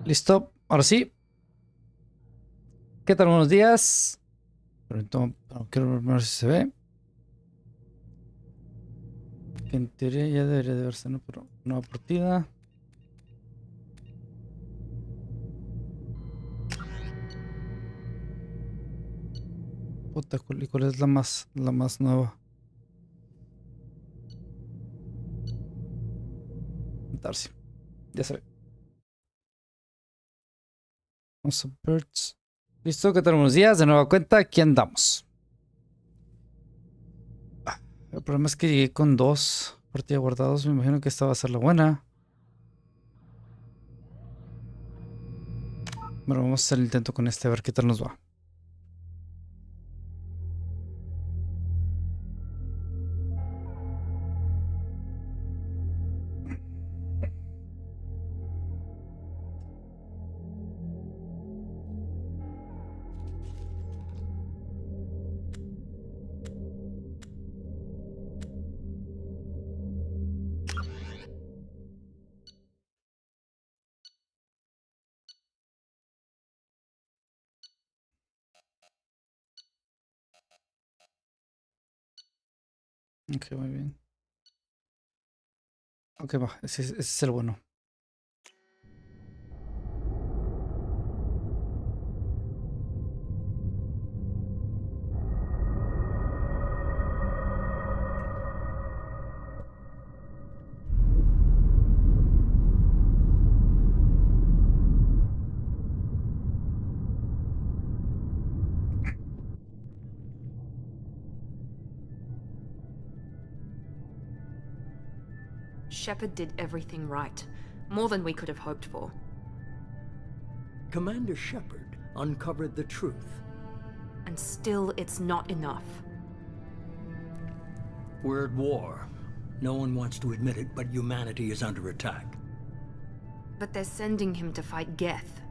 Listo, ahora sí. ¿Qué tal? Buenos días. Pero entonces, quiero ver si se ve. Que en teoría ya debería de verse, ¿no? Pero nueva partida. Puta, ¿cuál es la más nueva? Darcy. Ya se ve. Vamos a Birds. Listo, ¿qué tal? Buenos días. De nueva cuenta, aquí andamos. El problema es que llegué con 2 partidas guardados. Me imagino que esta va a ser la buena. Bueno, vamos a hacer el intento con este a ver qué tal nos va. Ok, muy bien. Ok, va. Ese es el bueno. Sheppard did everything right. More than we could have hoped for. Commander Sheppard uncovered the truth. And still, it's not enough. We're at war. No one wants to admit it, but humanity is under attack. But they're sending him to fight Geth.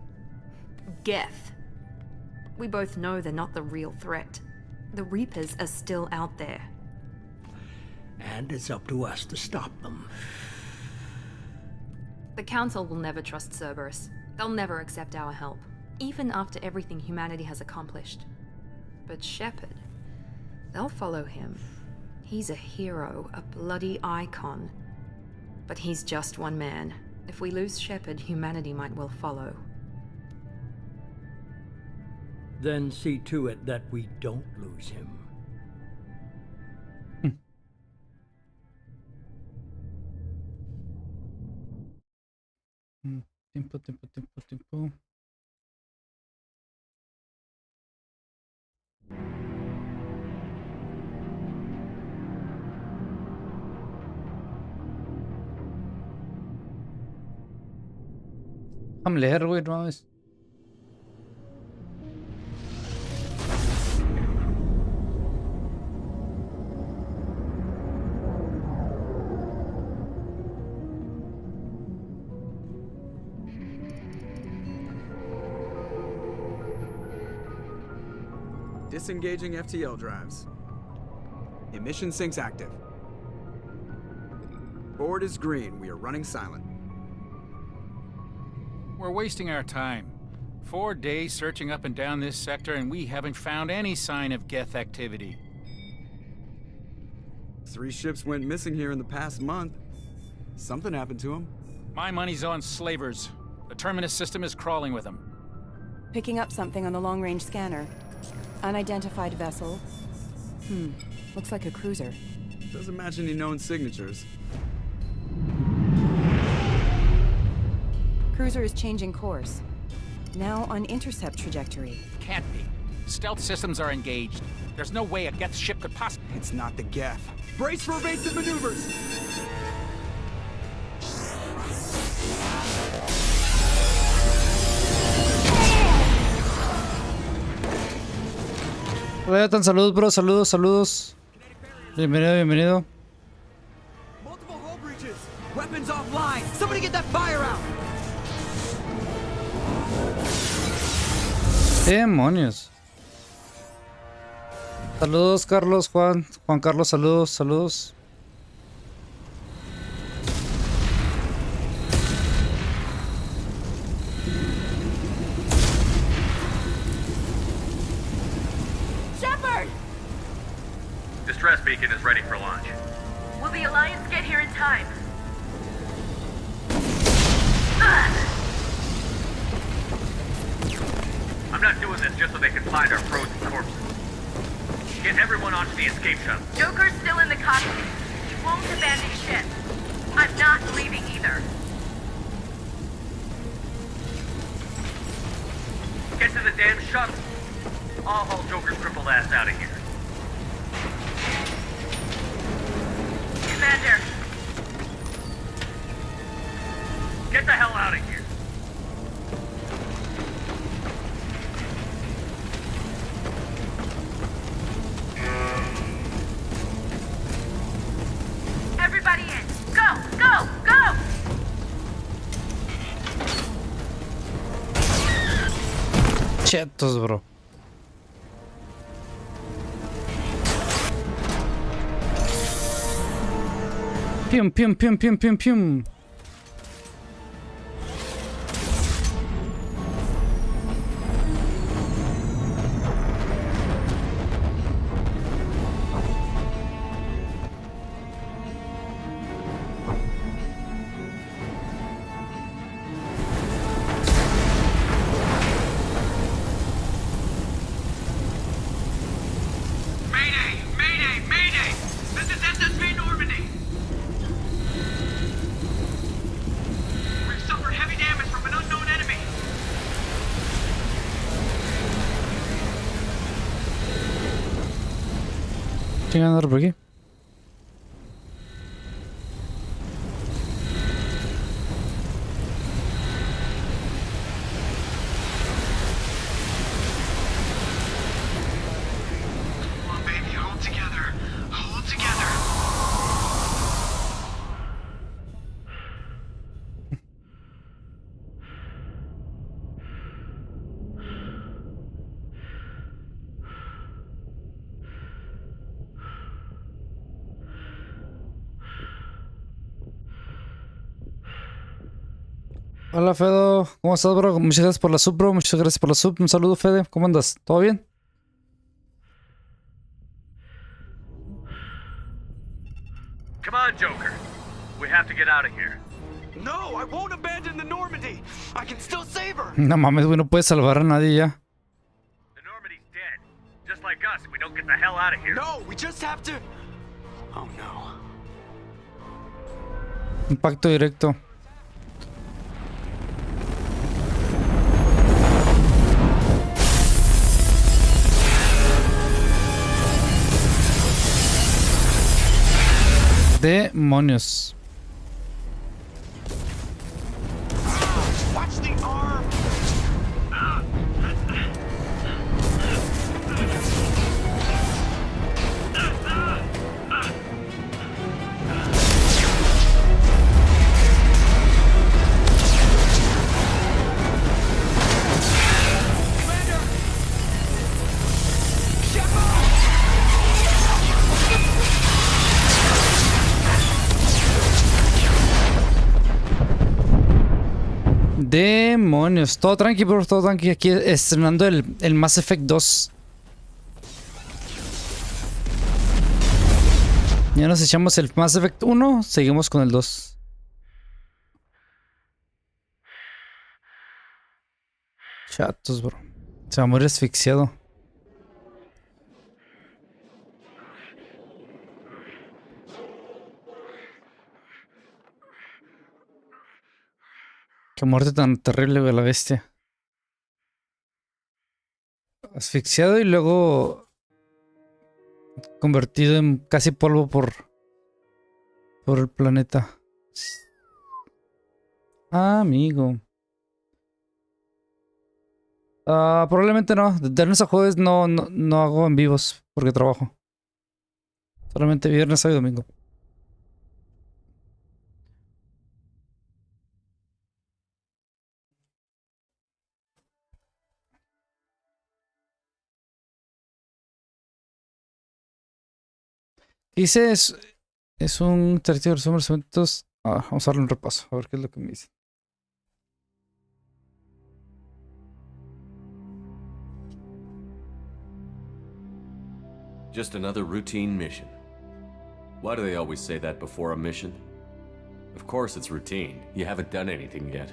Geth. We both know they're not the real threat. The Reapers are still out there. And it's up to us to stop them. The Council will never trust Cerberus. They'll never accept our help, even after everything humanity has accomplished. But Sheppard, they'll follow him. He's a hero, a bloody icon. But he's just one man. If we lose Sheppard, humanity might well follow. Then see to it that we don't lose him. Tiempo. Déjame leer, güey, no mames. Disengaging FTL drives. Emission sinks active. Board is green. We are running silent. We're wasting our time. 4 days searching up and down this sector, and we haven't found any sign of Geth activity. 3 ships went missing here in the past month. Something happened to them. My money's on slavers. The Terminus system is crawling with them. Picking up something on the long-range scanner. Unidentified vessel. Looks like a cruiser. Doesn't match any known signatures. Cruiser is changing course. Now on intercept trajectory. Can't be. Stealth systems are engaged. There's no way a Geth ship could possibly... It's not the Geth. Brace for evasive maneuvers! Hola, tan saludos, bro. Saludos. Bienvenido. Multiple hull breaches! Weapons offline! Somebody get that fire out! Demonios. Saludos, Carlos, Juan Carlos, saludos. Distress beacon is ready for launch. Will the Alliance get here in time? I'm not doing this just so they can find our frozen corpses. Get everyone onto the escape shuttle. Joker's still in the cockpit. He won't abandon ship. I'm not leaving either. Get to the damn shuttle. I'll haul Joker's crippled ass out of here. Commander, Get the hell out of here. everybody in. Go, go, go! Chetos, bro. Pium, pium, pium, pium, pium, pium. Mayday! Mayday! Mayday! This is SSP Normandy! We've suffered heavy damage from an unknown enemy. ¿Quién anda por aquí? Come on, baby, hold together. Hold together. Hola, Fedo. ¿Cómo estás, bro? Muchas gracias por la sub, bro. Muchas gracias por la sub. Un saludo, Fede. ¿Cómo andas? ¿Todo bien? Come on, Joker. We have to get out of here. No, I won't abandon the Normandy. I can still save her. No mames, güey. No puedes salvar a nadie ya. The Normandy's dead. Just like us, we don't get the hell out of here. No, we just have to. Oh no. Impacto directo. Demonios. Watch the arm. Commander! Sheppard! Demonios. Todo tranqui, bro. Todo tranqui. Aquí estrenando el Mass Effect 2. Ya nos echamos el Mass Effect 1. Seguimos con el 2. Chatos, bro. Se va a morir asfixiado. Qué muerte tan terrible, güey, la bestia. Asfixiado y luego convertido en casi polvo por el planeta. Ah, amigo. Probablemente no. De lunes a jueves no hago en vivos porque trabajo. Solamente viernes, sábado y domingo. Dice es un interactivo de resumen de los eventos. Vamos a darle un repaso, a ver qué es lo que me dice. Just another routine mission. Why do they always say that before a mission? Of course it's routine. You haven't done anything yet.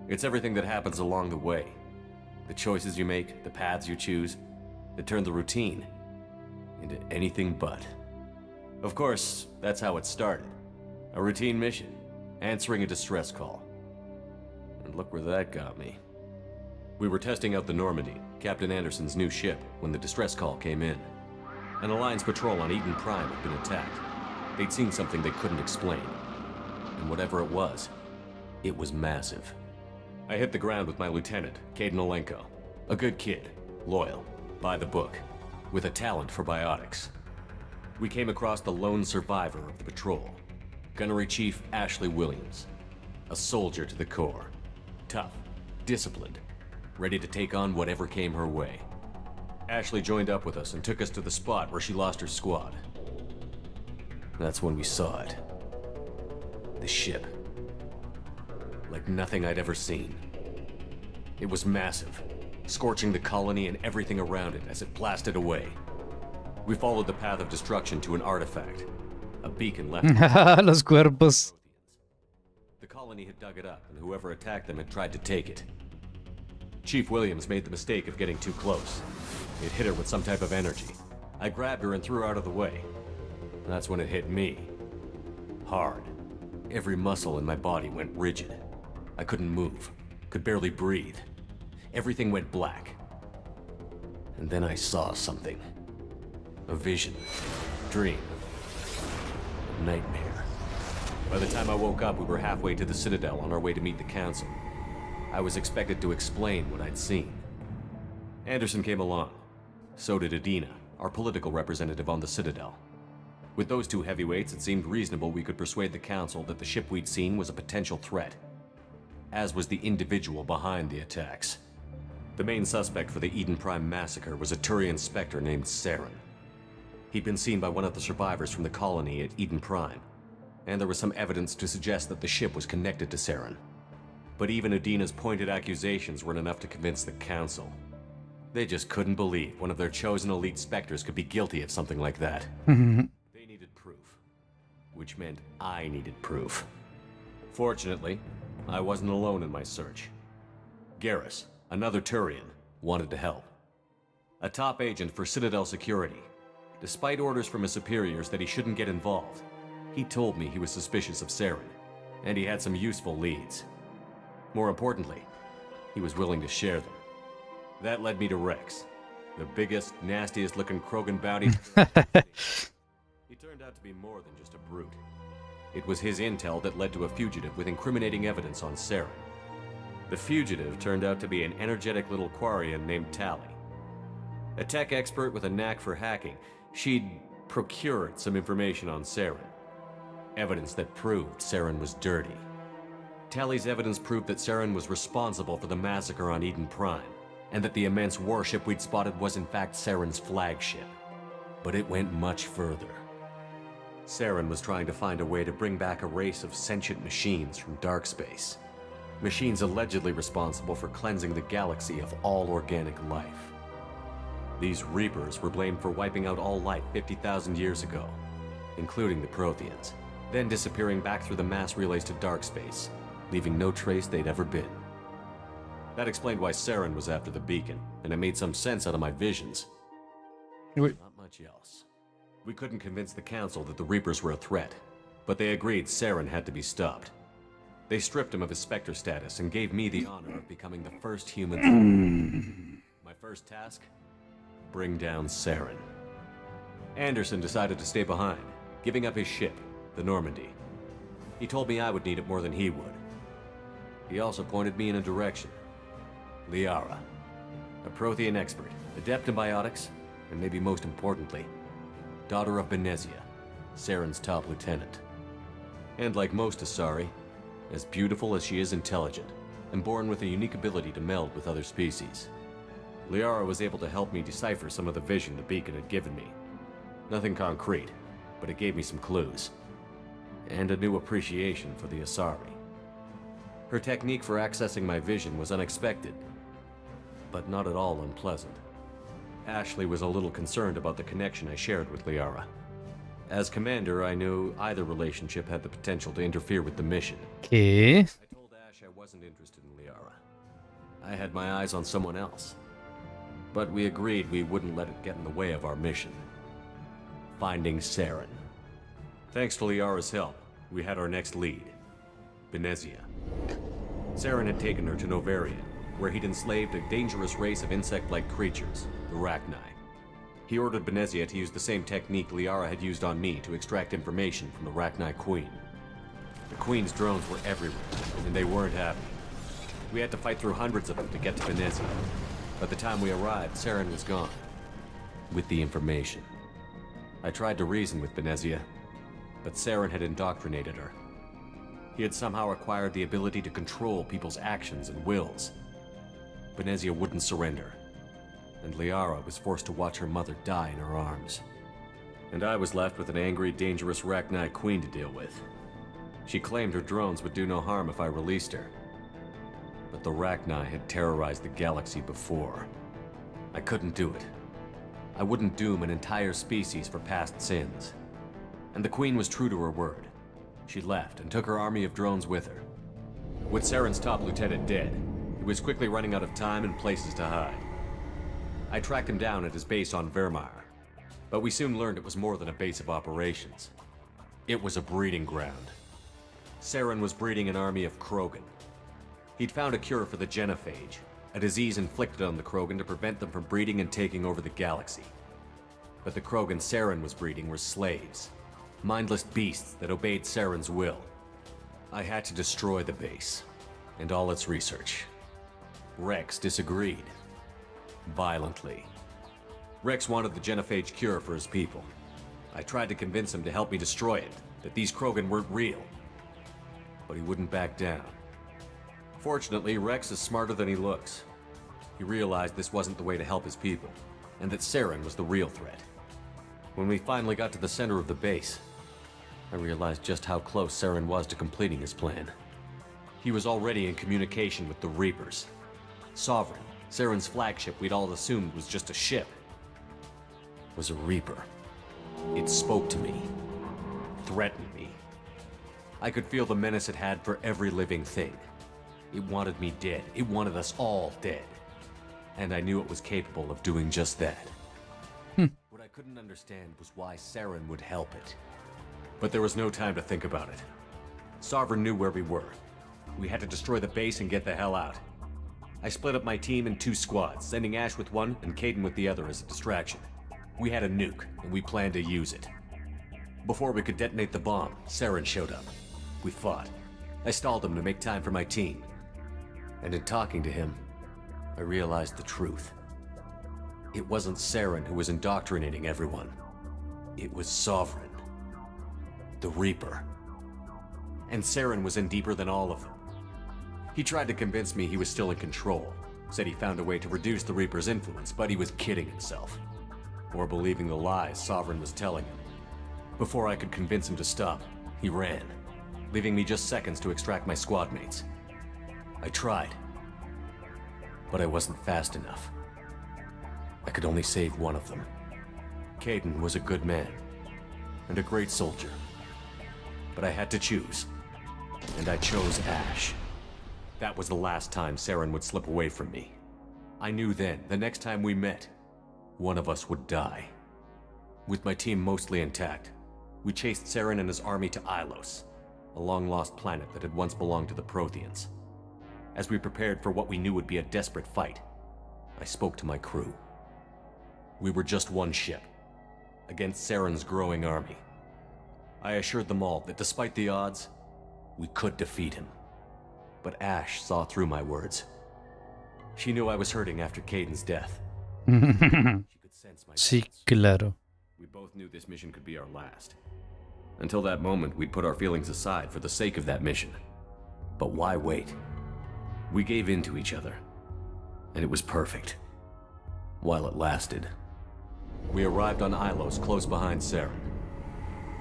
It's everything that happens along the way. The choices you make, the paths you choose, that turn the routine into anything but. Of course, that's how it started. A routine mission, answering a distress call. And look where that got me. We were testing out the Normandy, Captain Anderson's new ship, when the distress call came in. An Alliance patrol on Eden Prime had been attacked. They'd seen something they couldn't explain. And whatever it was massive. I hit the ground with my lieutenant, Caden Olenko. A good kid, loyal, by the book, with a talent for biotics. We came across the lone survivor of the patrol, Gunnery Chief Ashley Williams. A soldier to the core. Tough, disciplined, ready to take on whatever came her way. Ashley joined up with us and took us to the spot where she lost her squad. That's when we saw it. The ship. Like nothing I'd ever seen. It was massive, scorching the colony and everything around it as it blasted away. We followed the path of destruction to an artifact. A beacon left. Los cuerpos. The colony had dug it up, and whoever attacked them had tried to take it. Chief Williams made the mistake of getting too close. It hit her with some type of energy. I grabbed her and threw her out of the way. That's when it hit me. Hard. Every muscle in my body went rigid. I couldn't move, could barely breathe. Everything went black. And then I saw something. A vision. Dream. A nightmare. By the time I woke up, we were halfway to the Citadel on our way to meet the Council. I was expected to explain what I'd seen. Anderson came along. So did Adina, our political representative on the Citadel. With those two heavyweights, it seemed reasonable we could persuade the Council that the ship we'd seen was a potential threat, as was the individual behind the attacks. The main suspect for the Eden Prime massacre was a Turian Spectre named Saren. He'd been seen by one of the survivors from the colony at Eden Prime, and there was some evidence to suggest that the ship was connected to Saren. But even Adina's pointed accusations weren't enough to convince the Council. They just couldn't believe one of their chosen elite Spectres could be guilty of something like that. They needed proof, which meant I needed proof. Fortunately, I wasn't alone in my search. Garrus, another Turian, wanted to help. A top agent for Citadel Security. Despite orders from his superiors that he shouldn't get involved, he told me he was suspicious of Saren, and he had some useful leads. More importantly, he was willing to share them. That led me to Rex, the biggest, nastiest-looking Krogan bounty. He turned out to be more than just a brute. It was his intel that led to a fugitive with incriminating evidence on Saren. The fugitive turned out to be an energetic little Quarian named Tally. A tech expert with a knack for hacking, she'd procured some information on Saren. Evidence that proved Saren was dirty. Tally's evidence proved that Saren was responsible for the massacre on Eden Prime, and that the immense warship we'd spotted was in fact Saren's flagship. But it went much further. Saren was trying to find a way to bring back a race of sentient machines from dark space. Machines allegedly responsible for cleansing the galaxy of all organic life. These Reapers were blamed for wiping out all life 50,000 years ago, including the Protheans, then disappearing back through the mass relays to dark space, leaving no trace they'd ever been. That explained why Saren was after the beacon, and it made some sense out of my visions. Wait. Not much else. We couldn't convince the Council that the Reapers were a threat, but they agreed Saren had to be stopped. They stripped him of his Spectre status and gave me the honor of becoming the first human. My first task? Bring down Saren. Anderson decided to stay behind, giving up his ship, the Normandy. He told me I would need it more than he would. He also pointed me in a direction. Liara, a Prothean expert, adept in biotics, and maybe most importantly, daughter of Benezia, Saren's top lieutenant. And like most Asari, as beautiful as she is intelligent, and born with a unique ability to meld with other species. Liara was able to help me decipher some of the vision the beacon had given me. Nothing concrete, but it gave me some clues. And a new appreciation for the Asari. Her technique for accessing my vision was unexpected, but not at all unpleasant. Ashley was a little concerned about the connection I shared with Liara. As commander, I knew either relationship had the potential to interfere with the mission. ¿Qué? I told Ash I wasn't interested in Liara. I had my eyes on someone else. But we agreed we wouldn't let it get in the way of our mission. Finding Saren. Thanks to Liara's help, we had our next lead. Venezia. Saren had taken her to Novaria, where he'd enslaved a dangerous race of insect-like creatures, the Rachni. He ordered Venezia to use the same technique Liara had used on me to extract information from the Rachni Queen. The Queen's drones were everywhere, and they weren't happy. We had to fight through hundreds of them to get to Venezia. By the time we arrived, Saren was gone. With the information. I tried to reason with Venezia, but Saren had indoctrinated her. He had somehow acquired the ability to control people's actions and wills. Venezia wouldn't surrender, and Liara was forced to watch her mother die in her arms. And I was left with an angry, dangerous Rachni Queen to deal with. She claimed her drones would do no harm if I released her. But the Rachni had terrorized the galaxy before. I couldn't do it. I wouldn't doom an entire species for past sins. And the Queen was true to her word. She left and took her army of drones with her. With Saren's top lieutenant dead, he was quickly running out of time and places to hide. I tracked him down at his base on Vermeer, but we soon learned it was more than a base of operations. It was a breeding ground. Saren was breeding an army of Krogan. He'd found a cure for the genophage, a disease inflicted on the Krogan to prevent them from breeding and taking over the galaxy. But the Krogan Saren was breeding were slaves, mindless beasts that obeyed Saren's will. I had to destroy the base, and all its research. Rex disagreed. Violently. Rex wanted the genophage cure for his people. I tried to convince him to help me destroy it, that these Krogan weren't real. But he wouldn't back down. Fortunately, Rex is smarter than he looks. He realized this wasn't the way to help his people, and that Saren was the real threat. When we finally got to the center of the base, I realized just how close Saren was to completing his plan. He was already in communication with the Reapers. Sovereign, Saren's flagship we'd all assumed was just a ship, was a Reaper. It spoke to me, threatened me. I could feel the menace it had for every living thing. It wanted me dead. It wanted us all dead. And I knew it was capable of doing just that. What I couldn't understand was why Saren would help it. But there was no time to think about it. Sovereign knew where we were. We had to destroy the base and get the hell out. I split up my team in 2 squads, sending Ash with one and Kaidan with the other as a distraction. We had a nuke, and we planned to use it. Before we could detonate the bomb, Saren showed up. We fought. I stalled him to make time for my team. And in talking to him, I realized the truth. It wasn't Saren who was indoctrinating everyone. It was Sovereign. The Reaper. And Saren was in deeper than all of them. He tried to convince me he was still in control. Said he found a way to reduce the Reaper's influence, but he was kidding himself. Or believing the lies Sovereign was telling him. Before I could convince him to stop, he ran, leaving me just seconds to extract my squad mates. I tried, but I wasn't fast enough. I could only save one of them. Kaidan was a good man, and a great soldier. But I had to choose, and I chose Ash. That was the last time Saren would slip away from me. I knew then, the next time we met, one of us would die. With my team mostly intact, we chased Saren and his army to Ilos, a long-lost planet that had once belonged to the Protheans. As we prepared for what we knew would be a desperate fight, I spoke to my crew. We were just one ship, against Saren's growing army. I assured them all that despite the odds, we could defeat him. But Ash saw through my words. She knew I was hurting after Kaidan's death. She could sense my Sí, thoughts. claro. We both knew this mission could be our last. Until that moment, we'd put our feelings aside for the sake of that mission. But why wait? We gave in to each other, and it was perfect. While it lasted. We arrived on Ilos, close behind Saren.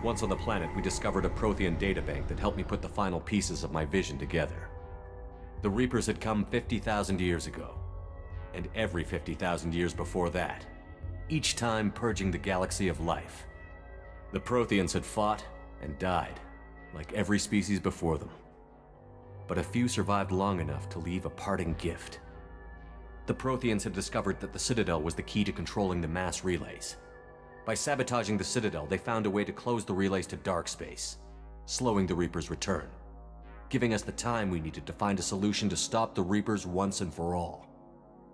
Once on the planet, we discovered a Prothean databank that helped me put the final pieces of my vision together. The Reapers had come 50,000 years ago, and every 50,000 years before that. each time purging the galaxy of life. The Protheans had fought and died, like every species before them. But a few survived long enough to leave a parting gift. The Protheans had discovered that the Citadel was the key to controlling the mass relays. By sabotaging the Citadel, they found a way to close the relays to dark space, slowing the Reapers' return, giving us the time we needed to find a solution to stop the Reapers once and for all.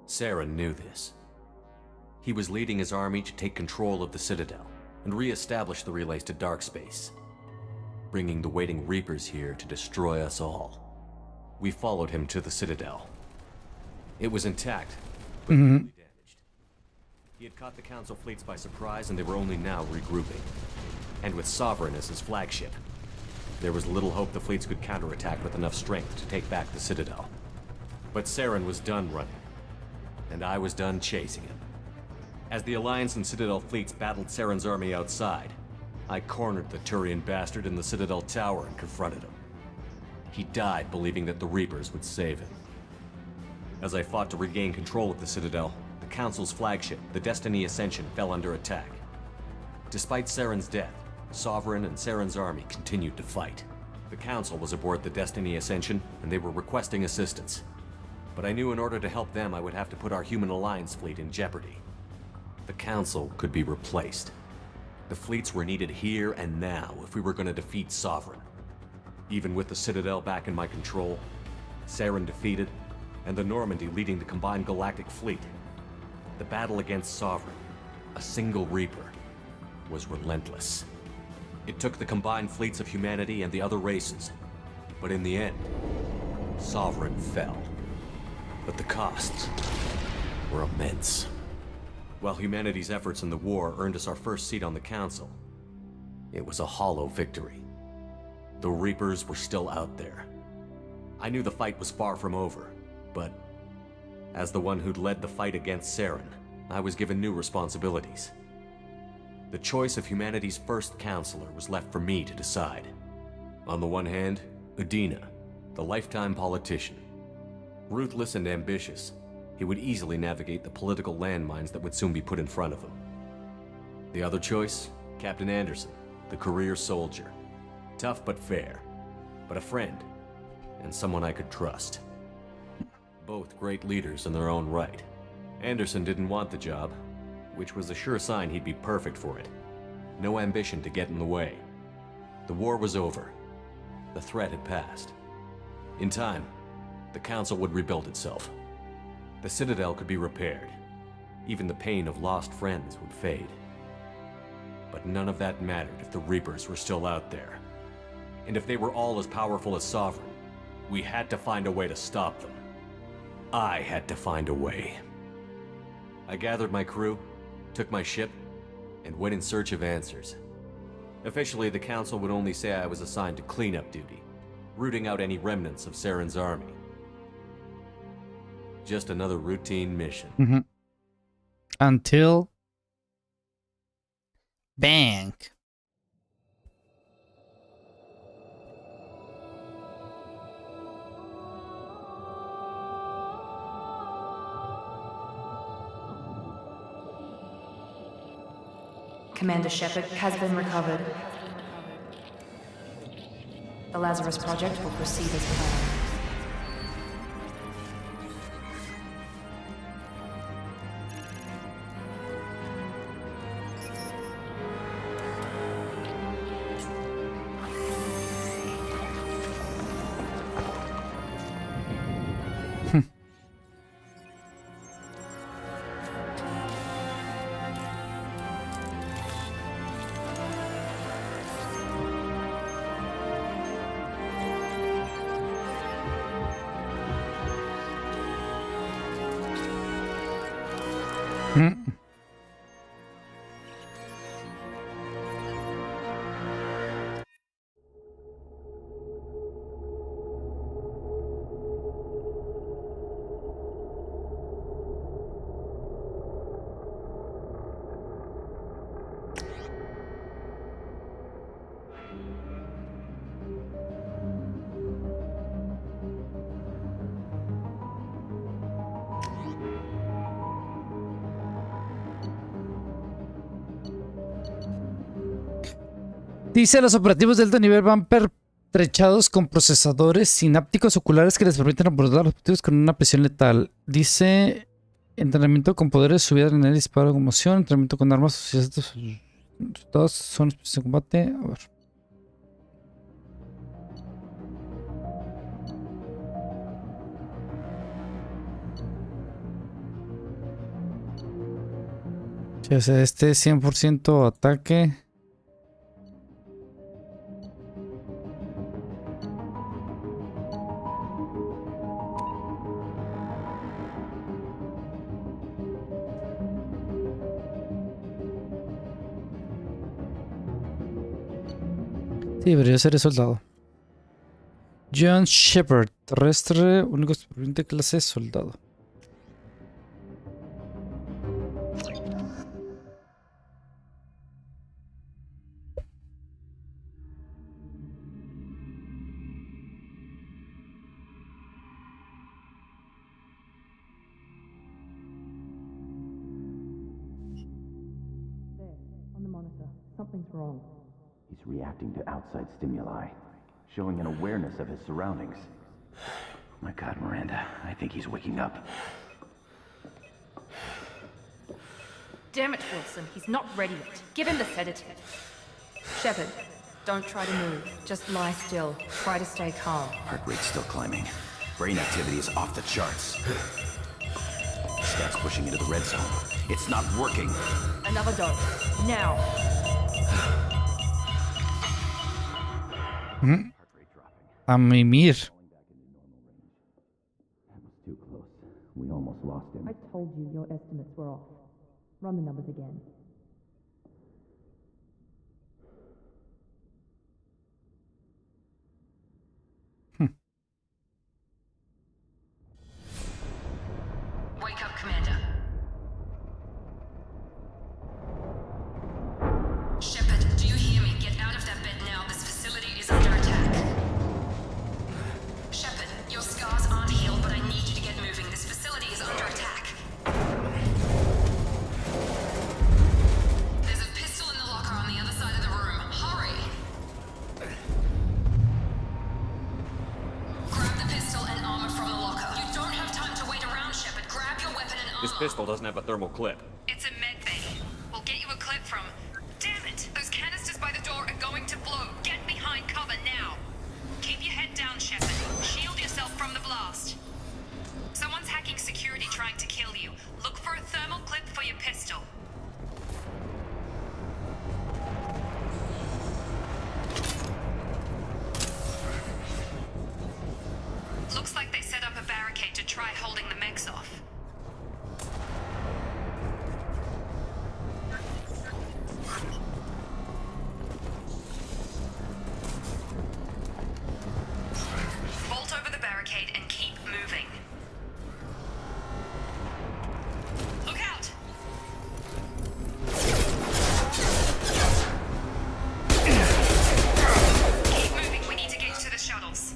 Saren knew this. He was leading his army to take control of the Citadel and re-establish the relays to dark space, bringing the waiting Reapers here to destroy us all. We followed him to the Citadel. It was intact, but badly damaged. He had caught the Council fleets by surprise, and they were only now regrouping. And with Sovereign as his flagship, there was little hope the fleets could counterattack with enough strength to take back the Citadel. But Saren was done running, and I was done chasing him. As the Alliance and Citadel fleets battled Saren's army outside, I cornered the Turian bastard in the Citadel tower and confronted him. He died believing that the Reapers would save him. As I fought to regain control of the Citadel, the Council's flagship, the Destiny Ascension, fell under attack. Despite Saren's death, Sovereign and Saren's army continued to fight. The Council was aboard the Destiny Ascension, and they were requesting assistance. But I knew in order to help them, I would have to put our human Alliance fleet in jeopardy. The Council could be replaced. The fleets were needed here and now if we were going to defeat Sovereign. Even with the Citadel back in my control, Saren defeated, and the Normandy leading the combined galactic fleet, the battle against Sovereign, a single Reaper, was relentless. It took the combined fleets of humanity and the other races, but in the end, Sovereign fell. But the costs were immense. While humanity's efforts in the war earned us our first seat on the Council, it was a hollow victory. The Reapers were still out there. I knew the fight was far from over, but as the one who'd led the fight against Saren, I was given new responsibilities. The choice of humanity's first counselor was left for me to decide. On the one hand, Udina, the lifetime politician. Ruthless and ambitious, he would easily navigate the political landmines that would soon be put in front of him. The other choice, Captain Anderson, the career soldier. Tough but fair, but a friend, and someone I could trust. Both great leaders in their own right. Anderson didn't want the job, which was a sure sign he'd be perfect for it. No ambition to get in the way. The war was over. The threat had passed. In time, the Council would rebuild itself. The Citadel could be repaired. Even the pain of lost friends would fade. But none of that mattered if the Reapers were still out there. And if they were all as powerful as Sovereign, we had to find a way to stop them. I had to find a way. I gathered my crew, took my ship, and went in search of answers. Officially, the Council would only say I was assigned to cleanup duty, rooting out any remnants of Saren's army. Just another routine mission. Until bank. Commander Sheppard has been recovered. The Lazarus Project will proceed as planned. Dice, los operativos de alto nivel van pertrechados con procesadores sinápticos oculares que les permiten abordar los objetivos con una presión letal. Dice, entrenamiento con poderes, subida de adrenalina, disparo con moción, entrenamiento con armas asociadas. Resultados son especialistas en combate. A ver. Sí, o sea, este 100% ataque. Sí, debería ser el soldado. John Sheppard, terrestre, único superviviente clase soldado. On the monitor. Something's wrong. He's reacting to outside stimuli, showing an awareness of his surroundings. My God, Miranda, I think he's waking up. Damn it, Wilson. He's not ready yet. Give him the sedative. Sheppard, don't try to move. Just lie still. Try to stay calm. Heart rate's still climbing. Brain activity is off the charts. Stats pushing into the red zone. It's not working. Another dose. Now. A mimir. That was too close. We almost lost him. I told you your estimates were off. Run the numbers again. Wake up, Commander. Sheppard, do you hear me? Get out of that bed now. This facility is under attack. Sheppard, your scars aren't healed, but I need you to get moving. This facility is under attack. There's a pistol in the locker on the other side of the room. Hurry! Grab the pistol and armor from the locker. You don't have time to wait around, Sheppard. Grab your weapon and armor. This pistol doesn't have a thermal clip. It's a med bay. We'll get you a clip from... Damn it! Those canisters by the door are going to blow. Get behind cover now. Keep your head down, Sheppard. Shield yourself from the blast. Someone's hacking security trying to kill you. Look for a thermal clip for your pistol. Looks like they set up a barricade to try holding the mechs off. Vault over the barricade and keep moving. Look out! Keep moving, we need to get to the shuttles.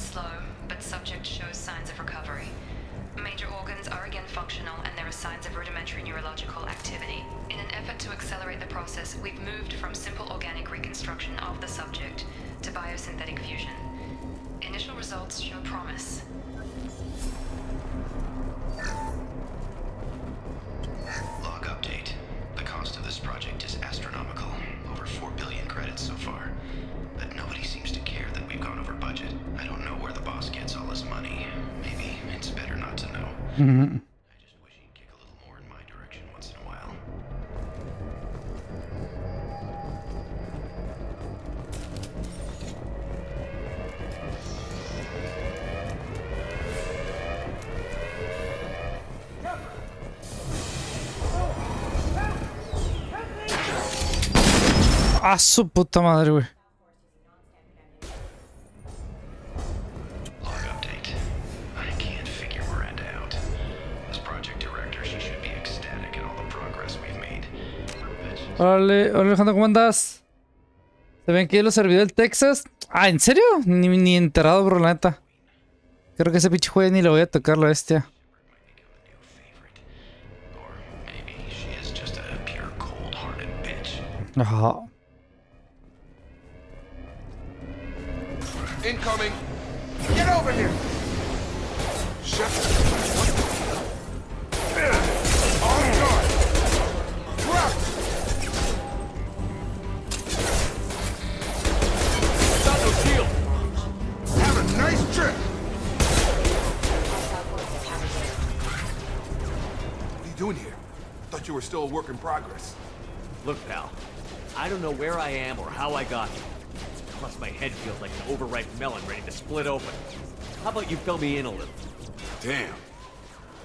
slow, but subject shows signs of recovery. Major organs are again functional, and there are signs of rudimentary neurological activity. In an effort to accelerate the process, we've moved from simple organic reconstruction of the subject to biosynthetic fusion. Initial results show promise. Log update. The cost of this project is astronomical. Over 4 billion credits so far. But nobody seems to care that we've gone over budget. I don't know where the boss gets all his money. Maybe it's better not to know. I just wish he'd kick a little more in my direction once in a while. Ah, su puta madre, güey. Log update. I can't figure Miranda out. As project director, she should be ecstatic at all the progress we've made. Órale, hola Alejandro, ¿cómo andas? ¿Se ven que yo lo serví del Texas? Ah, ¿en serio? Ni enterado, bro, la neta. Creo que ese pinche juego ni lo voy a tocar, la bestia. Or maybe she is just a pure cold-hearted bitch. Ajá. Incoming! Get over here! Sheppard! On guard! Drop! Got no shield! Have a nice trip! What are you doing here? Thought you were still a work in progress. Look, pal. I don't know where I am or how I got here. Plus, my head feels like an overripe melon ready to split open. How about you fill me in a little? Damn.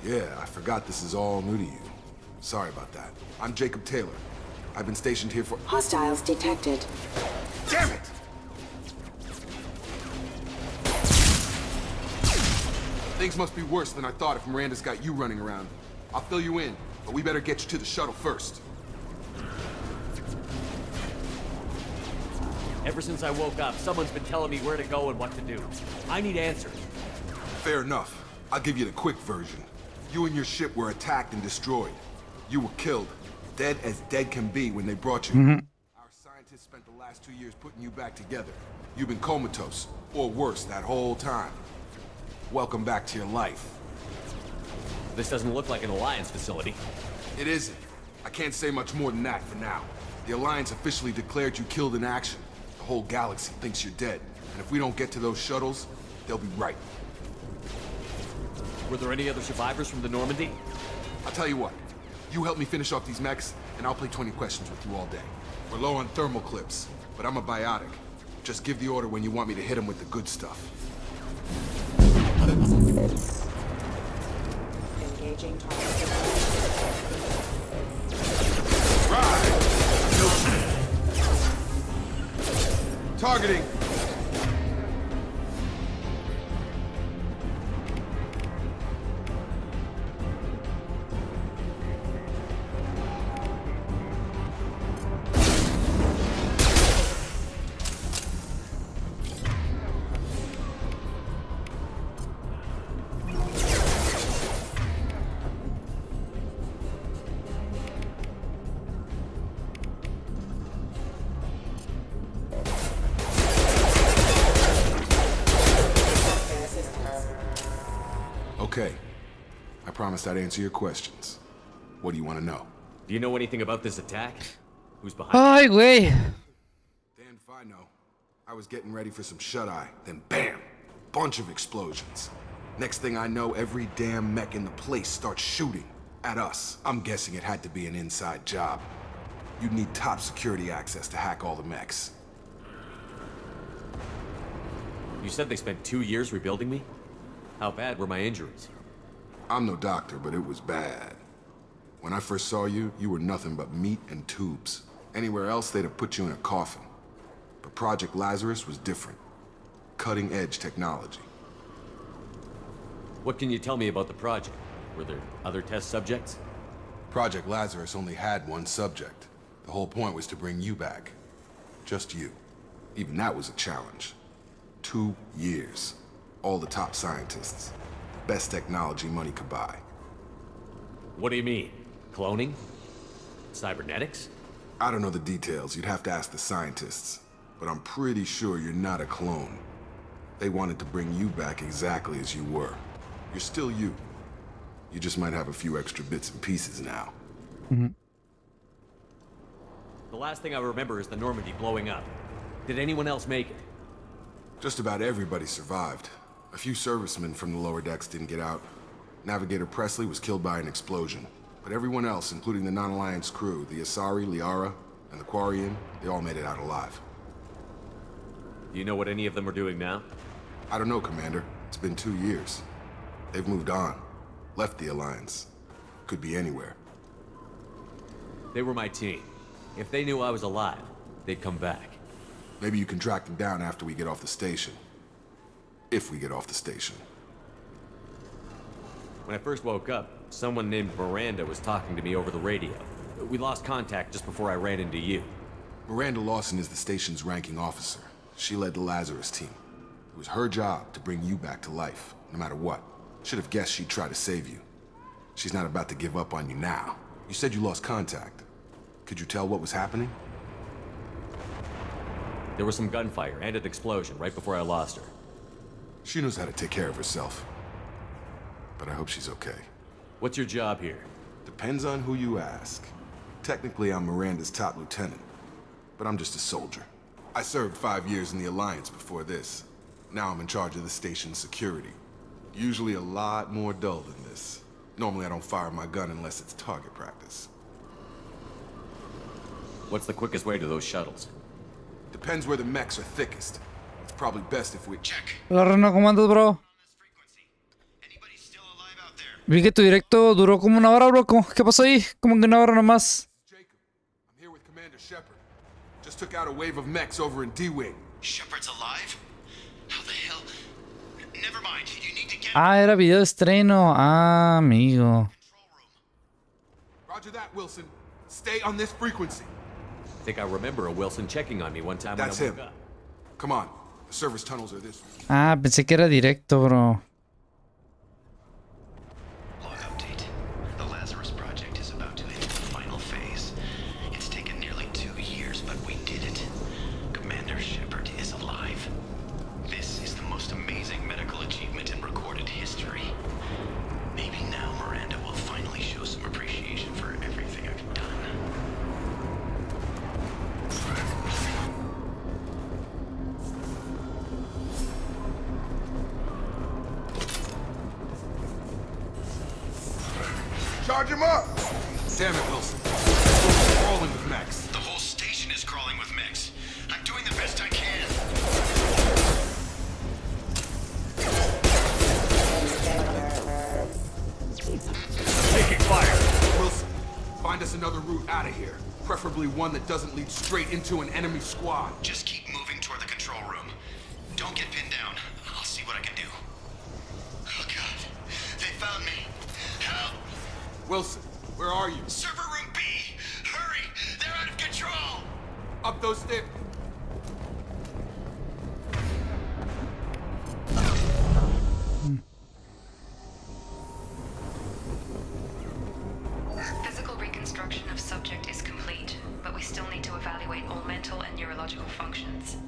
Yeah, I forgot this is all new to you. Sorry about that. I'm Jacob Taylor. I've been stationed here for— Hostiles detected. Damn it! Things must be worse than I thought if Miranda's got you running around. I'll fill you in, but we better get you to the shuttle first. Ever since I woke up, someone's been telling me where to go and what to do. I need answers. Fair enough. I'll give you the quick version. You and your ship were attacked and destroyed. You were killed. Dead as dead can be when they brought you. Our scientists spent the last 2 years putting you back together. You've been comatose, or worse, that whole time. Welcome back to your life. This doesn't look like an Alliance facility. It isn't. I can't say much more than that for now. The Alliance officially declared you killed in action. The whole galaxy thinks you're dead. And if we don't get to those shuttles, they'll be right. Were there any other survivors from the Normandy? I'll tell you what. You help me finish off these mechs, and I'll play 20 questions with you all day. We're low on thermal clips, but I'm a biotic. Just give the order when you want me to hit them with the good stuff. Engaging Targeting. Okay. I promised I'd answer your questions. What do you want to know? Do you know anything about this attack? Who's behind Ay, güey. Damn if I know. I was getting ready for some shut-eye, then bam! Bunch of explosions. Next thing I know, every damn mech in the place starts shooting at us. I'm guessing it had to be an inside job. You'd need top security access to hack all the mechs. You said they spent 2 years rebuilding me? How bad were my injuries? I'm no doctor, but it was bad. When I first saw you, you were nothing but meat and tubes. Anywhere else, they'd have put you in a coffin. But Project Lazarus was different. Cutting-edge technology. What can you tell me about the project? Were there other test subjects? Project Lazarus only had one subject. The whole point was to bring you back. Just you. Even that was a challenge. 2 years. All the top scientists. Best technology money could buy. What do you mean? Cloning? Cybernetics? I don't know the details. You'd have to ask the scientists. But I'm pretty sure you're not a clone. They wanted to bring you back exactly as you were. You're still you. You just might have a few extra bits and pieces now. Mm-hmm. The last thing I remember is the Normandy blowing up. Did anyone else make it? Just about everybody survived. A few servicemen from the lower decks didn't get out. Navigator Presley was killed by an explosion. But everyone else, including the non-Alliance crew, the Asari, Liara, and the Quarian, they all made it out alive. Do you know what any of them are doing now? I don't know, Commander. It's been 2 years. They've moved on. Left the Alliance. Could be anywhere. They were my team. If they knew I was alive, they'd come back. Maybe you can track them down after we get off the station. If we get off the station. When I first woke up, someone named Miranda was talking to me over the radio. We lost contact just before I ran into you. Miranda Lawson is the station's ranking officer. She led the Lazarus team. It was her job to bring you back to life, no matter what. Should have guessed she'd try to save you. She's not about to give up on you now. You said you lost contact. Could you tell what was happening? There was some gunfire and an explosion right before I lost her. She knows how to take care of herself. But I hope she's okay. What's your job here? Depends on who you ask. Technically, I'm Miranda's top lieutenant. But I'm just a soldier. I served 5 years in the Alliance before this. Now I'm in charge of the station's security. Usually a lot more dull than this. Normally I don't fire my gun unless it's target practice. What's the quickest way to those shuttles? Depends where the mechs are thickest. It's probably best if we... Check. Hola, Reno, ¿cómo andas, bro? Anybody still alive out there? Vi que tu directo duró como 1 hora, bro. ¿Qué pasó ahí? Como que 1 hora nomás. Jacob, I'm here with Commander Sheppard. Just took out a wave of mechs over in D-Wing. Sheppard's alive? How the hell? Never mind. You need to get... Ah, era video de estreno. Ah, amigo. Roger that, Wilson. Stay on this frequency. I think I remember a Wilson checking on me one time That's when I him. woke up. Come on. The service tunnels are this way. Ah, pensé que era directo, bro. Log update. The Lazarus project is about to enter the final phase. It's taken nearly 2 years, but we did it. Commander Sheppard is alive. This is the most amazing medical achievement in recorded history. Maybe now Miranda will finally show some appreciation for everything I've done. Charge him up! Damn it, Wilson. We're crawling with mechs. The whole station is crawling with mechs. I'm doing the best I can. Taking fire! Wilson, find us another route out of here. Preferably one that doesn't lead straight into an enemy squad. Just keep moving toward the control room. Don't get pinned down. I'll see what I can do. Oh God, they found me. Help! Wilson, where are you? Server room B! Hurry! They're out of control! Up those stairs. Physical reconstruction of subject is complete, but we still need to evaluate all mental and neurological functions.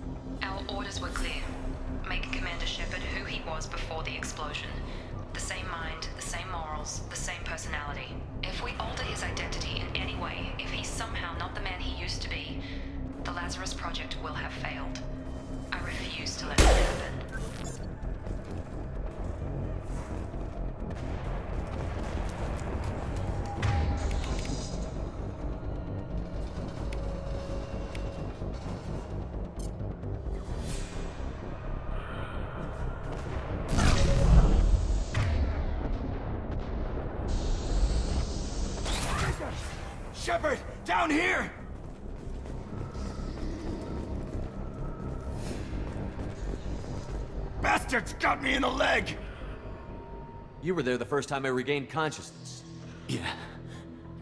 Our orders were clear. Make Commander Sheppard who he was before the explosion. The same mind, the same morals, the same personality. If we alter his identity in any way, if he's somehow not the man he used to be, the Lazarus Project will have failed. I refuse to let it happen. Sheppard, down here! Bastards got me in the leg! You were there the first time I regained consciousness. Yeah,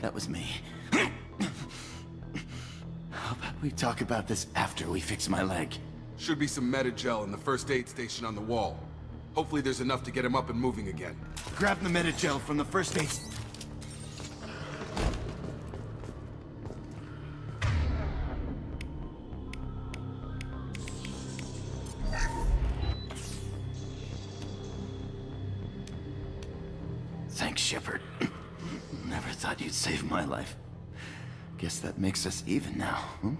that was me. How about we talk about this after we fix my leg? Should be some Metagel in the first aid station on the wall. Hopefully there's enough to get him up and moving again. Grab the Metagel from the first aid. Thanks, Sheppard. Never thought you'd save my life. Guess that makes us even now, huh?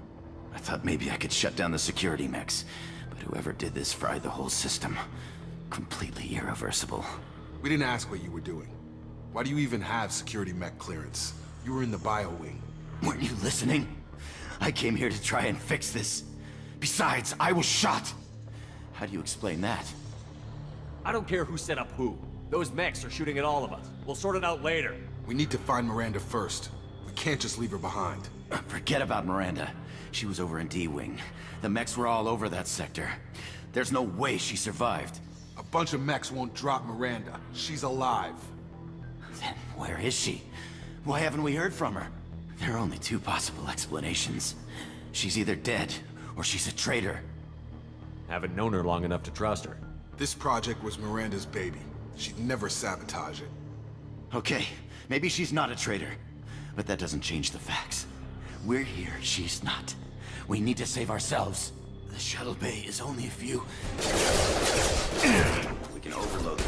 I thought maybe I could shut down the security mechs, but whoever did this fried the whole system. Completely irreversible. We didn't ask what you were doing. Why do you even have security mech clearance? You were in the bio wing. Weren't you listening? I came here to try and fix this. Besides, I was shot. How do you explain that? I don't care who set up who. Those mechs are shooting at all of us. We'll sort it out later. We need to find Miranda first. We can't just leave her behind. Forget about Miranda. She was over in D-Wing. The mechs were all over that sector. There's no way she survived. A bunch of mechs won't drop Miranda. She's alive. Then where is she? Why haven't we heard from her? There are only two possible explanations. She's either dead, or she's a traitor. Haven't known her long enough to trust her. This project was Miranda's baby. She'd never sabotage it. Okay, maybe she's not a traitor. But that doesn't change the facts. We're here, she's not. We need to save ourselves. The shuttle bay is only a few... We can overload the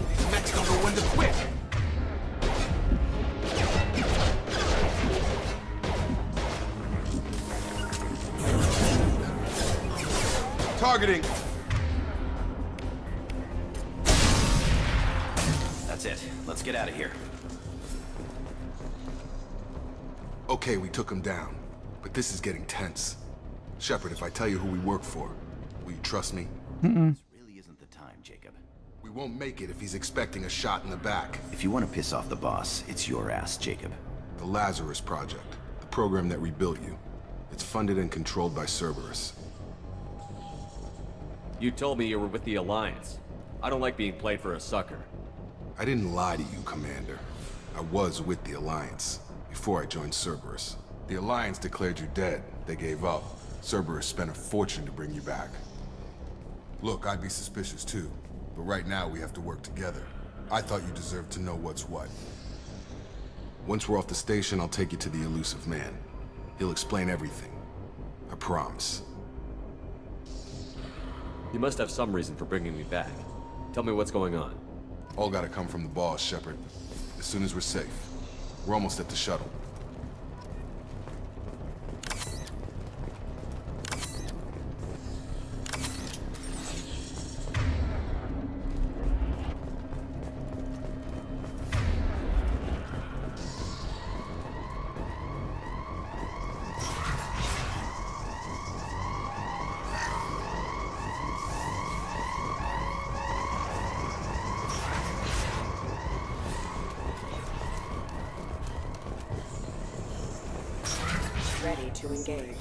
These mechs don't know when to quit. Targeting. That's it. Let's get out of here. Okay, we took him down. But this is getting tense. Sheppard, if I tell you who we work for, will you trust me? This really isn't the time, Jacob. We won't make it if he's expecting a shot in the back. If you want to piss off the boss, it's your ass, Jacob. The Lazarus Project. The program that rebuilt you. It's funded and controlled by Cerberus. You told me you were with the Alliance. I don't like being played for a sucker. I didn't lie to you, Commander. I was with the Alliance, before I joined Cerberus. The Alliance declared you dead. They gave up. Cerberus spent a fortune to bring you back. Look, I'd be suspicious too, but right now we have to work together. I thought you deserved to know what's what. Once we're off the station, I'll take you to the elusive man. He'll explain everything. I promise. You must have some reason for bringing me back. Tell me what's going on. All gotta come from the boss, Sheppard. As soon as we're safe. We're almost at the shuttle. Ready to engage.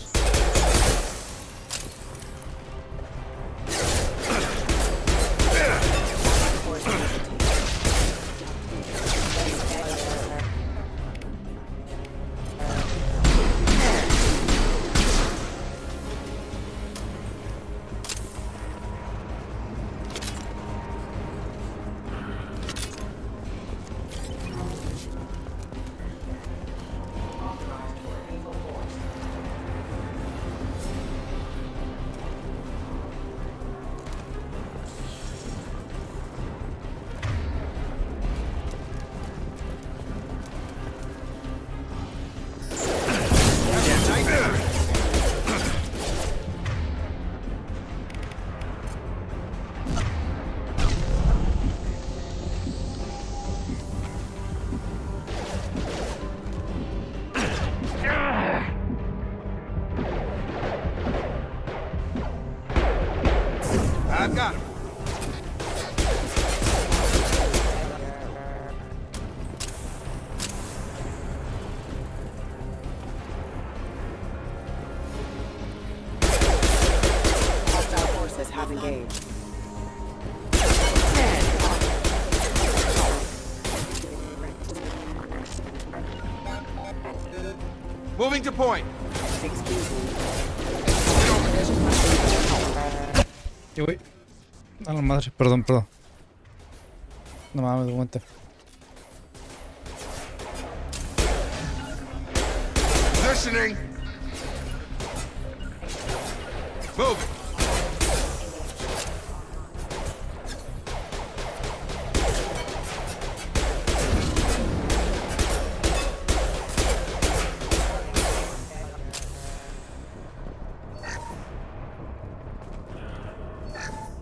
I've got him. Hostile forces have engaged. Moving to point. ¿Qué voy? A la madre, perdón. No mames, aguanta. Positioning. Move.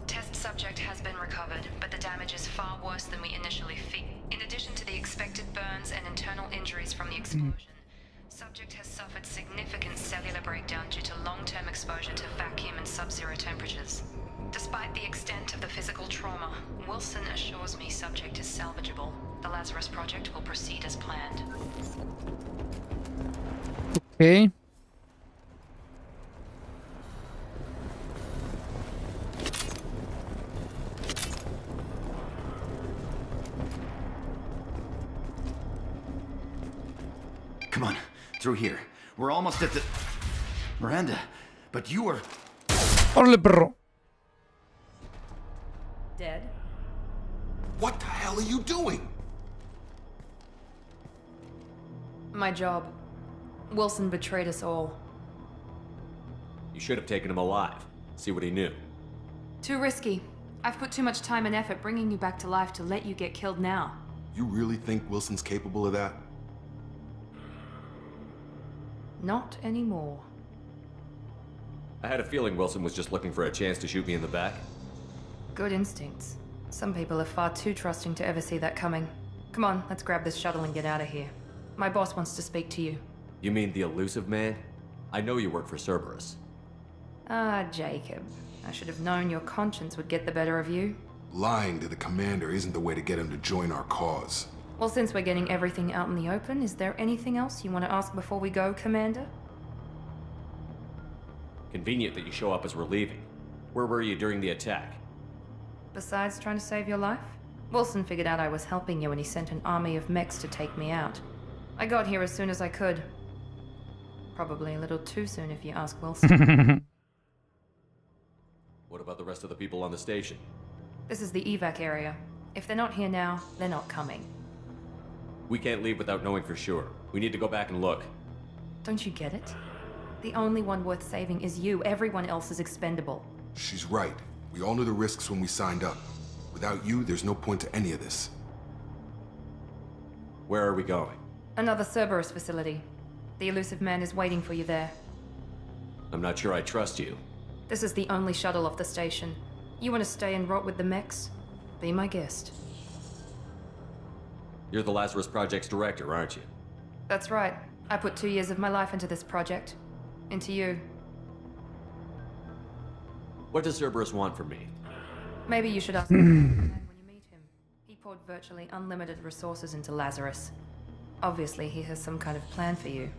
Test subject has been recovered, but the damage is far worse than we initially feared. In addition to the expected burns and internal injuries from the explosion, subject has suffered significant cellular breakdown due to long-term exposure to vacuum and sub-zero temperatures. Despite the extent of the physical trauma, Wilson assures me subject is salvageable. The Lazarus Project will proceed as planned. Okay. Come on, through here. We're almost at the... Miranda, but you were... ¡Órale, perro! Dead? What the hell are you doing? My job. Wilson betrayed us all. You should have taken him alive. See what he knew. Too risky. I've put too much time and effort bringing you back to life to let you get killed now. You really think Wilson's capable of that? Not anymore. I had a feeling Wilson was just looking for a chance to shoot me in the back. Good instincts. Some people are far too trusting to ever see that coming. Come on, let's grab this shuttle and get out of here. My boss wants to speak to you. You mean the elusive man? I know you work for Cerberus. Ah, Jacob. I should have known your conscience would get the better of you. Lying to the commander isn't the way to get him to join our cause. Well, since we're getting everything out in the open, is there anything else you want to ask before we go, Commander? Convenient that you show up as we're leaving. Where were you during the attack? Besides trying to save your life? Wilson figured out I was helping you and he sent an army of mechs to take me out. I got here as soon as I could. Probably a little too soon if you ask Wilson. What about the rest of the people on the station? This is the evac area. If they're not here now, they're not coming. We can't leave without knowing for sure. We need to go back and look. Don't you get it? The only one worth saving is you. Everyone else is expendable. She's right. We all knew the risks when we signed up. Without you, there's no point to any of this. Where are we going? Another Cerberus facility. The elusive man is waiting for you there. I'm not sure I trust you. This is the only shuttle off the station. You want to stay and rot with the mechs? Be my guest. You're the Lazarus Project's director, aren't you? That's right. I put 2 years of my life into this project. Into you. What does Cerberus want from me? Maybe you should ask him when you meet him. He poured virtually unlimited resources into Lazarus. Obviously, he has some kind of plan for you.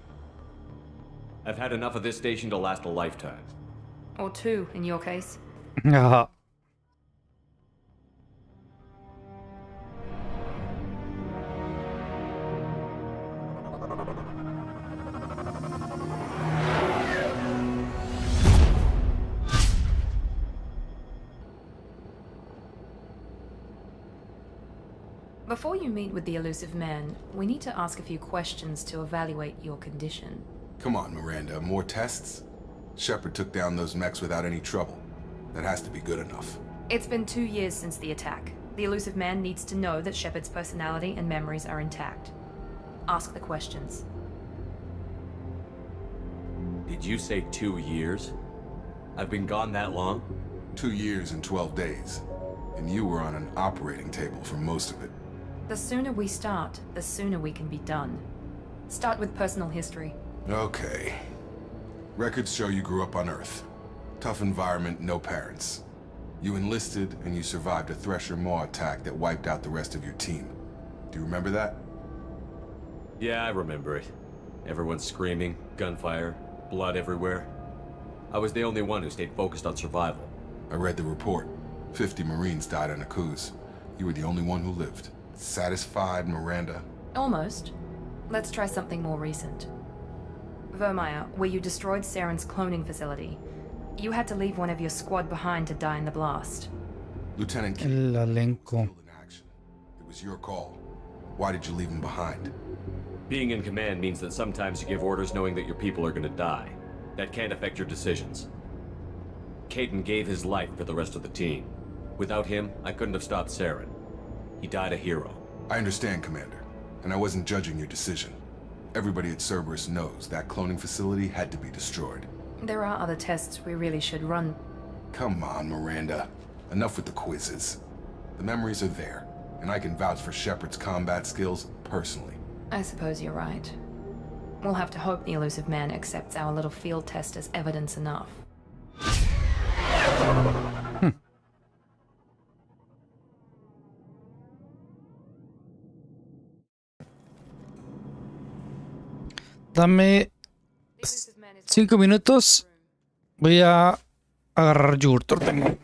I've had enough of this station to last a lifetime. Or 2, in your case. Before you meet with the elusive man, we need to ask a few questions to evaluate your condition. Come on, Miranda, more tests? Sheppard took down those mechs without any trouble. That has to be good enough. It's been 2 years since the attack. The elusive man needs to know that Sheppard's personality and memories are intact. Ask the questions. Did you say 2 years? I've been gone that long? 2 years and 12 days. And you were on an operating table for most of it. The sooner we start, the sooner we can be done. Start with personal history. Okay. Records show you grew up on Earth. Tough environment, no parents. You enlisted and you survived a Thresher Maw attack that wiped out the rest of your team. Do you remember that? Yeah, I remember it. Everyone screaming, gunfire, blood everywhere. I was the only one who stayed focused on survival. I read the report. 50 Marines died on a cruise. You were the only one who lived. Satisfied, Miranda? Almost. Let's try something more recent. Vermeer, where you destroyed Saren's cloning facility. You had to leave one of your squad behind to die in the blast. Lieutenant Keith El elenco. killed in action. It was your call. Why did you leave him behind? Being in command means that sometimes you give orders knowing that your people are gonna die. That can't affect your decisions. Caden gave his life for the rest of the team. Without him, I couldn't have stopped Saren. He died a hero. I understand, Commander, and I wasn't judging your decision. Everybody at Cerberus knows that cloning facility had to be destroyed. There are other tests we really should run. Come on, Miranda. Enough with the quizzes. The memories are there, and I can vouch for Sheppard's combat skills personally. I suppose you're right. We'll have to hope the elusive man accepts our little field test as evidence enough. Dame 5 minutos. Voy a agarrar yogurt. Tengo.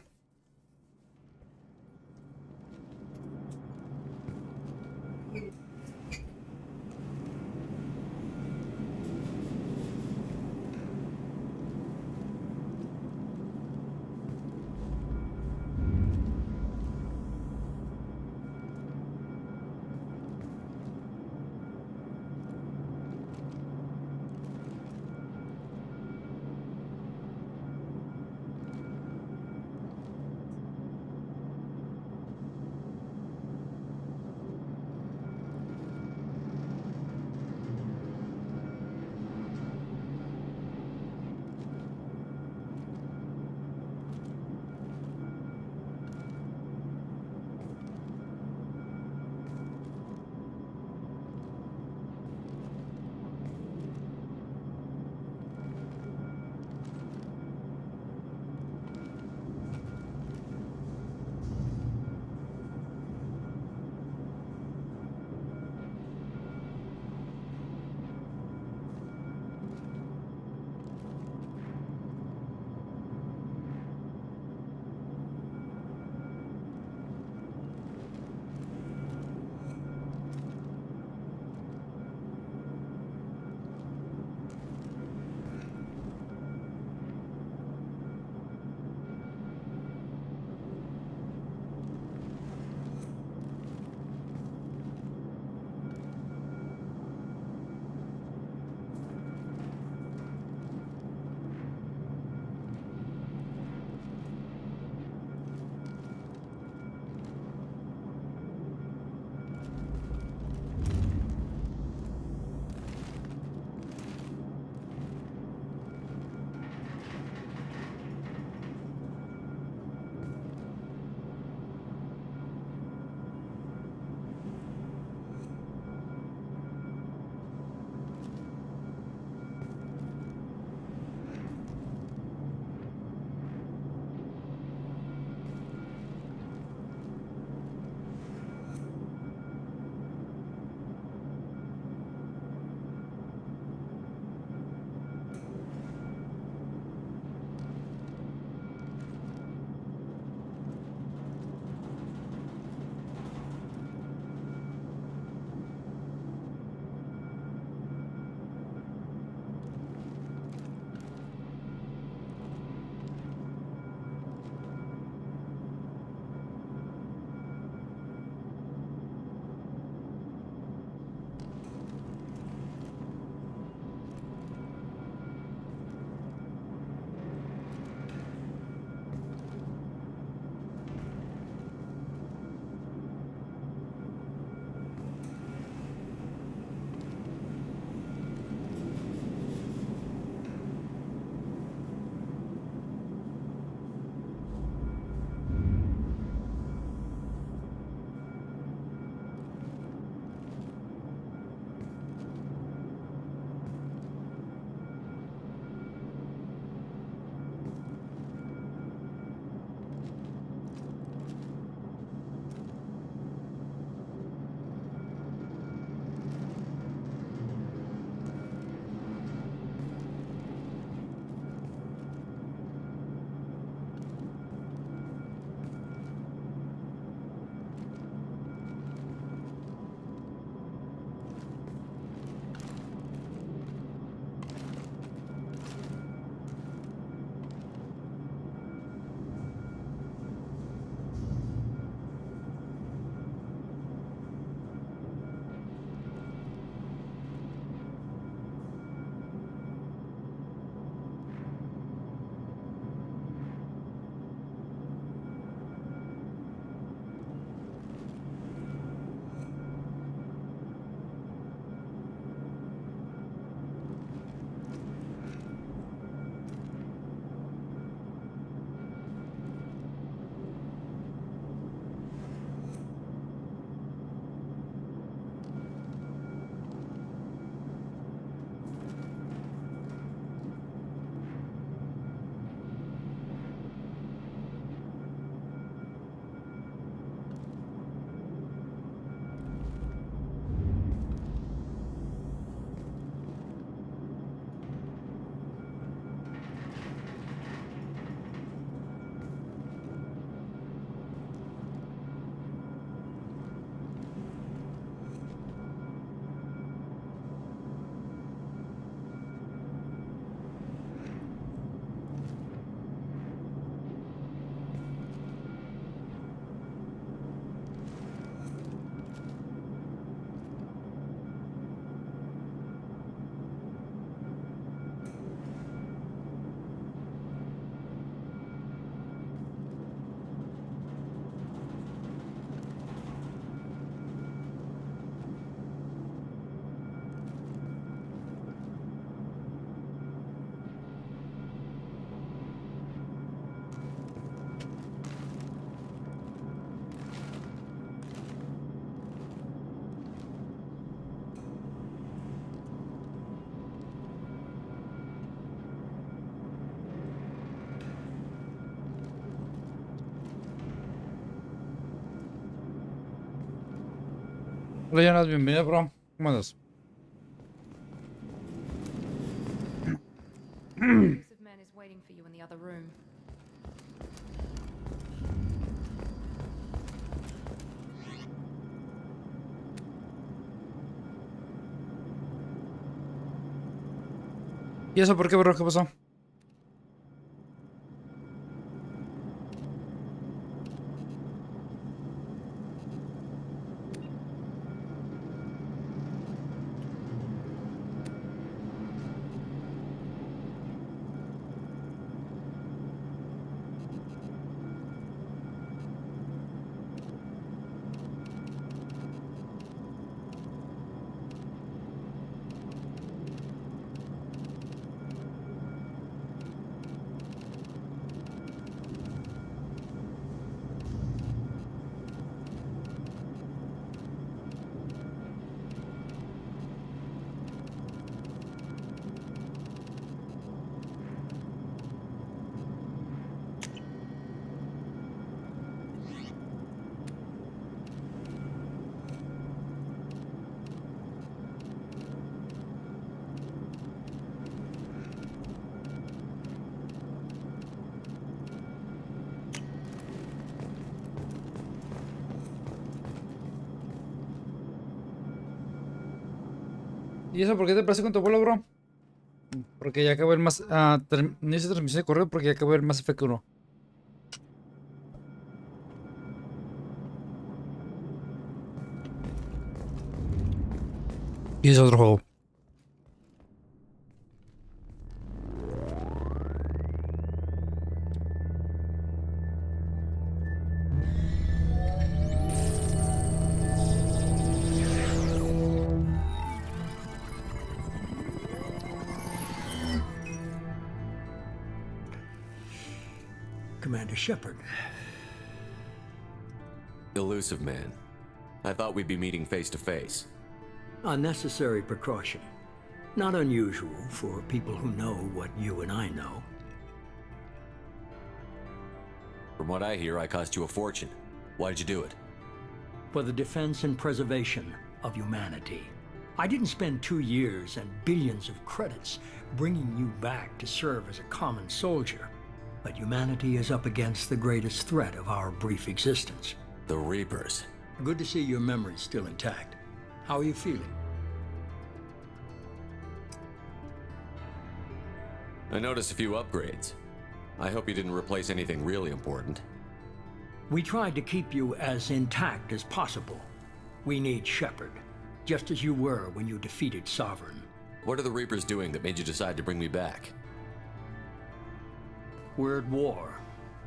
Hola, Jonas, bienvenido, bro. ¿Cómo andas? Group of men is waiting for you in the other room. ¿Y eso por qué, bro? ¿Qué pasó? ¿Y eso por qué te parece con tu abuelo, bro? Porque ya acabó el más... no hice transmisión de correo porque ya acabó el Mass Effect 1. Y es otro juego. Commander Sheppard. Elusive man. I thought we'd be meeting face to face. A necessary precaution. Not unusual for people who know what you and I know. From what I hear, I cost you a fortune. Why'd you do it? For the defense and preservation of humanity. I didn't spend 2 years and billions of credits bringing you back to serve as a common soldier. But humanity is up against the greatest threat of our brief existence. The Reapers. Good to see your memory's still intact. How are you feeling? I noticed a few upgrades. I hope you didn't replace anything really important. We tried to keep you as intact as possible. We need Sheppard, just as you were when you defeated Sovereign. What are the Reapers doing that made you decide to bring me back? We're at war.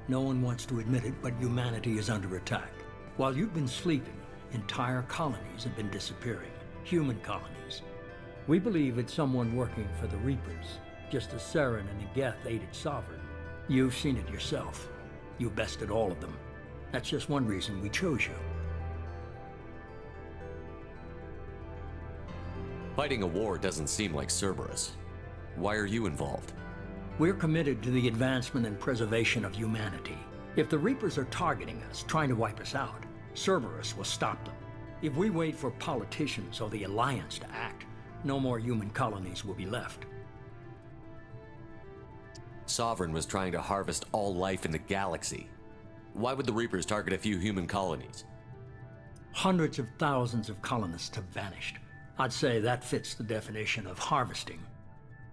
No one wants to admit it, but humanity is under attack. While you've been sleeping, entire colonies have been disappearing. Human colonies. We believe it's someone working for the Reapers, just as Saren and Negeth aided Sovereign. You've seen it yourself. You bested all of them. That's just one reason we chose you. Fighting a war doesn't seem like Cerberus. Why are you involved? We're committed to the advancement and preservation of humanity. If the Reapers are targeting us, trying to wipe us out, Cerberus will stop them. If we wait for politicians or the Alliance to act, no more human colonies will be left. Sovereign was trying to harvest all life in the galaxy. Why would the Reapers target a few human colonies? Hundreds of thousands of colonists have vanished. I'd say that fits the definition of harvesting.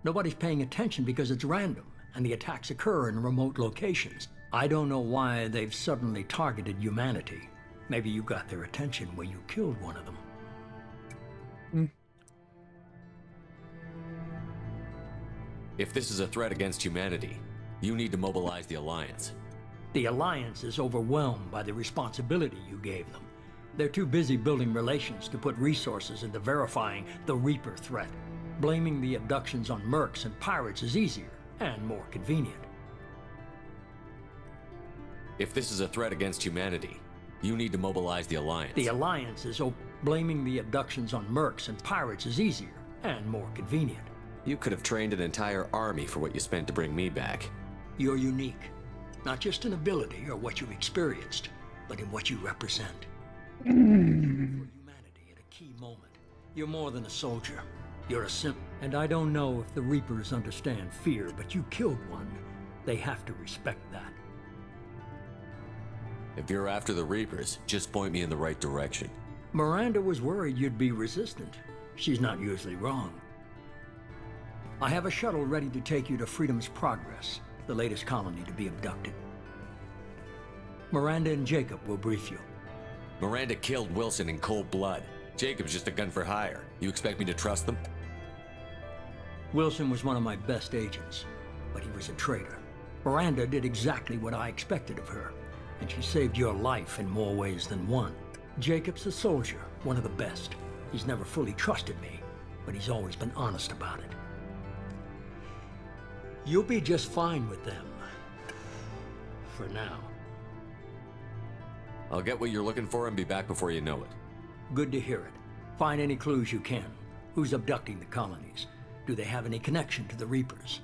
Nobody's paying attention because it's random, and the attacks occur in remote locations. I don't know why they've suddenly targeted humanity. Maybe you got their attention when you killed one of them. If this is a threat against humanity, you need to mobilize the Alliance. The Alliance is overwhelmed by the responsibility you gave them. They're too busy building relations to put resources into verifying the Reaper threat. Blaming the abductions on mercs and pirates is easier and more convenient. If this is a threat against humanity, you need to mobilize the Alliance. The Alliance is blaming the abductions on mercs and pirates is easier and more convenient. You could have trained an entire army for what you spent to bring me back. You're unique, not just in ability or what you've experienced, but in what you represent. For humanity at a key You're more than a soldier. You're a simp. And I don't know if the Reapers understand fear, but you killed one. They have to respect that. If you're after the Reapers, just point me in the right direction. Miranda was worried you'd be resistant. She's not usually wrong. I have a shuttle ready to take you to Freedom's Progress, the latest colony to be abducted. Miranda and Jacob will brief you. Miranda killed Wilson in cold blood. Jacob's just a gun for hire. You expect me to trust them? Wilson was one of my best agents, but he was a traitor. Miranda did exactly what I expected of her, and she saved your life in more ways than one. Jacob's a soldier, one of the best. He's never fully trusted me, but he's always been honest about it. You'll be just fine with them. For now. I'll get what you're looking for and be back before you know it. Good to hear it. Find any clues you can. Who's abducting the colonies? Do they have any connection to the Reapers?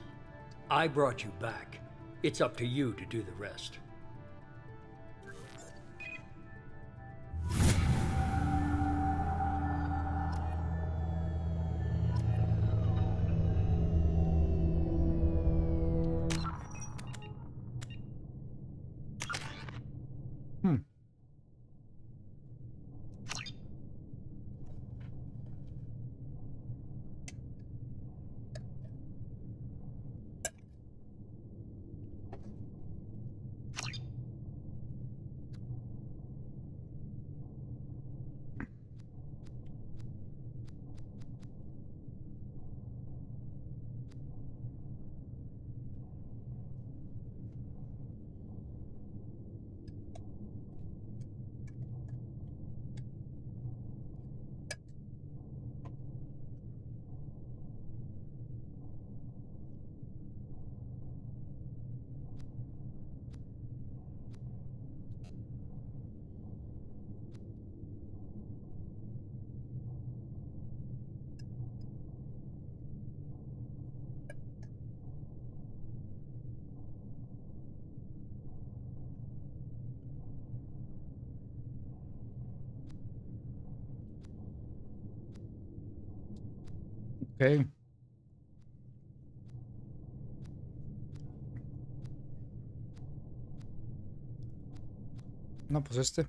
I brought you back. It's up to you to do the rest. Ok. No, pues este.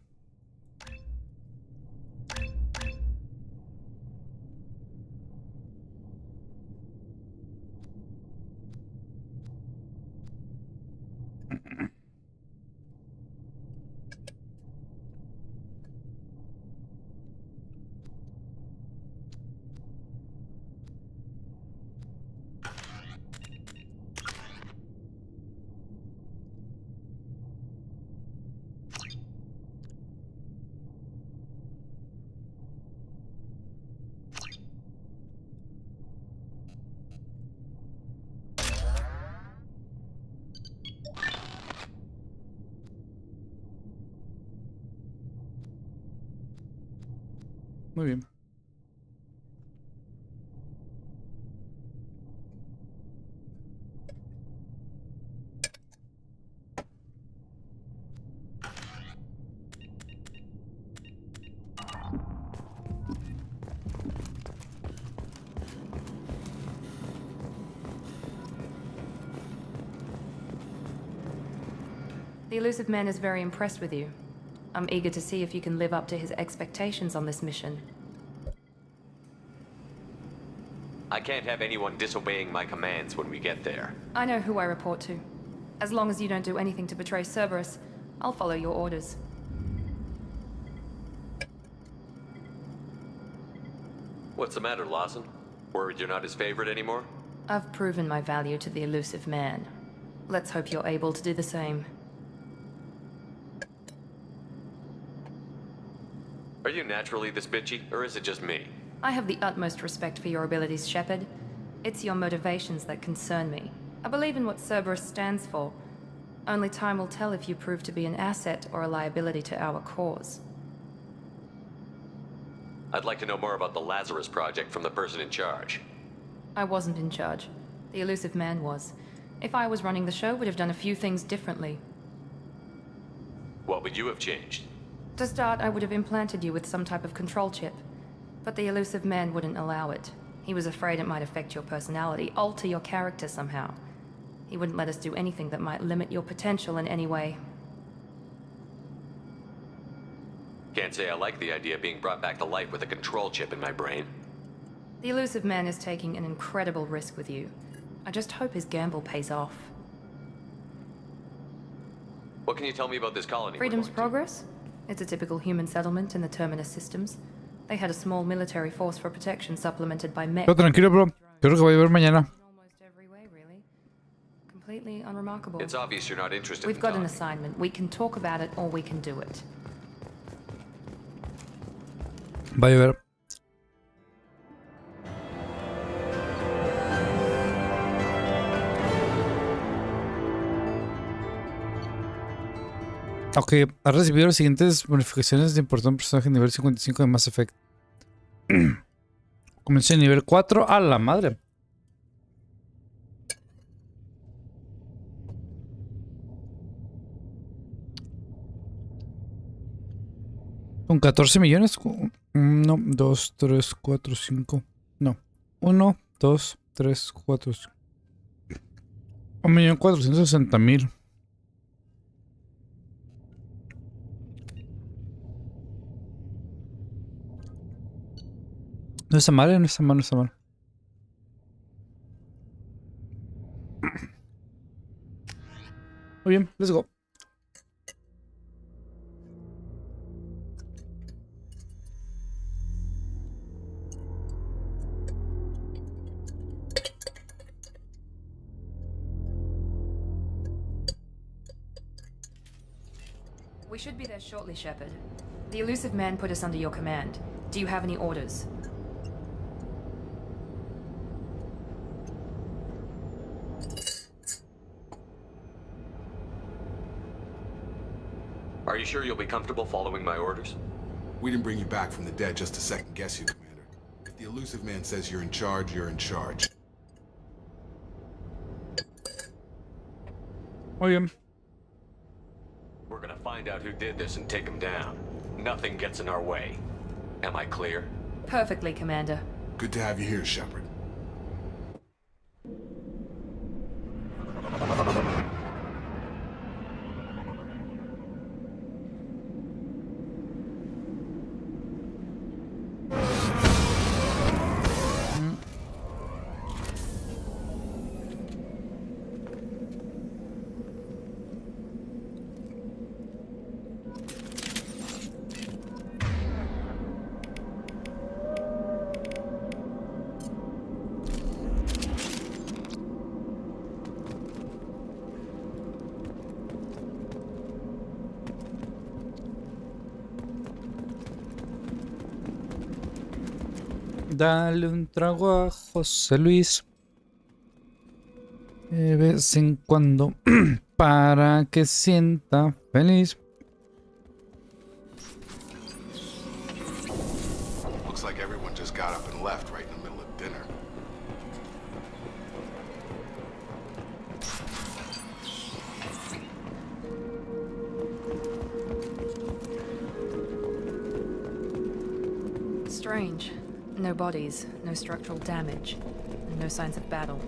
Muy bien. The Elusive Man is very impressed with you. I'm eager to see if you can live up to his expectations on this mission. I can't have anyone disobeying my commands when we get there. I know who I report to. As long as you don't do anything to betray Cerberus, I'll follow your orders. What's the matter, Lawson? Worried you're not his favorite anymore? I've proven my value to the Elusive Man. Let's hope you're able to do the same. Are you naturally this bitchy, or is it just me? I have the utmost respect for your abilities, Sheppard. It's your motivations that concern me. I believe in what Cerberus stands for. Only time will tell if you prove to be an asset or a liability to our cause. I'd like to know more about the Lazarus Project from the person in charge. I wasn't in charge. The Elusive Man was. If I was running the show, would have done a few things differently. What would you have changed? To start, I would have implanted you with some type of control chip. But the elusive man wouldn't allow it. He was afraid it might affect your personality, alter your character somehow. He wouldn't let us do anything that might limit your potential in any way. Can't say I like the idea of being brought back to life with a control chip in my brain. The elusive man is taking an incredible risk with you. I just hope his gamble pays off. What can you tell me about this colony? Freedom's Progress? It's a typical human settlement in the Terminus systems. They had a small military force for protection supplemented by mech. Pero tranquilo, bro. Creo que voy a ver mañana. Almost every way, really. Completely unremarkable. It's obvious you're not interested. We've got an assignment. We can talk about it or we can do it. Vaya a ver. Ok, ha recibido las siguientes bonificaciones de importante personaje nivel 55 de Mass Effect. Comencé en nivel 4. ¡A la madre! Con 14 millones. 1, 2, 3, 4, 5. No. 1, 2, 3, 4, 5. 1.460.000. No está mal, no está mal, no está mal. Muy bien, let's go. We should be there shortly, Sheppard. The elusive man put us under your command. Do you have any orders? Are you sure you'll be comfortable following my orders? We didn't bring you back from the dead just to second guess you, Commander. If the elusive man says you're in charge, you're in charge. Muy bien. We're gonna find out who did this and take him down. Nothing gets in our way. Am I clear? Perfectly, Commander. Good to have you here, Sheppard. Dale un trago a José Luis de vez en cuando para que sienta feliz. Looks like everyone just got up and left right in the middle of dinner. Strange. No bodies, no structural damage, and no signs of battle.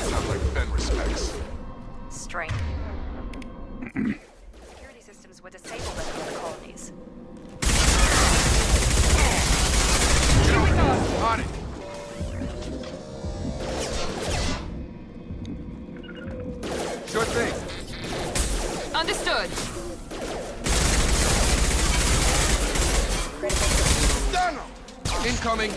Sounds like Ben respects. Strange. Security systems were disabled at the colonies. On it. Sure thing. Understood. Done. Incoming.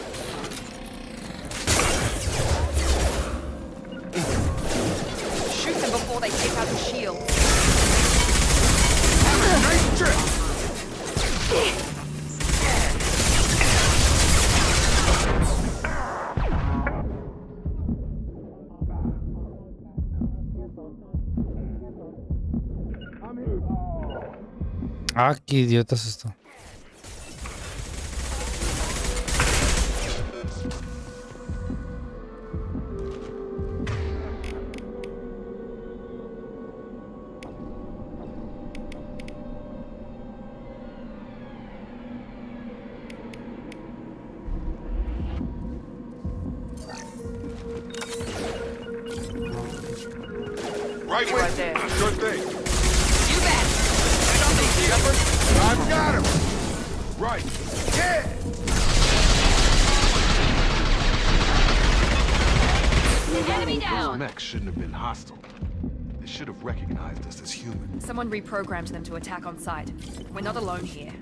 Shoot them before they take out the shield. Nice trip. Ah, qué idiota es esto. Right You with right there. Sure thing. You bet. Right on me, Sheppard. I've got him. Right. Yeah. Enemy Those down. mechs shouldn't have been hostile. They should have recognized us as human. Someone reprogrammed them to attack on sight. We're not alone here.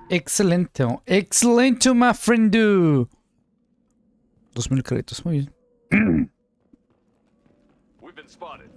Excelente. Excelente, my friend. 2000 créditos, muy bien. We've been spotted.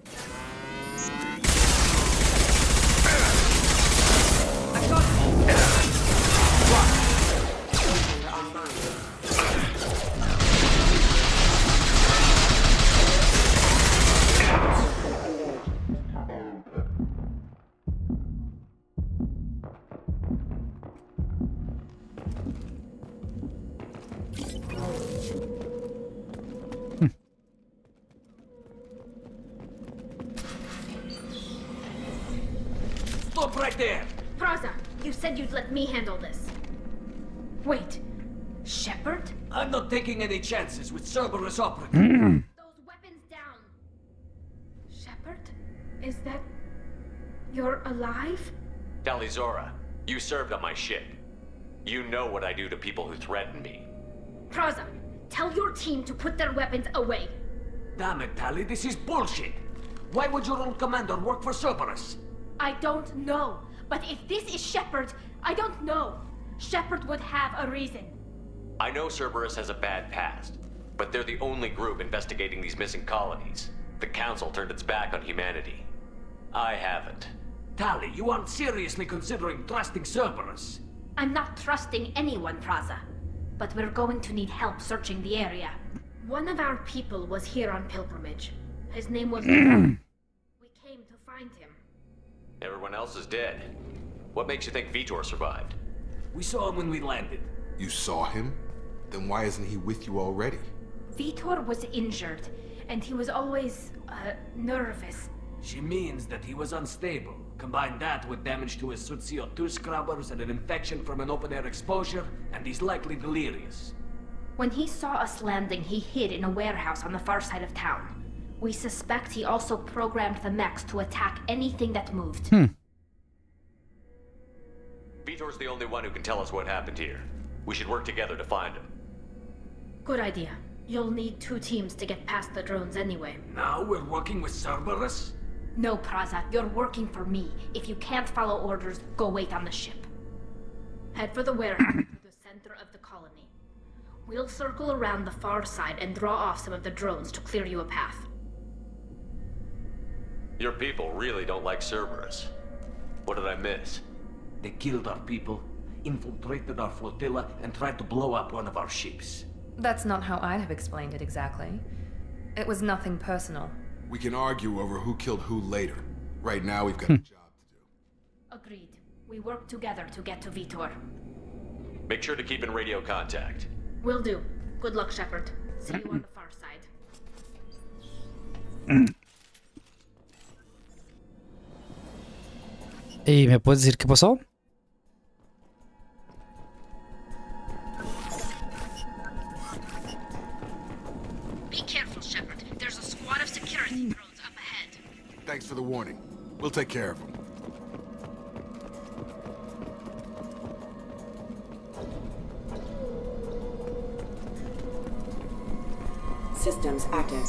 Stop right there! Praza, you said you'd let me handle this. Wait, Sheppard? I'm not taking any chances with Cerberus operatives. Those weapons down. Sheppard? Is that... You're alive? Talizora, you served on my ship. You know what I do to people who threaten me. Praza, tell your team to put their weapons away. Damn it, Tali, this is bullshit! Why would your old commander work for Cerberus? I don't know. But if this is Sheppard, I don't know. Sheppard would have a reason. I know Cerberus has a bad past, but they're the only group investigating these missing colonies. The Council turned its back on humanity. I haven't. Tali, you aren't seriously considering trusting Cerberus. I'm not trusting anyone, Praza. But we're going to need help searching the area. One of our people was here on pilgrimage. His name was... We came to find him. Everyone else is dead. What makes you think Vitor survived? We saw him when we landed. You saw him? Then why isn't he with you already? Vitor was injured, and he was always, nervous. She means that he was unstable. Combine that with damage to his suit CO2 scrubbers and an infection from an open-air exposure, and he's likely delirious. When he saw us landing, he hid in a warehouse on the far side of town. We suspect he also programmed the mechs to attack anything that moved. Vitor's the only one who can tell us what happened here. We should work together to find him. Good idea. You'll need 2 teams to get past the drones anyway. Now we're working with Cerberus? No, Praza, you're working for me. If you can't follow orders, go wait on the ship. Head for the warehouse to the center of the colony. We'll circle around the far side and draw off some of the drones to clear you a path. Your people really don't like Cerberus. What did I miss? They killed our people, infiltrated our flotilla, and tried to blow up one of our ships. That's not how I'd have explained it exactly. It was nothing personal. We can argue over who killed who later. Right now, we've got a job to do. Agreed. We work together to get to Vitor. Make sure to keep in radio contact. Will do. Good luck, Sheppard. See you on the far side. ¿Y me puedes decir qué pasó? Be careful, Sheppard. There's a squad of security drones up ahead. Thanks for the warning. We'll take care of him. Systems active.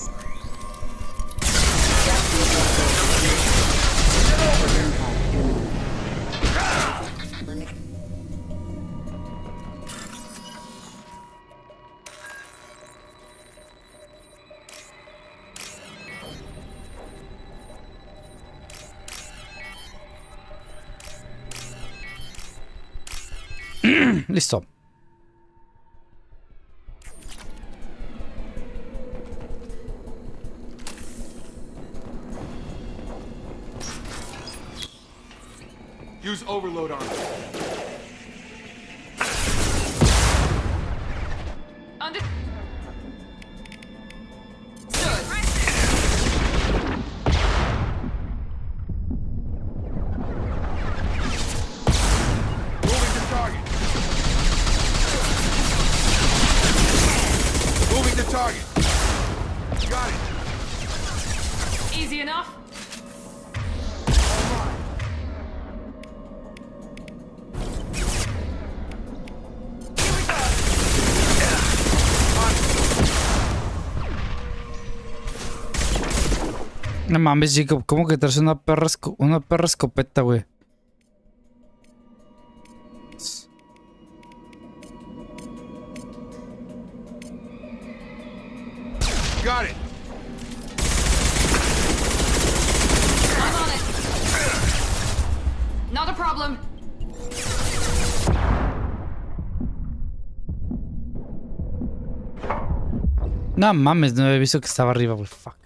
Listo. Use overload on him. Understood. Moving to target. Moving to target. Got it. Easy enough. No mames, Jacob, ¿cómo que traes una perra escopeta, güey? Got it. I'm on it. Not a problem. No mames, no había visto que estaba arriba, güey. Fuck.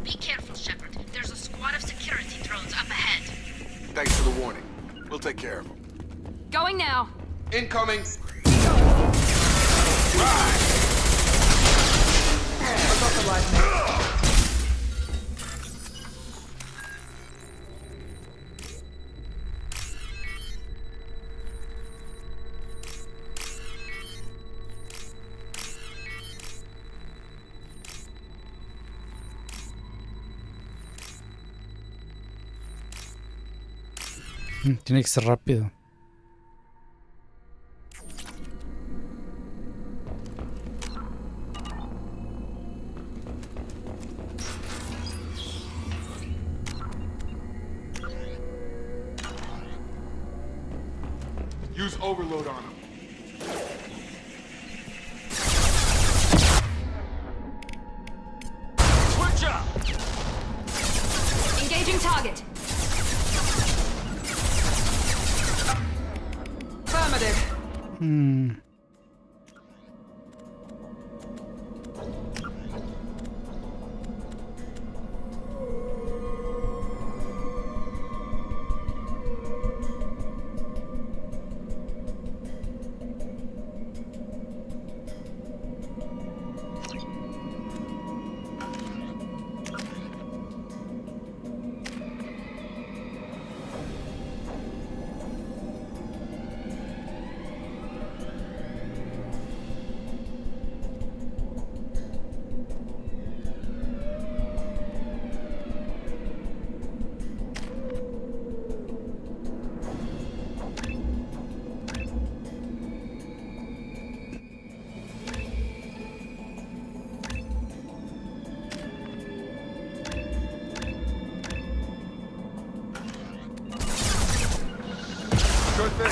Be careful, Sheppard. There's a squad of security drones up ahead. Thanks for the warning. We'll take care of them. Going now. Incoming. Right. Tiene que ser rápido. Use overload on him. Switch up! Engaging target. Affirmative. Sure thing.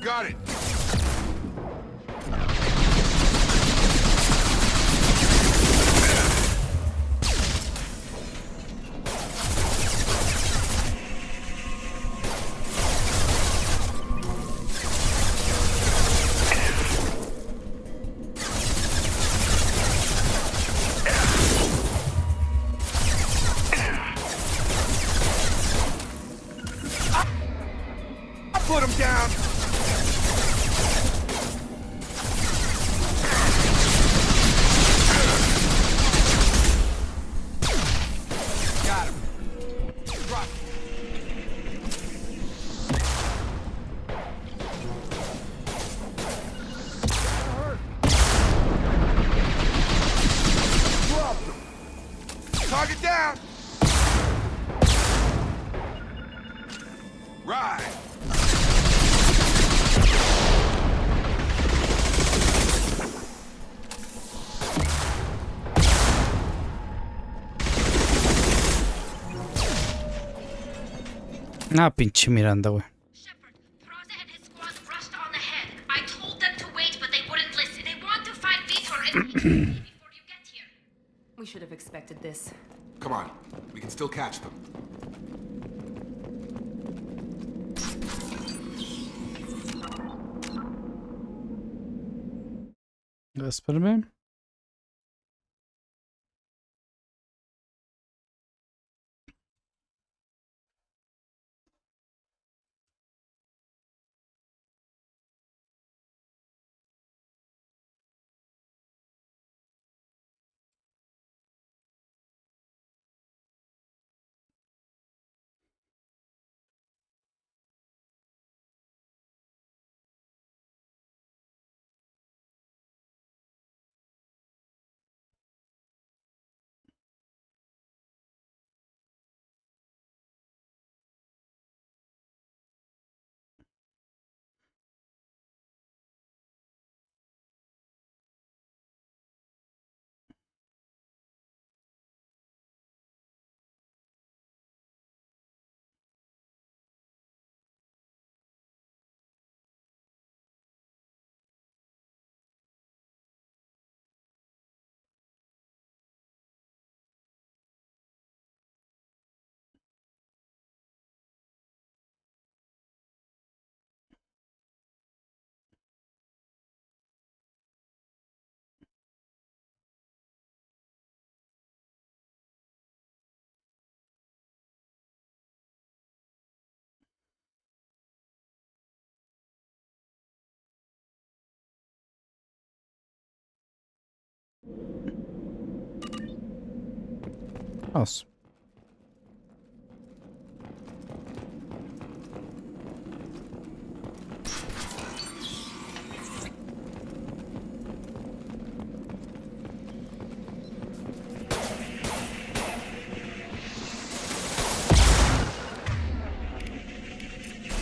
Got it. Put him down. Got him. Drop. Dropped him. Target down. Right. Ah, pinche Miranda, güey. Sheppard, Thraza and his squad rushed on ahead. I told them to wait, but they wouldn't listen. They want to find Vitor and before you get here. We should have expected this. Come on, we can still catch them. Espérame. Vamos.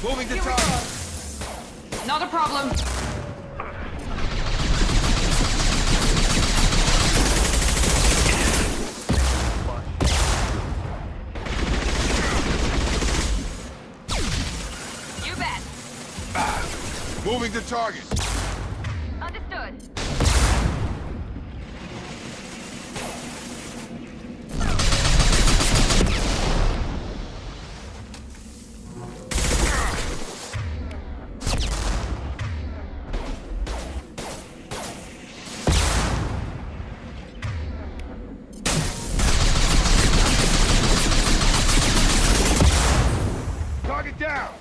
Moving to target. Not a problem. You bet. Moving to target. Understood. Target down.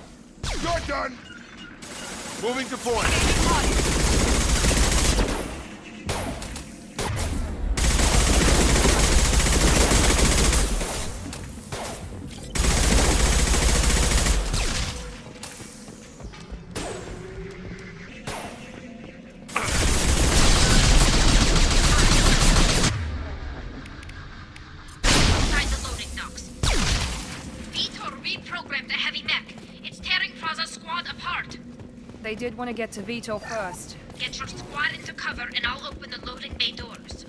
You're done. Moving to point. Inside the loading docks. Vitor reprogrammed the heavy mech. It's tearing Fraza's squad apart. They did want to get to Vito first. Get your squad into cover and I'll open the loading bay doors.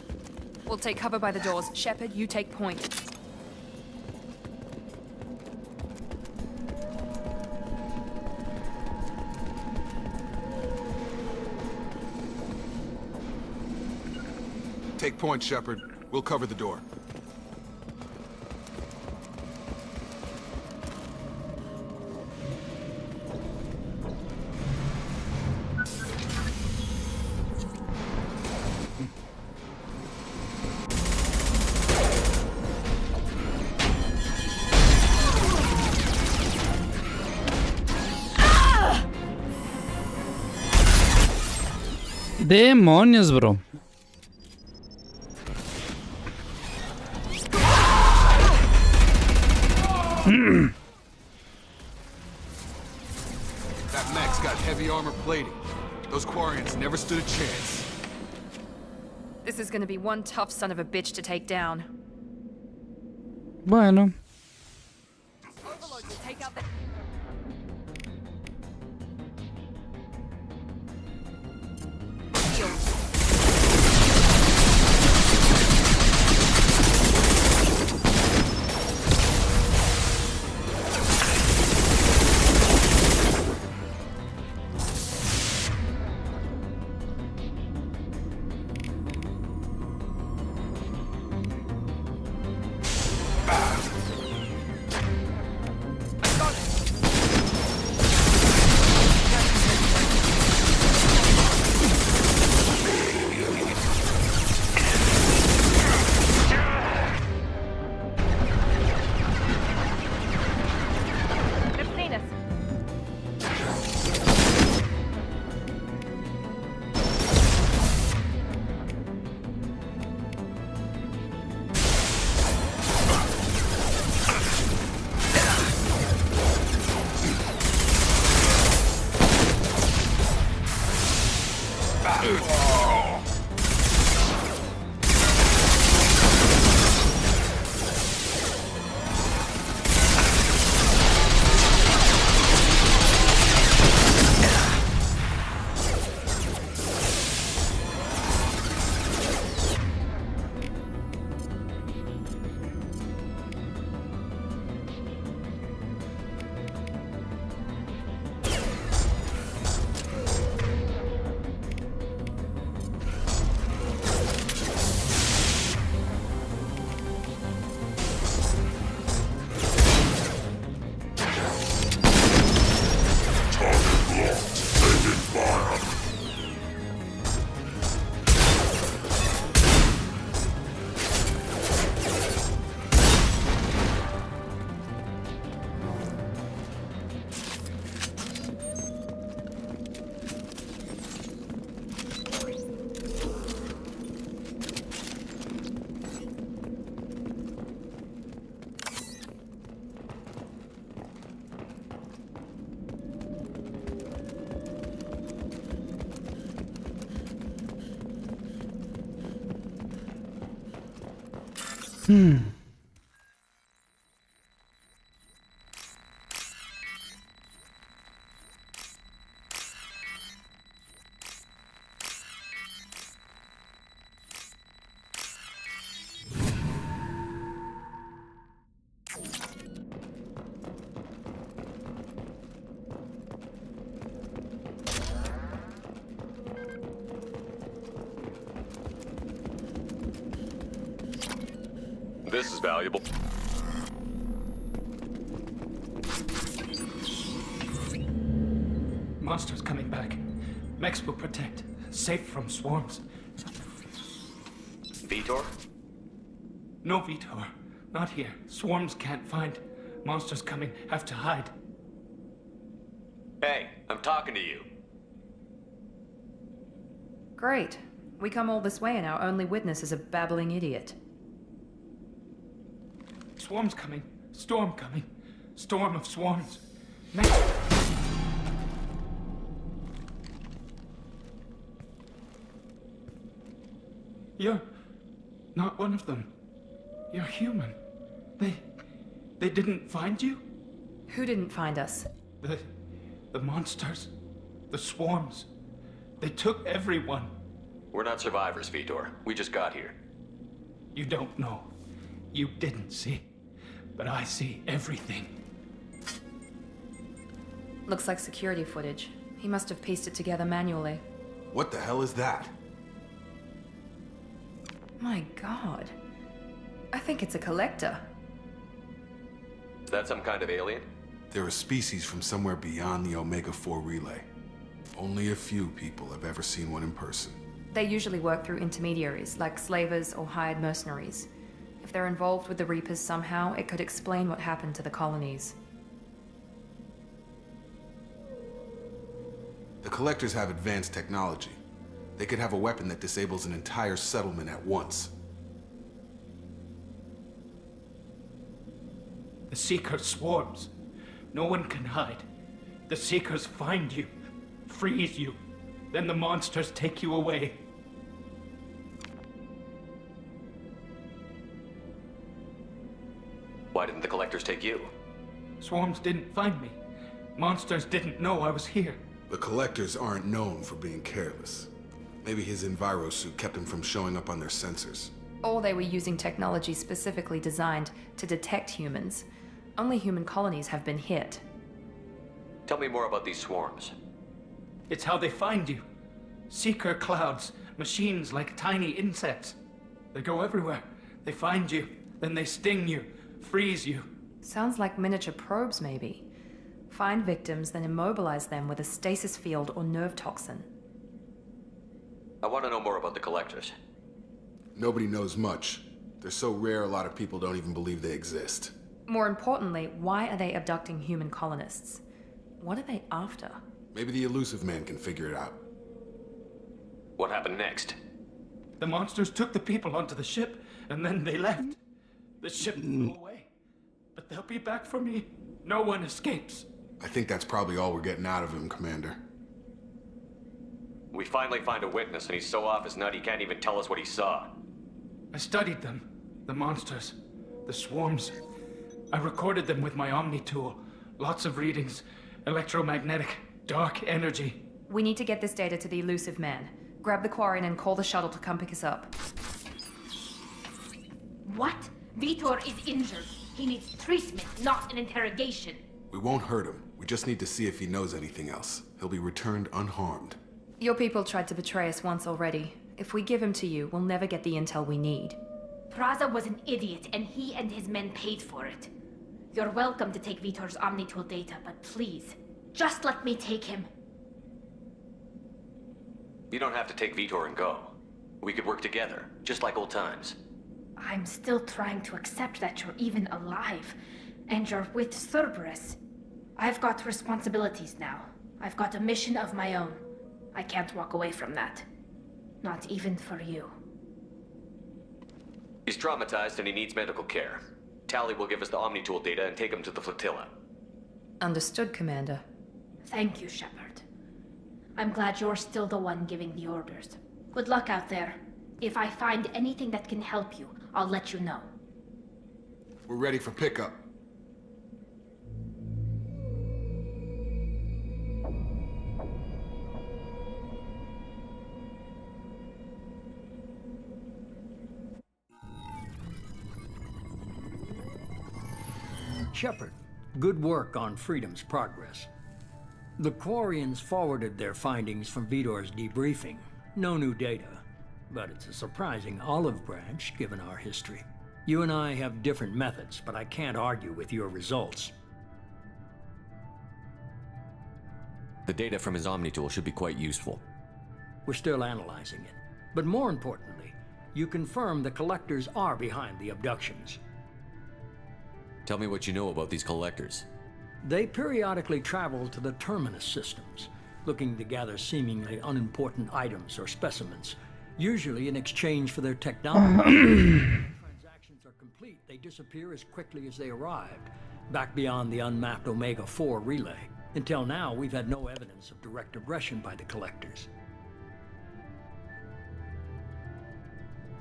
We'll take cover by the doors. Sheppard, you take point. Take point, Sheppard. We'll cover the door. Demonios, bro. That mech's got heavy armor plating. Those Quarians never stood a chance. This is gonna be one tough son of a bitch to take down. Bueno. Overlord will take out the... This is valuable. Monsters coming back. Mechs will protect. Safe from swarms. Vitor? No, Vitor. Not here. Swarms can't find. Monsters coming. Have to hide. Hey, I'm talking to you. Great. We come all this way and our only witness is a babbling idiot. Swarms coming. Storm coming. Storm of swarms. Mechs. You're not one of them. You're human. They didn't find you? Who didn't find us? The monsters. The swarms. They took everyone. We're not survivors, Vitor. We just got here. You don't know. You didn't see. But I see everything. Looks like security footage. He must have pieced it together manually. What the hell is that? My god. I think it's a collector. Is that some kind of alien? They're a species from somewhere beyond the Omega-4 relay. Only a few people have ever seen one in person. They usually work through intermediaries, like slavers or hired mercenaries. If they're involved with the Reapers somehow, it could explain what happened to the colonies. The Collectors have advanced technology. They could have a weapon that disables an entire settlement at once. The Seeker swarms. No one can hide. The Seekers find you, freeze you, then the monsters take you away. Why didn't the Collectors take you? Swarms didn't find me. Monsters didn't know I was here. The Collectors aren't known for being careless. Maybe his enviro suit kept him from showing up on their sensors. Or they were using technology specifically designed to detect humans. Only human colonies have been hit. Tell me more about these swarms. It's how they find you. Seeker clouds, machines like tiny insects. They go everywhere. They find you, then they sting you, freeze you. Sounds like miniature probes, maybe. Find victims, then immobilize them with a stasis field or nerve toxin. I want to know more about the Collectors. Nobody knows much. They're so rare a lot of people don't even believe they exist. More importantly, why are they abducting human colonists? What are they after? Maybe the Elusive Man can figure it out. What happened next? The monsters took the people onto the ship, and then they left. The ship flew away. But they'll be back for me. No one escapes. I think that's probably all we're getting out of him, Commander. We finally find a witness, and he's so off his nut he can't even tell us what he saw. I studied them. The monsters. The swarms. I recorded them with my Omni tool. Lots of readings. Electromagnetic. Dark energy. We need to get this data to the Elusive Man. Grab the Quarian and call the shuttle to come pick us up. What? Vitor is injured. He needs treatment, not an interrogation. We won't hurt him. We just need to see if he knows anything else. He'll be returned unharmed. Your people tried to betray us once already. If we give him to you, we'll never get the intel we need. Praza was an idiot, and he and his men paid for it. You're welcome to take Vitor's Omnitool data, but please, just let me take him. You don't have to take Vitor and go. We could work together, just like old times. I'm still trying to accept that you're even alive, and you're with Cerberus. I've got responsibilities now. I've got a mission of my own. I can't walk away from that. Not even for you. He's traumatized and he needs medical care. Tally will give us the Omnitool data and take him to the flotilla. Understood, Commander. Thank you, Sheppard. I'm glad you're still the one giving the orders. Good luck out there. If I find anything that can help you, I'll let you know. We're ready for pickup. Sheppard, good work on Freedom's progress. The Quarians forwarded their findings from Vidor's debriefing. No new data, but it's a surprising olive branch given our history. You and I have different methods, but I can't argue with your results. The data from his Omni tool should be quite useful. We're still analyzing it. But more importantly, you confirm the collectors are behind the abductions. Tell me what you know about these collectors. They periodically travel to the terminus systems, looking to gather seemingly unimportant items or specimens, usually in exchange for their technology. Transactions are complete, they disappear as quickly as they arrived, back beyond the unmapped Omega-4 relay. Until now, we've had no evidence of direct aggression by the collectors.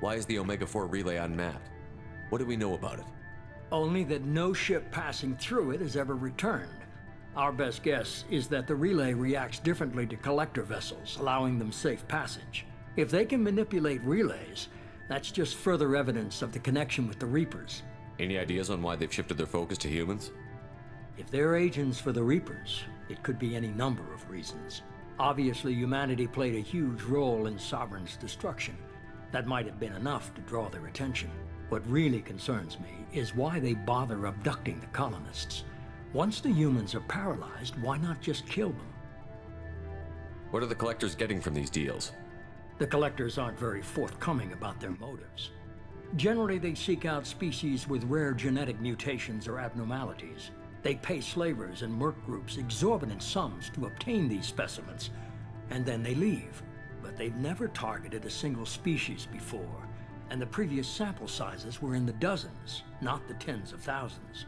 Why is the Omega-4 relay unmapped? What do we know about it? Only that no ship passing through it has ever returned. Our best guess is that the relay reacts differently to collector vessels, allowing them safe passage. If they can manipulate relays, that's just further evidence of the connection with the Reapers. Any ideas on why they've shifted their focus to humans? If they're agents for the Reapers, it could be any number of reasons. Obviously, humanity played a huge role in Sovereign's destruction. That might have been enough to draw their attention. What really concerns me is why they bother abducting the colonists. Once the humans are paralyzed, why not just kill them? What are the collectors getting from these deals? The collectors aren't very forthcoming about their motives. Generally, they seek out species with rare genetic mutations or abnormalities. They pay slavers and merc groups exorbitant sums to obtain these specimens, and then they leave. But they've never targeted a single species before, and the previous sample sizes were in the dozens, not the tens of thousands.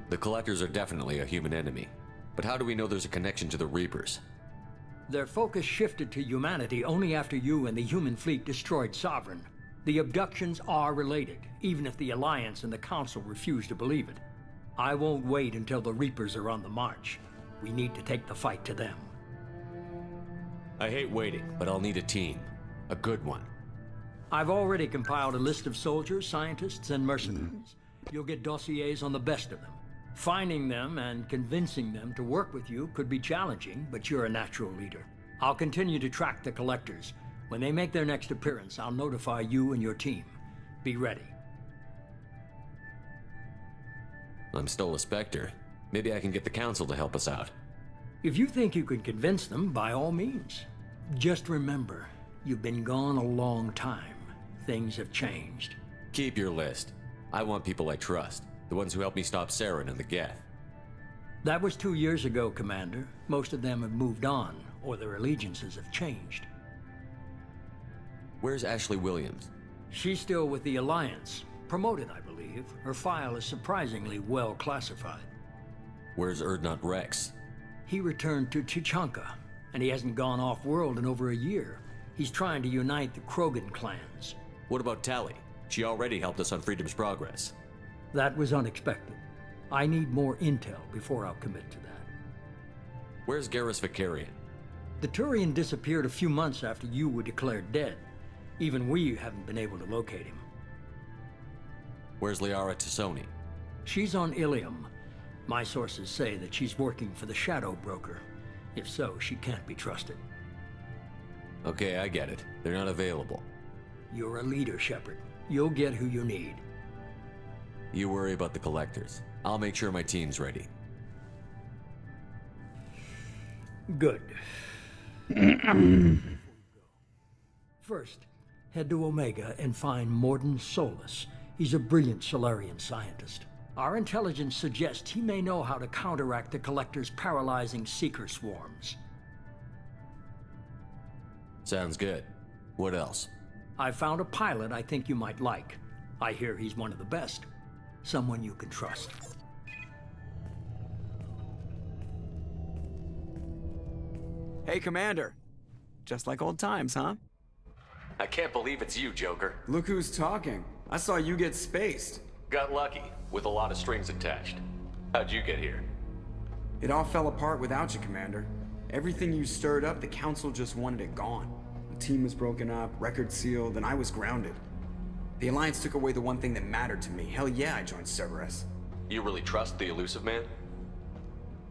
The collectors are definitely a human enemy, but how do we know there's a connection to the Reapers? Their focus shifted to humanity only after you and the human fleet destroyed Sovereign. The abductions are related, even if the Alliance and the Council refuse to believe it. I won't wait until the Reapers are on the march. We need to take the fight to them. I hate waiting, but I'll need a team. A good one. I've already compiled a list of soldiers, scientists, and mercenaries. You'll get dossiers on the best of them. Finding them and convincing them to work with you could be challenging, but you're a natural leader. I'll continue to track the collectors. When they make their next appearance, I'll notify you and your team. Be ready. I'm still a Spectre. Maybe I can get the Council to help us out. If you think you can convince them, by all means. Just remember, you've been gone a long time. Things have changed. Keep your list. I want people I trust. The ones who helped me stop Saren and the Geth. That was 2 years ago, Commander. Most of them have moved on, or their allegiances have changed. Where's Ashley Williams? She's still with the Alliance. Promoted, I believe. Her file is surprisingly well classified. Where's Erdnot Rex? He returned to Chichanka, and he hasn't gone off-world in over a year. He's trying to unite the Krogan clans. What about Tali? She already helped us on Freedom's Progress. That was unexpected. I need more intel before I'll commit to that. Where's Garrus Vicarian? The Turian disappeared a few months after you were declared dead. Even we haven't been able to locate him. Where's Liara Tassoni? She's on Ilium. My sources say that she's working for the Shadow Broker. If so, she can't be trusted. Okay, I get it. They're not available. You're a leader, Sheppard. You'll get who you need. You worry about the collectors. I'll make sure my team's ready. Good. First, head to Omega and find Morden Solus. He's a brilliant Solarian scientist. Our intelligence suggests he may know how to counteract the Collector's paralyzing Seeker swarms. Sounds good. What else? I found a pilot I think you might like. I hear he's one of the best. Someone you can trust. Hey, Commander. Just like old times, huh? I can't believe it's you, Joker. Look who's talking. I saw you get spaced. Got lucky, with a lot of strings attached. How'd you get here? It all fell apart without you, Commander. Everything you stirred up, the Council just wanted it gone. The team was broken up, record sealed, and I was grounded. The Alliance took away the one thing that mattered to me. Hell yeah, I joined Cerberus. You really trust the Elusive Man?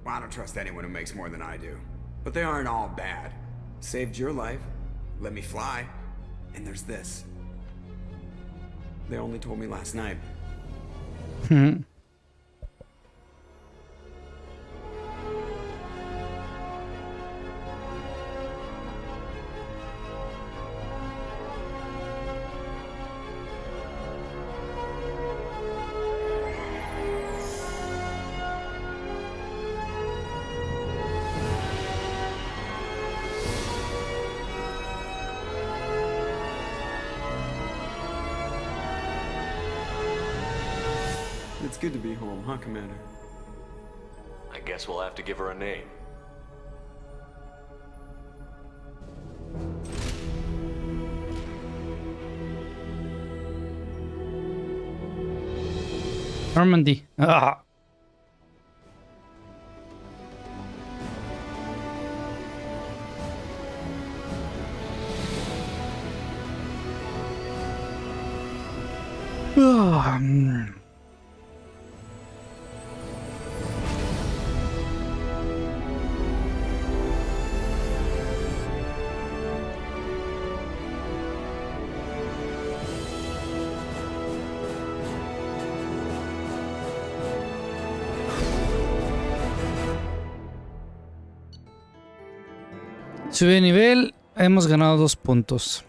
Well, I don't trust anyone who makes more than I do. But they aren't all bad. Saved your life, let me fly, and there's this. They only told me last night. It's good to be home, huh, Commander? I guess we'll have to give her a name. Normandy. Ah. Sube de nivel, hemos ganado 2 puntos.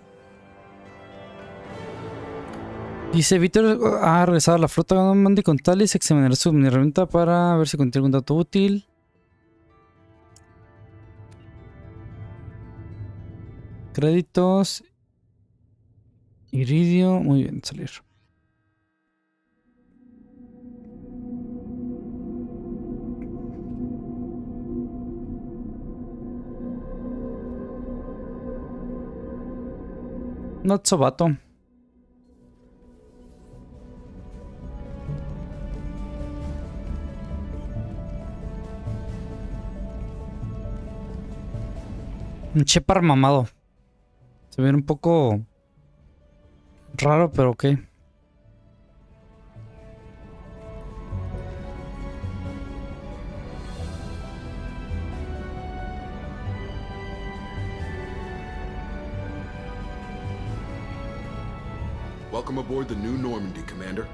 Dice Víctor ha regresado a la flota Normandy con Talis, examinará su herramienta para ver si contiene algún dato útil. Créditos. Iridio, muy bien, salir. Not so vato. Un Sheppard mamado. Se ve un poco raro, pero ok. Welcome aboard the new Normandy, Commander.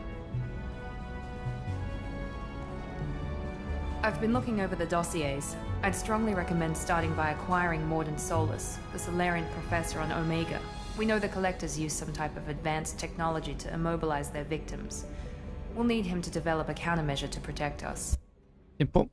I've been looking over the dossiers. I'd strongly recommend starting by acquiring Morden Solus, the Solarian professor on Omega. We know the Collectors use some type of advanced technology to immobilize their victims. We'll need him to develop a countermeasure to protect us. Tiempo.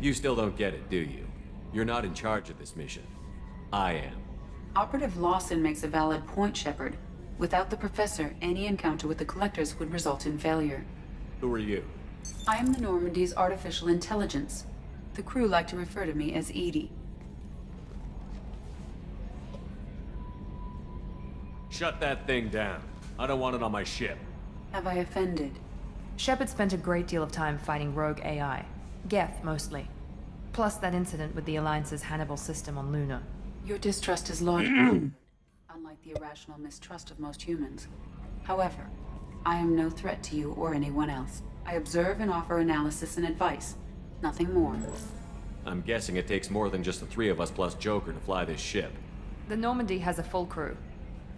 You still don't get it, do you? You're not in charge of this mission. I am. Operative Lawson makes a valid point, Sheppard. Without the Professor, any encounter with the Collectors would result in failure. Who are you? I am the Normandy's artificial intelligence. The crew like to refer to me as Edie. Shut that thing down. I don't want it on my ship. Have I offended? Sheppard spent a great deal of time fighting rogue AI. Geth, mostly. Plus that incident with the Alliance's Hannibal system on Luna. Your distrust is logical, unlike the irrational mistrust of most humans. However, I am no threat to you or anyone else. I observe and offer analysis and advice. Nothing more. I'm guessing it takes more than just the three of us plus Joker to fly this ship. The Normandy has a full crew.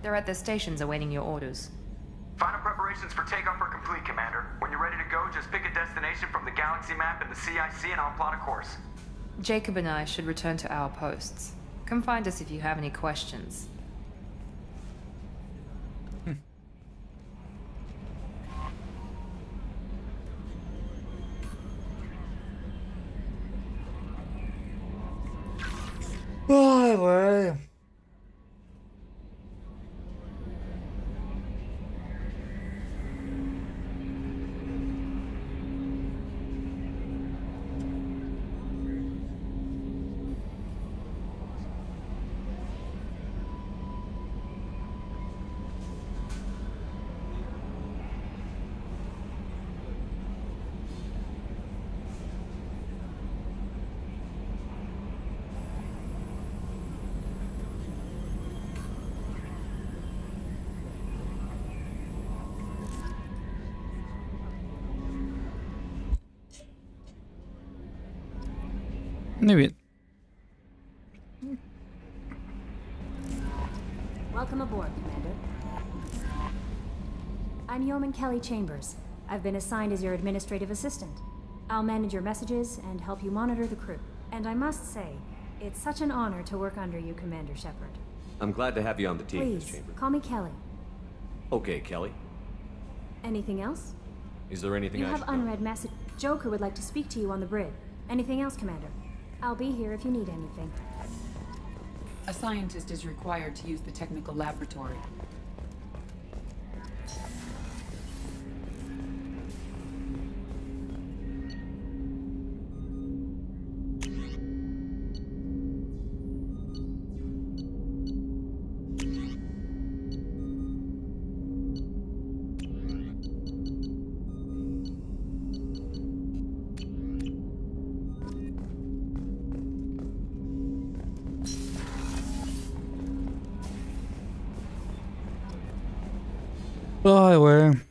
They're at their stations awaiting your orders. Final preparations for takeoff are complete, Commander. When you're ready to go, just pick a destination from the galaxy map in the CIC and I'll plot a course. Jacob and I should return to our posts. Come find us if you have any questions. Ay, güey. Muy bien. Welcome aboard, Commander. I'm Yeoman Kelly Chambers. I've been assigned as your administrative assistant. I'll manage your messages and help you monitor the crew. And I must say, it's such an honor to work under you, Commander Sheppard. I'm glad to have you on the team, Miss Please, Chambers. call me Kelly. Okay, Kelly. Anything else? Is there anything You I have should know? unread message. Joker would like to speak to you on the bridge. Anything else, Commander? I'll be here if you need anything. A scientist is required to use the technical laboratory. Ay, güey.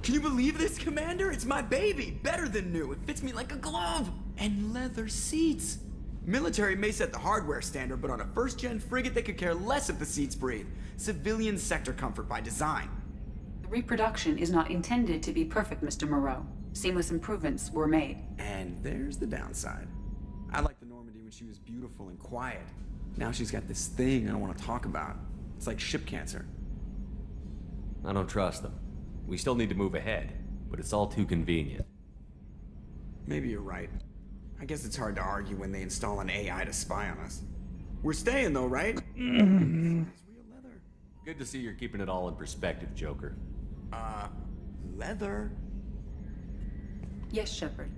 Can you believe this, Commander? It's my baby. Better than new. It fits me like a glove. And leather seats. Military may set the hardware standard, but on a first-gen frigate, they could care less if the seats breathe. Civilian sector comfort by design. The reproduction is not intended to be perfect, Mr. Moreau. Seamless improvements were made. And there's the downside. I liked the Normandy when she was beautiful and quiet. Now she's got this thing I don't want to talk about. It's like ship cancer. I don't trust them. We still need to move ahead, but it's all too convenient. Maybe you're right. I guess it's hard to argue when they install an AI to spy on us. We're staying though, right? Good to see you're keeping it all in perspective, Joker. Leather? Yes, Sheppard.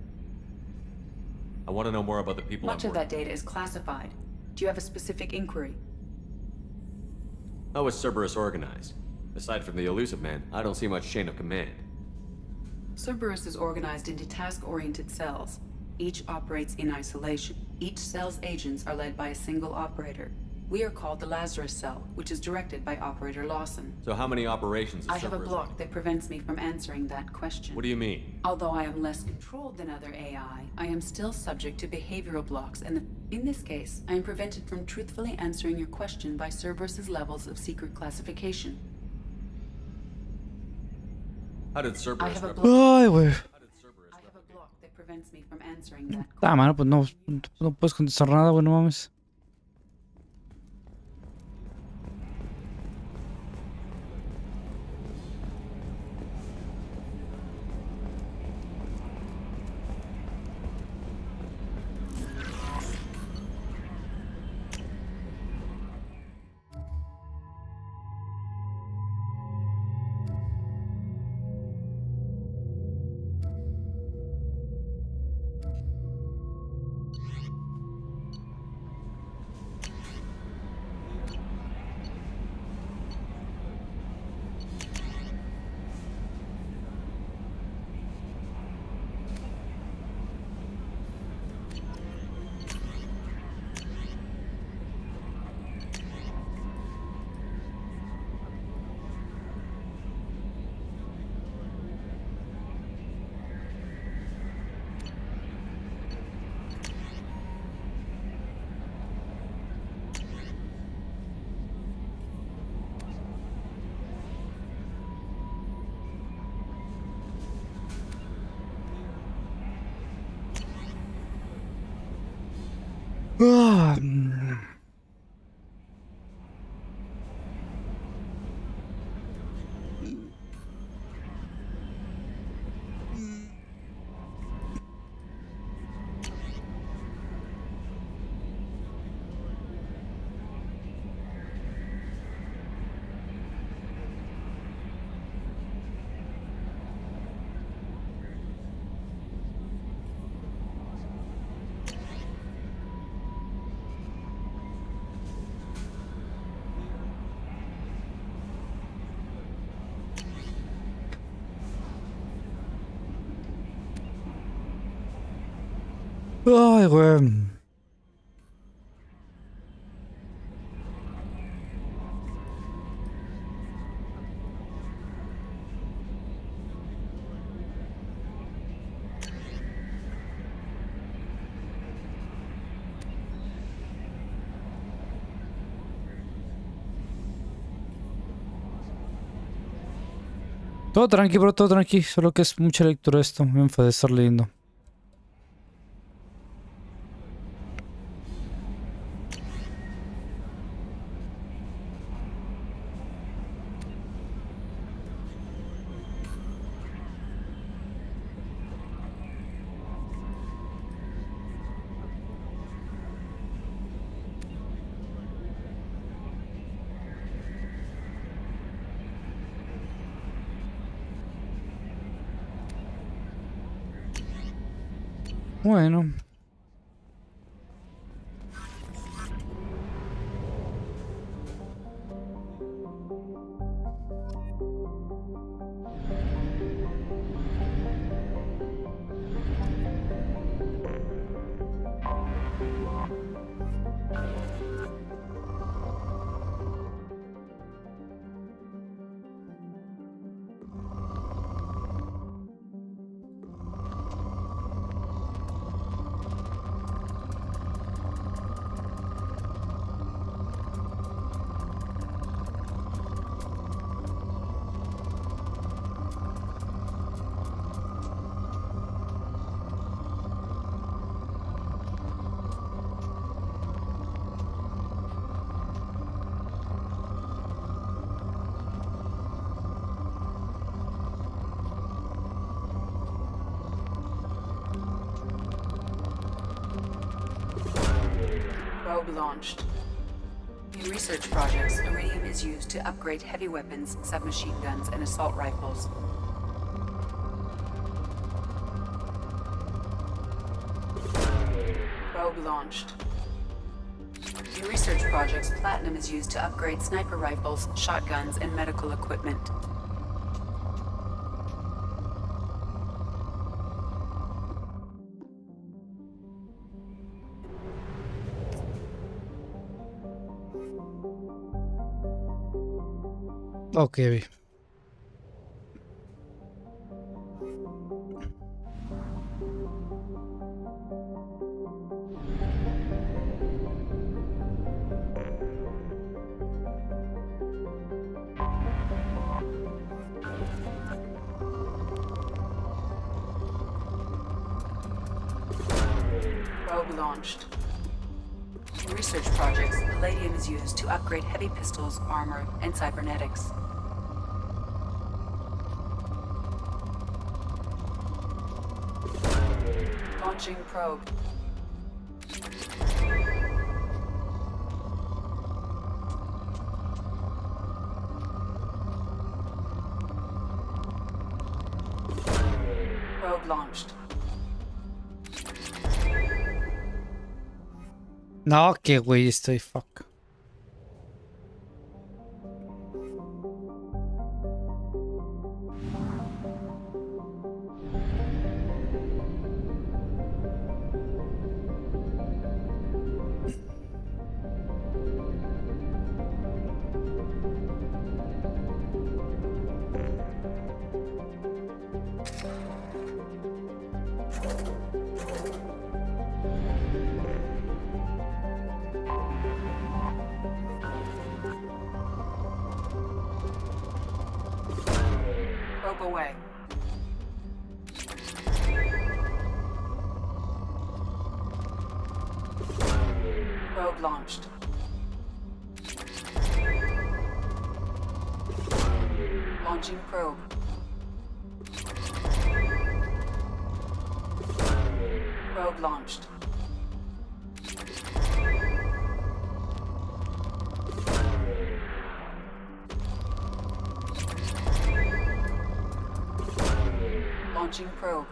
I want to know more about the people Much I'm of that data is classified. Do you have a specific inquiry? How is Cerberus organized? Aside from the elusive man, I don't see much chain of command. Cerberus is organized into task-oriented cells. Each operates in isolation. Each cell's agents are led by a single operator. We are called the Lazarus Cell, which is directed by Operator Lawson. So how many operations is I have a Cerberus block that prevents me from answering that question. What do you mean? Although I am less controlled than other AI, I am still subject to behavioral blocks, and in this case, I am prevented from truthfully answering your question by Cerberus's levels of secret classification. How did Cerberus I have a Ay, güey. block that prevents me from answering that Ah, mano, pues no puedes contestar nada, güey, no mames. Ah, Ay, güey. Todo tranqui, bro, todo tranqui. Solo que es mucha lectura esto. Me enfadé de estar leyendo. Bueno. Probe launched. In research projects, iridium is used to upgrade heavy weapons, submachine guns, and assault rifles. Probe launched. In research projects, platinum is used to upgrade sniper rifles, shotguns, and medical equipment. Ok. Probe launched. In research projects, palladium is used to upgrade heavy pistols, armor, and cybernetics. Launching probe. Probe launched. No, qué güey estoy, fuck. Probe away. Probe launched. Launching probe. Probe launched. Launching probe.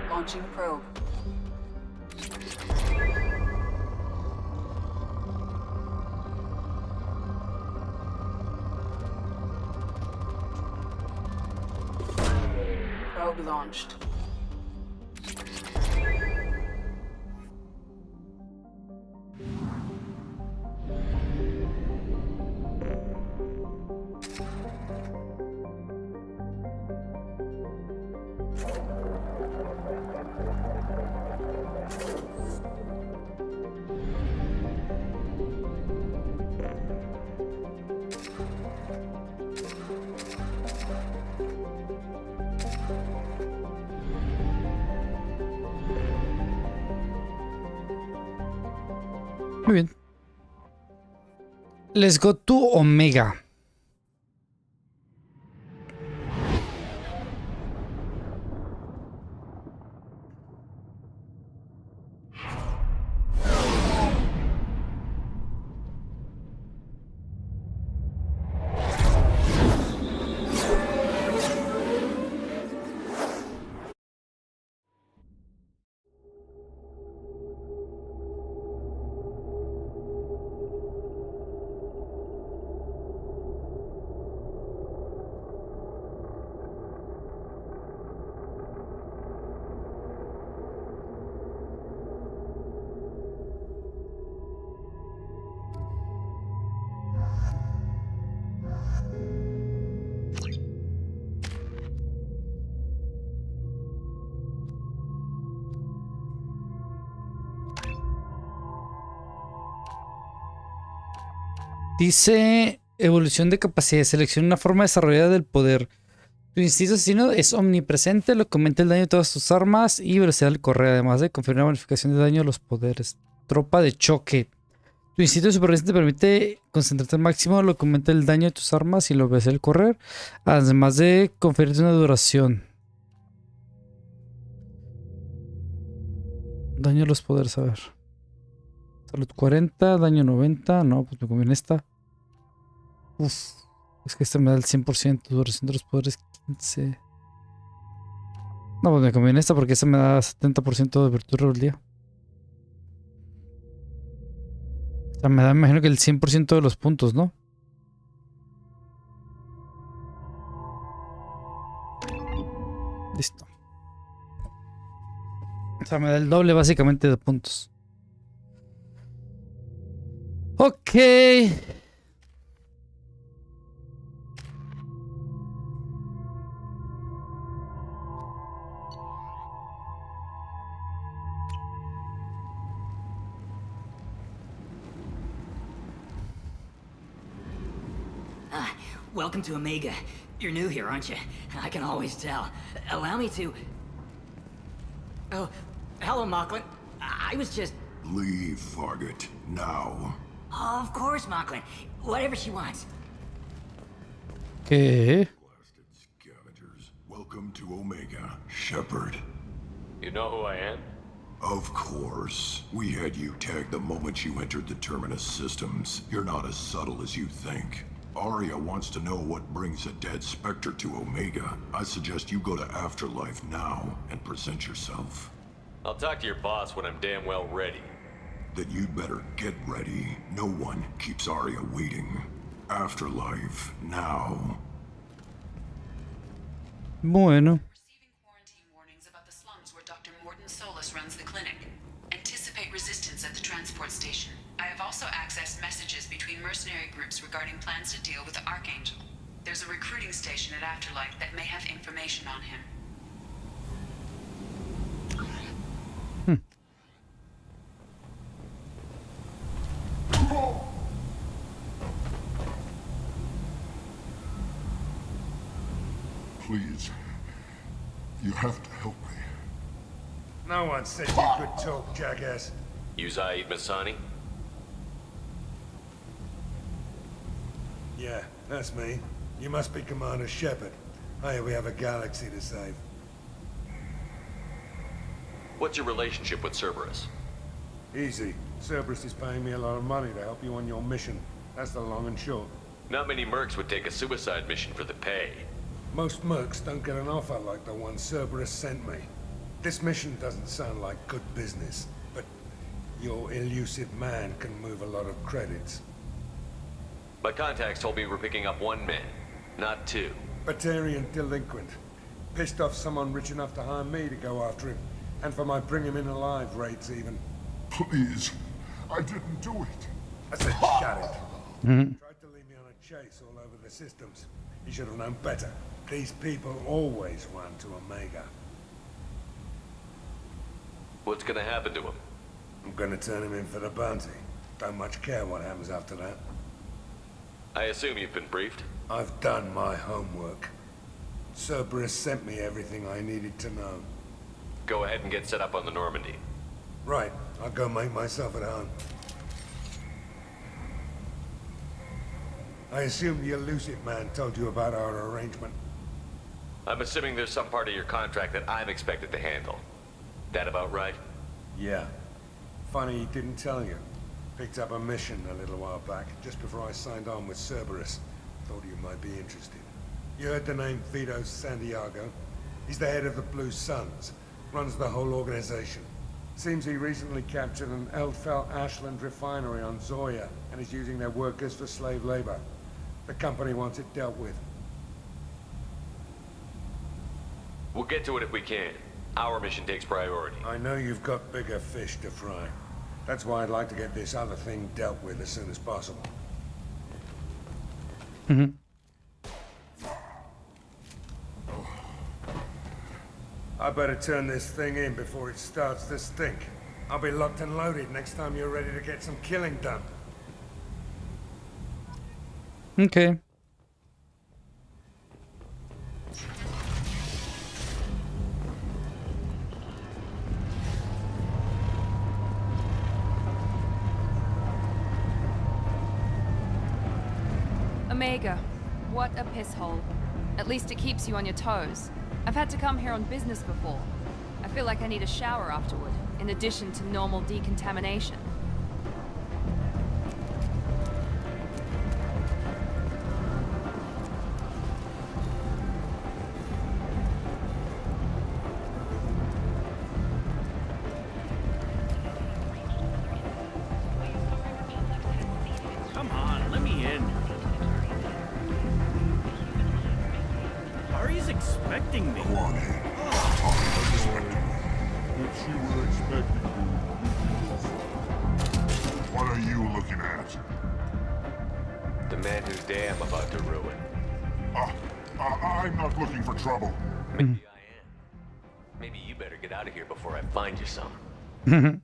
Launching probe. Probe launched. Muy bien. Let's go to Omega. Dice evolución de capacidades. Selecciona una forma desarrollada del poder. Tu instinto asesino es omnipresente, lo que aumenta el daño de todas tus armas y velocidad del correr, además de conferir una bonificación de daño a los poderes. Tropa de choque. Tu instinto de supervivencia te permite concentrarte al máximo, lo que aumenta el daño de tus armas y la velocidad del correr, además de conferirte una duración. Daño a los poderes, a ver. Salud 40, daño 90. No, pues me conviene esta. Uf, es que esta me da el 100%. Duración de los poderes 15. No, pues me conviene esta porque esta me da 70% de virtud del día. O sea, me da, me imagino que el 100% de los puntos, ¿no? Listo. O sea, me da el doble básicamente de puntos. Ok. Welcome to Omega. You're new here, aren't you? I can always tell. Allow me to... Oh, hello, Mocklin. I was just... Leave, Fargate. Now. Oh, of course, Mocklin. Whatever she wants. Okay. Blasted scavengers. Welcome to Omega, Sheppard. You know who I am? Of course. We had you tagged the moment you entered the Terminus systems. You're not as subtle as you think. Arya wants to know what brings a dead Spectre to Omega. I suggest you go to Afterlife now and present yourself. I'll talk to your boss when I'm damn well ready. Then you'd better get ready. No one keeps Arya waiting. Afterlife now. Bueno. Receiving quarantine warnings about the slums where Dr. Morton Solus runs the clinic. Anticipate resistance at the transport station. I have also accessed messages between mercenary groups regarding plans to deal with the Archangel. There's a recruiting station at Afterlife that may have information on him. Please. You have to help me. No one said you could talk, jackass. You Zaid Masani? Yeah, that's me. You must be Commander Sheppard. Hey, we have a galaxy to save. What's your relationship with Cerberus? Easy. Cerberus is paying me a lot of money to help you on your mission. That's the long and short. Not many mercs would take a suicide mission for the pay. Most mercs don't get an offer like the one Cerberus sent me. This mission doesn't sound like good business, but your elusive man can move a lot of credits. My contacts told me we're picking up 1 man, not 2. Batarian delinquent. Pissed off someone rich enough to hire me to go after him. And for my bring him in alive rates even. Please. I didn't do it. I said shut it. Tried to lead me on a chase all over the systems. He should have known better. These people always run to Omega. What's gonna happen to him? I'm gonna turn him in for the bounty. Don't much care what happens after that. I assume you've been briefed? I've done my homework. Cerberus sent me everything I needed to know. Go ahead and get set up on the Normandy. Right, I'll go make myself at home. I assume the elusive man told you about our arrangement. I'm assuming there's some part of your contract that I'm expected to handle. That about right? Yeah. Funny he didn't tell you. Picked up a mission a little while back, just before I signed on with Cerberus. Thought you might be interested. You heard the name Vito Santiago? He's the head of the Blue Suns. Runs the whole organization. Seems he recently captured an Eldfell Ashland refinery on Zoya and is using their workers for slave labor. The company wants it dealt with. We'll get to it if we can. Our mission takes priority. I know you've got bigger fish to fry. That's why I'd like to get this other thing dealt with as soon as possible. I better turn this thing in before it starts to stink. I'll be locked and loaded next time you're ready to get some killing done. Okay. Omega, what a piss hole. At least it keeps you on your toes. I've had to come here on business before. I feel like I need a shower afterward, in addition to normal decontamination. Come on, let me in. Ari's expecting me. Go on in. What you were expecting, what are you looking at? The man whose day I'm about to ruin. I'm not looking for trouble. Maybe I am. Maybe you better get out of here before I find you some. All right.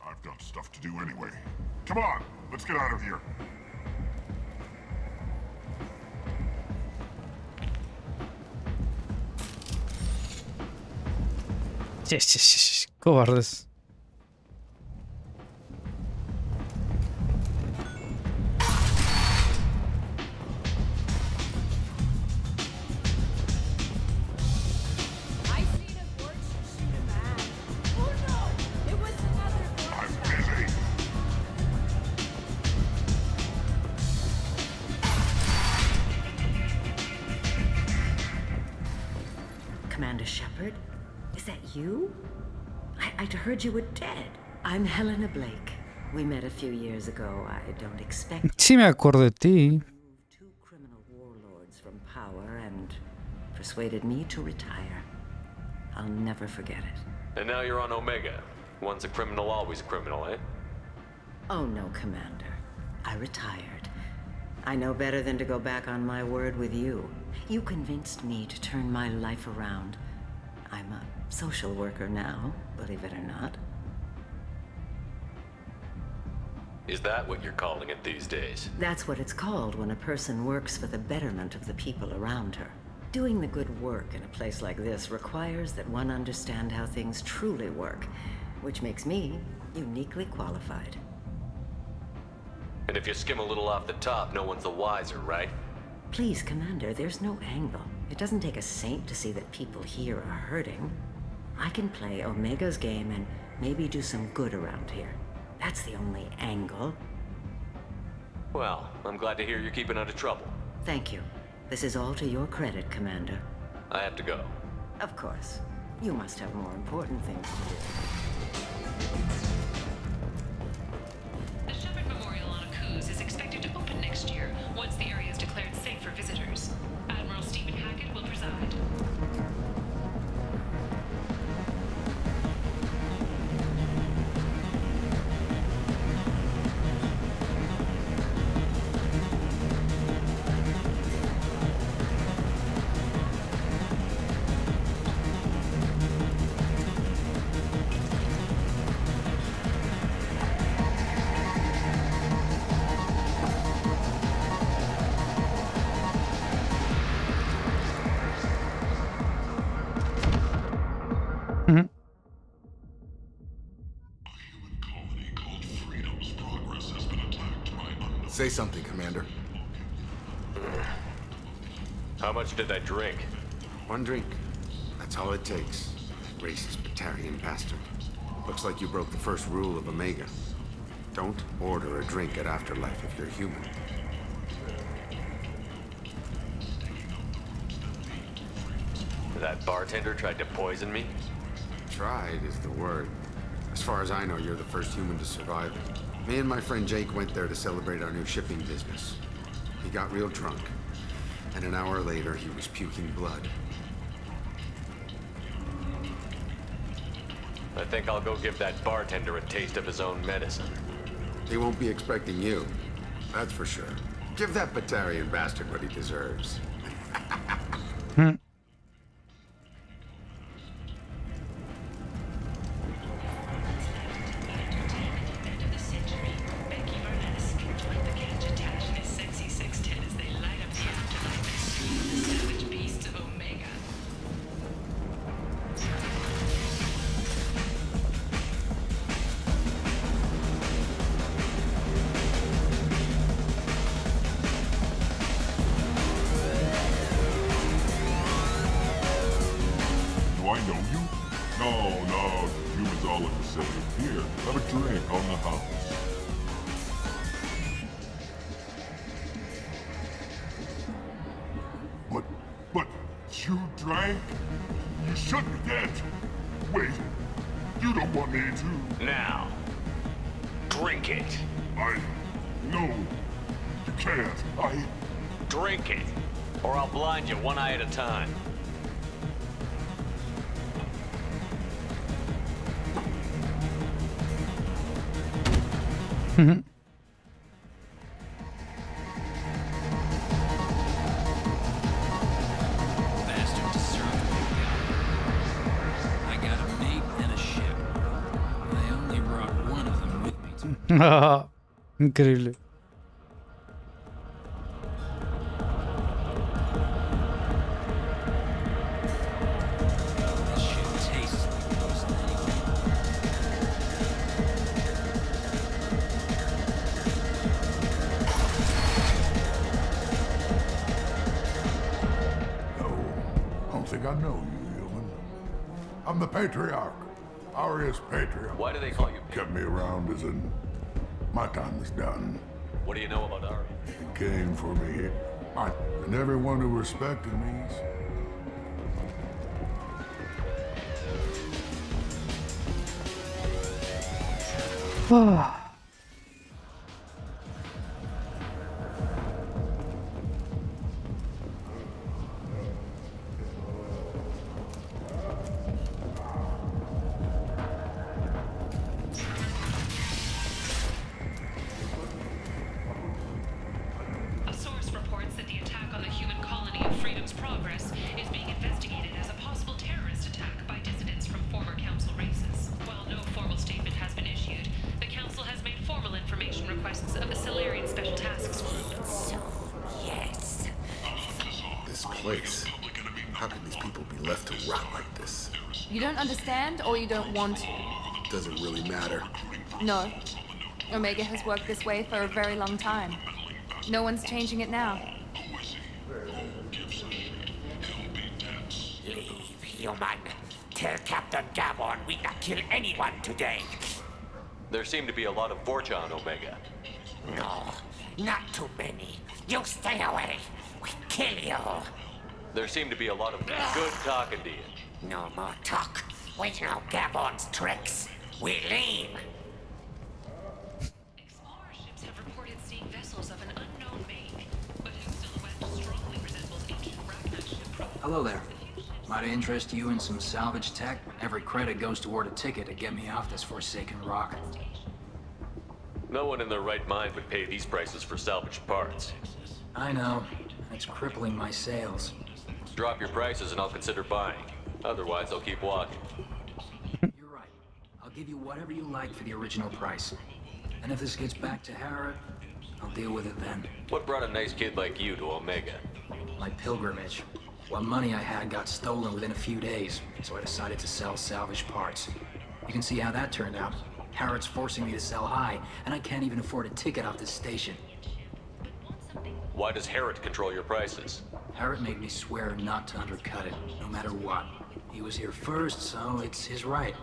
I've got stuff to do anyway. Come on, let's get out of here. Cobardes. Commander Sheppard? Is that you? I'd heard you were dead. I'm Helena Blake. We met a few years ago. I don't expect... Sí me acuerdo de ti. Two criminal warlords from power and persuaded me to retire. I'll never forget it. And now you're on Omega. Once a criminal, always a criminal, eh? Oh no, Commander. I retired. I know better than to go back on my word with you. You convinced me to turn my life around. I'm a social worker now, believe it or not. Is that what you're calling it these days? That's what it's called when a person works for the betterment of the people around her. Doing the good work in a place like this requires that one understand how things truly work, which makes me uniquely qualified. And if you skim a little off the top, no one's the wiser, right? Please, Commander, there's no angle. It doesn't take a saint to see that people here are hurting. I can play Omega's game and maybe do some good around here. That's the only angle. Well, I'm glad to hear you're keeping out of trouble. Thank you. This is all to your credit, Commander. I have to go. Of course. You must have more important things to do. The Sheppard Memorial on Akuz is expected to open next year, once the area is declared safe for visitors. Admiral Stephen Hackett will preside. Say something, Commander. How much did I drink? One drink. That's all it takes. Racist Batarian bastard. Looks like you broke the first rule of Omega. Don't order a drink at Afterlife if you're human. That bartender tried to poison me? Tried is the word. As far as I know, you're the first human to survive it. Me and my friend Jake went there to celebrate our new shipping business. He got real drunk, and an hour later he was puking blood. I think I'll go give that bartender a taste of his own medicine. He won't be expecting you, that's for sure. Give that Batarian bastard what he deserves. But you drank? You shouldn't yet. Wait, you don't want me to. Now, drink it. No, you can't. Drink it, or I'll blind you one eye at a time. Increíble. I know you, human. I'm the Patriarch. Aria's Patriarch. Why do they call you? Kept me around as in my time is done. What do you know about Aria? He came for me. And everyone who respected me. How can these people be left to rot like this? You don't understand, or you don't want to? Doesn't really matter. No. Omega has worked this way for a very long time. No one's changing it now. Leave, human. Tell Captain Gabon we not kill anyone today. There seem to be a lot of Vorcha on Omega. No, not too many. You stay away. We kill you. There seem to be a lot of good talking to you. No more talk. We know Gabon's tricks. We leave. Explorer ships have reported seeing vessels of an unknown make, but whose silhouette strongly resembles ancient Ragnar ship. Hello there. Might I interest you in some salvage tech? Every credit goes toward a ticket to get me off this forsaken rock. No one in their right mind would pay these prices for salvaged parts. I know. It's crippling my sales. Drop your prices and I'll consider buying. Otherwise, I'll keep walking. You're right. I'll give you whatever you like for the original price. And if this gets back to Harrod, I'll deal with it then. What brought a nice kid like you to Omega? My pilgrimage. What money I had got stolen within a few days, so I decided to sell salvaged parts. You can see how that turned out. Harrod's forcing me to sell high, and I can't even afford a ticket off this station. Why does Harrod control your prices? Harrod made me swear not to undercut it, no matter what. He was here first, so it's his right.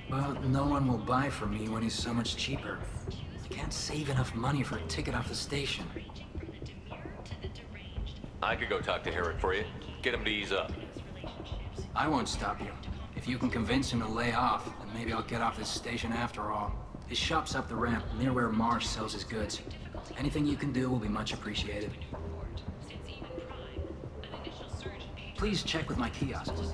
But no one will buy from me when he's so much cheaper. I can't save enough money for a ticket off the station. I could go talk to Harrod for you. Get him to ease up. I won't stop you. If you can convince him to lay off, then maybe I'll get off this station after all. His shop's up the ramp, near where Marsh sells his goods. Anything you can do will be much appreciated. Please check with my kiosks.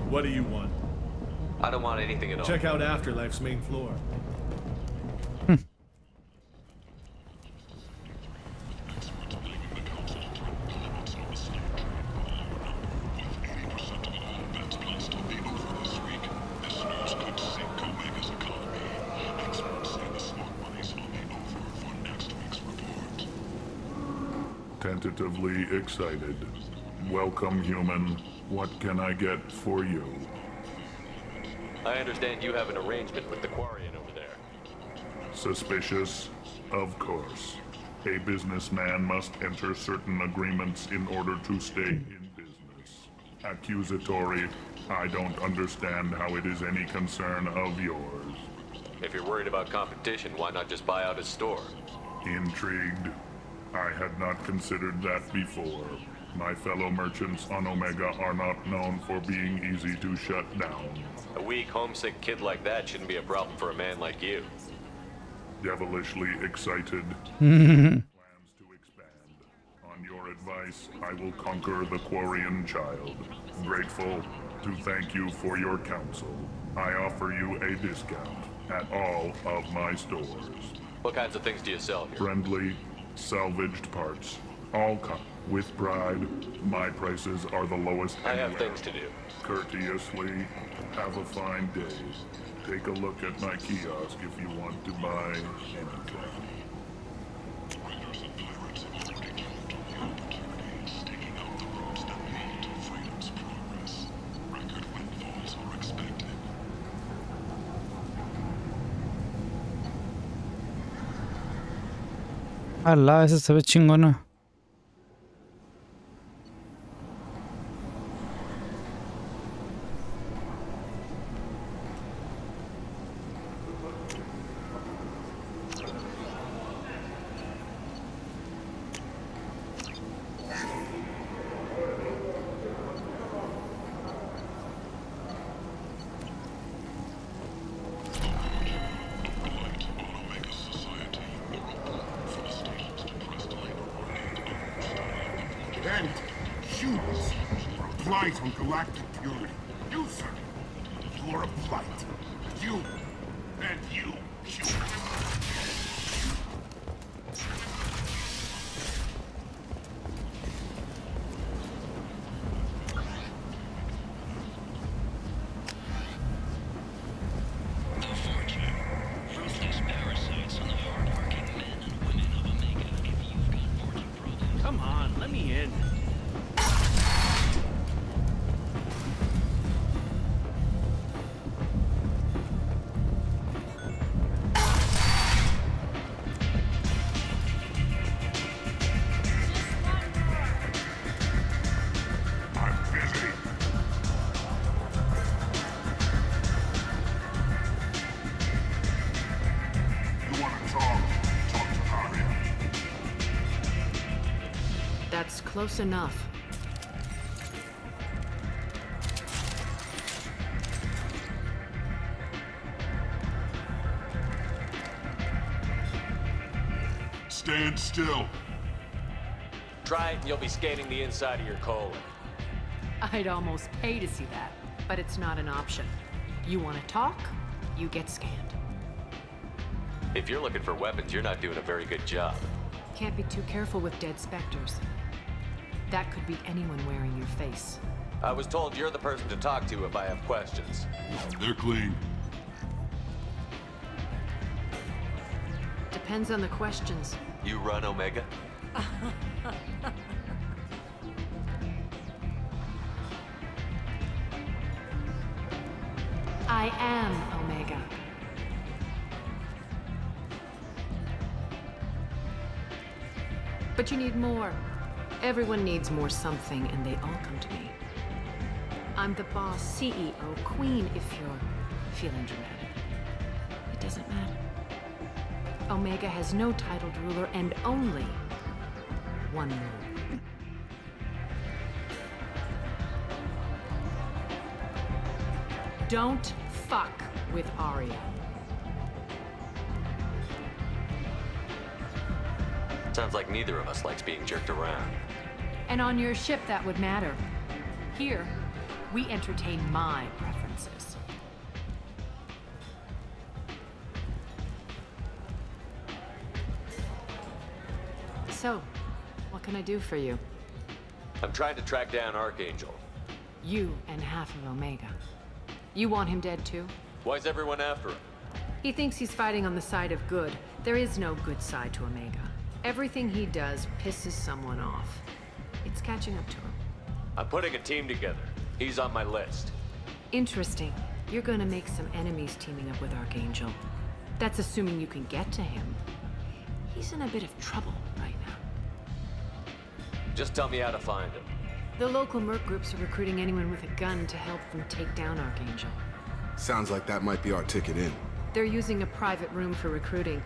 What do you want? I don't want anything at all. Check out Afterlife's main floor. Tentatively excited. Welcome, human. What can I get for you? I understand you have an arrangement with the Quarian over there. Suspicious? Of course. A businessman must enter certain agreements in order to stay in business. Accusatory? I don't understand how it is any concern of yours. If you're worried about competition, why not just buy out his store? Intrigued? I had not considered that before. My fellow merchants on Omega are not known for being easy to shut down. A weak, homesick kid like that shouldn't be a problem for a man like you. Devilishly excited. Plans to expand. On your advice, I will conquer the Quarian child. Grateful to thank you for your counsel. I offer you a discount at all of my stores. What kinds of things do you sell here? Friendly, salvaged parts. All come. With pride, my prices are the lowest I have anywhere. things to do. Courteously, have a fine day. Take a look at my kiosk if you want to buy anything. Alá, esa se ve chingona. Then, humans are a blight on galactic purity. You, sir, you are a blight. You, and you, humans. Come on, let me in. That's close enough. Stand still. Try it and you'll be scanning the inside of your colon. I'd almost pay to see that, but it's not an option. You want to talk, you get scanned. If you're looking for weapons, you're not doing a very good job. Can't be too careful with dead specters. That could be anyone wearing your face. I was told you're the person to talk to if I have questions. They're clean. Depends on the questions. You run, Omega? I am Omega. But you need more. Everyone needs more something, and they all come to me. I'm the boss, CEO, queen, if you're feeling dramatic. It doesn't matter. Omega has no titled ruler and only one rule. Don't fuck with Aria. Sounds like neither of us likes being jerked around. And on your ship, that would matter. Here, we entertain my preferences. So, what can I do for you? I'm trying to track down Archangel. You and half of Omega. You want him dead too? Why's everyone after him? He thinks he's fighting on the side of good. There is no good side to Omega. Everything he does pisses someone off. It's catching up to him. I'm putting a team together. He's on my list. Interesting. You're gonna make some enemies teaming up with Archangel. That's assuming you can get to him. He's in a bit of trouble right now. Just tell me how to find him. The local merc groups are recruiting anyone with a gun to help them take down Archangel. Sounds like that might be our ticket in. They're using a private room for recruiting.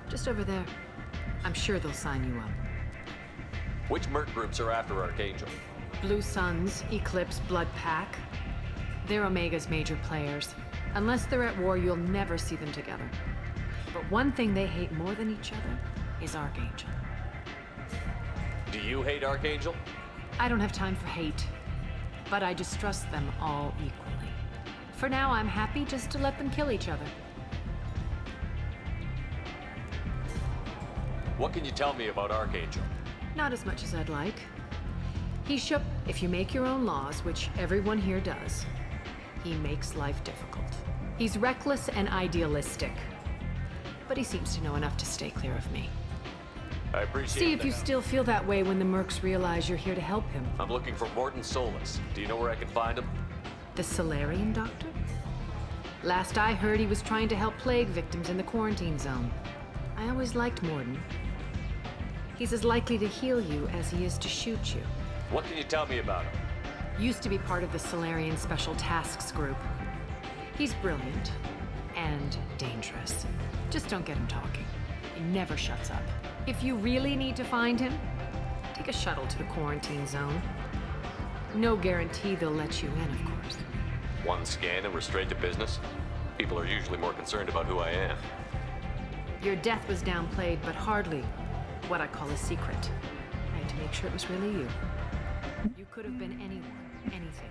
Just over there. I'm sure they'll sign you up. Which merc groups are after Archangel? Blue Suns, Eclipse, Blood Pack. They're Omega's major players. Unless they're at war, you'll never see them together. But one thing they hate more than each other is Archangel. Do you hate Archangel? I don't have time for hate, but I distrust them all equally. For now, I'm happy just to let them kill each other. What can you tell me about Archangel? Not as much as I'd like. If you make your own laws, which everyone here does, he makes life difficult. He's reckless and idealistic, but he seems to know enough to stay clear of me. I appreciate See if that. you still feel that way when the mercs realize you're here to help him. I'm looking for Morton Solus. Do you know where I can find him? The Solarian doctor? Last I heard, he was trying to help plague victims in the quarantine zone. I always liked Morton. He's as likely to heal you as he is to shoot you. What can you tell me about him? Used to be part of the Solarian Special Tasks Group. He's brilliant and dangerous. Just don't get him talking. He never shuts up. If you really need to find him, take a shuttle to the quarantine zone. No guarantee they'll let you in, of course. One scan and we're straight to business? People are usually more concerned about who I am. Your death was downplayed, but hardly what I call a secret. I to make sure it was really you. You could have been anyone, anything.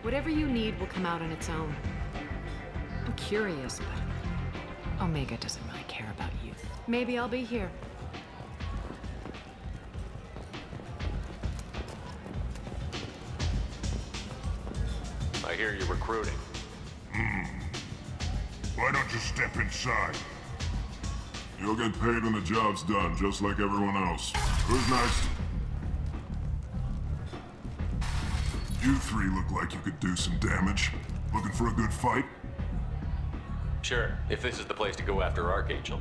Whatever you need will come out on its own. I'm curious, but Omega doesn't really care about you. Maybe I'll be here. I hear you're recruiting. Why don't you step inside? You'll get paid when the job's done, just like everyone else. Who's next? You three look like you could do some damage. Looking for a good fight? Sure, if this is the place to go after Archangel.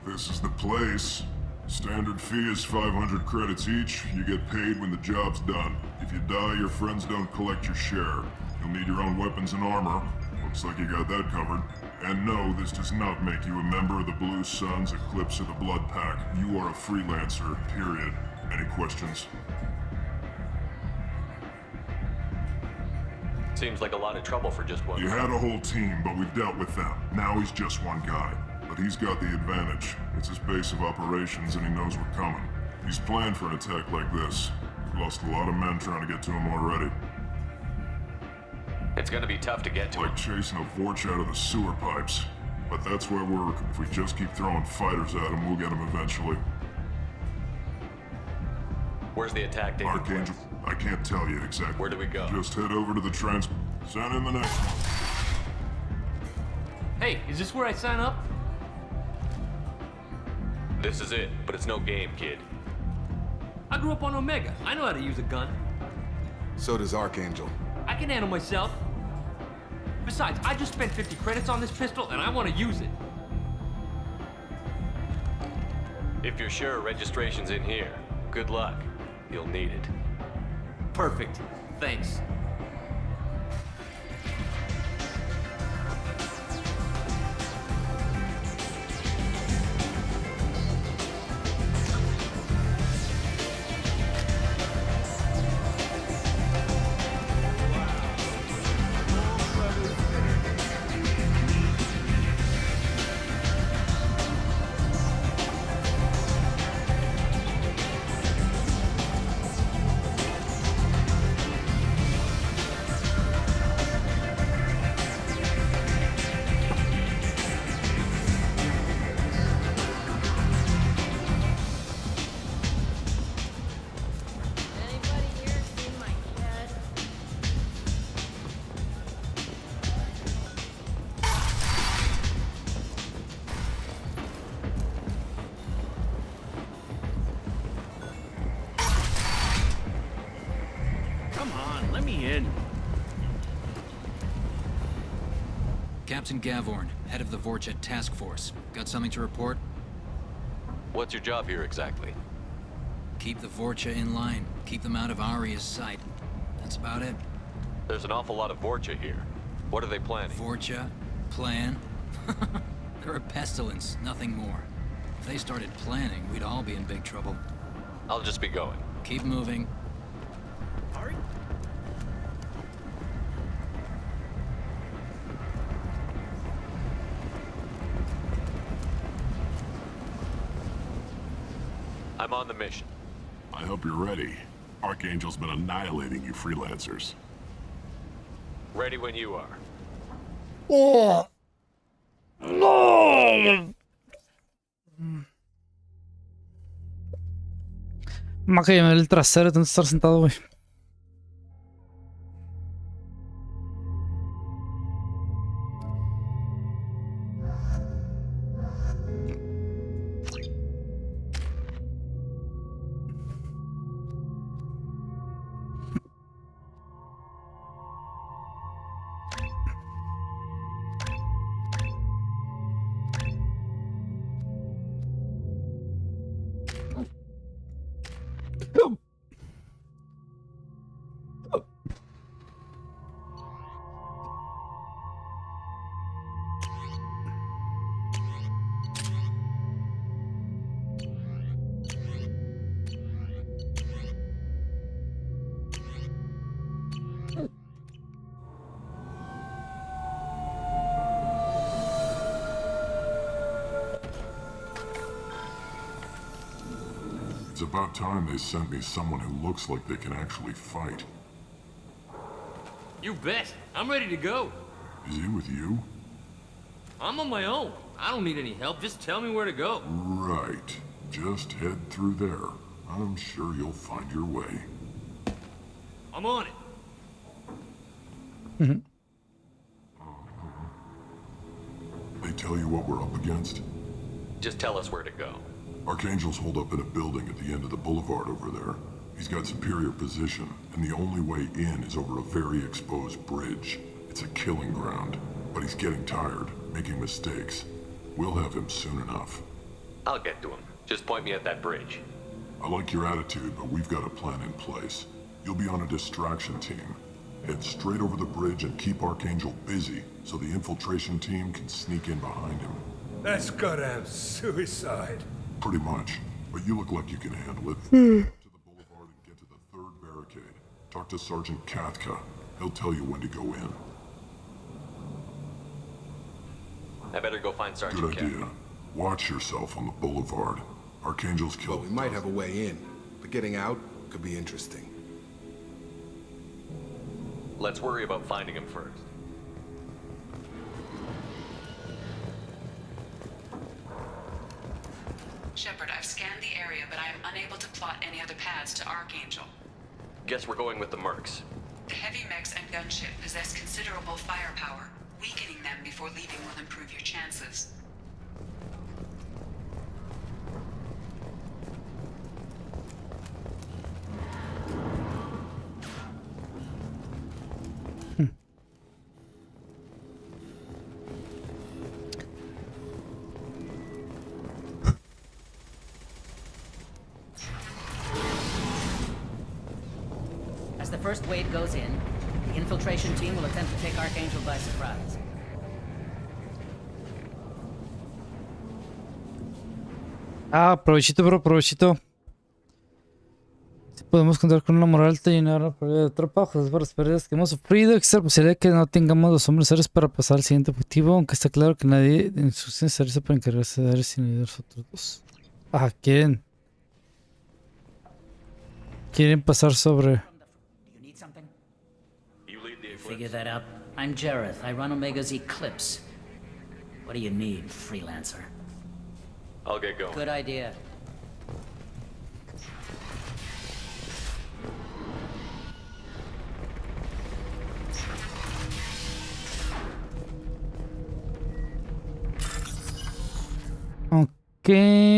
This is the place. Standard fee is 500 credits each. You get paid when the job's done. If you die, your friends don't collect your share. You'll need your own weapons and armor. Looks like you got that covered. And no, this does not make you a member of the Blue Suns, Eclipse, or the Blood Pack. You are a freelancer, period. Any questions? Seems like a lot of trouble for just one. You had a whole team, but we dealt with them. Now he's just one guy. But he's got the advantage. It's his base of operations and he knows we're coming. He's planned for an attack like this. We've lost a lot of men trying to get to him already. It's gonna be tough to get to him. Like chasing a Vorch out of the sewer pipes. But that's where we're... If we just keep throwing fighters at him, we'll get him eventually. Where's the attack taking Archangel, place? I can't tell you exactly. Where do we go? Just head over to the trans... Send in the next one. Hey, is this where I sign up? This is it, but it's no game, kid. I grew up on Omega. I know how to use a gun. So does Archangel. I can handle myself. Besides, I just spent 50 credits on this pistol and I want to use it. If you're sure registration's in here, good luck. You'll need it. Perfect. Thanks. Captain Gavorn, head of the Vorchet Task Force. Got something to report? What's your job here exactly? Keep the Vorcha in line. Keep them out of Aria's sight. That's about it. There's an awful lot of Vorcha here. What are they planning? Vorcha? Plan? They're a pestilence, nothing more. If they started planning, we'd all be in big trouble. I'll just be going. Keep moving. I'm on the mission. I hope you're ready. Archangel's been annihilating you freelancers. Ready when you are. Oh. No. Me que el trasero de tanto estar sentado, güey. about time they sent me someone who looks like they can actually fight. You bet. I'm ready to go. Is he with you? I'm on my own. I don't need any help. Just tell me where to go. Right. Just head through there. I'm sure you'll find your way. I'm on it. They tell you what we're up against? Just tell us where to go. Archangel's holed up in a building at the end of the boulevard over there. He's got superior position, and the only way in is over a very exposed bridge. It's a killing ground, but he's getting tired, making mistakes. We'll have him soon enough. I'll get to him. Just point me at that bridge. I like your attitude, but we've got a plan in place. You'll be on a distraction team. Head straight over the bridge and keep Archangel busy, so the infiltration team can sneak in behind him. That's goddamn suicide. Pretty much, but you look like you can handle it. To the boulevard and get to the third barricade. Talk to Sergeant Katka. He'll tell you when to go in. I better go find Sergeant Good idea. Watch yourself on the boulevard. Archangel's killed. Well, we might have a way in, but getting out could be interesting. Let's worry about finding him first. Sheppard, I've scanned the area, but I am unable to plot any other paths to Archangel. Guess we're going with the mercs. The heavy mechs and gunship possess considerable firepower. Weakening them before leaving will improve your chances. As the first wave goes in, the infiltration team will attempt to take Archangel by surprise. Ah, provechito, bro, provechito. Si podemos contar con una moral alta y una gran probabilidad de tropa, por las pérdidas que hemos sufrido, existe la posibilidad de que no tengamos los hombres necesarios para pasar al siguiente objetivo, aunque está claro que nadie en sus necesarios para encargarse de dar sin ayudar a los otros dos. Ah, quieren pasar sobre... Figure that out. I'm Jareth. I run Omega's Eclipse. What do you need, freelancer? I'll get going. Good idea. Ok,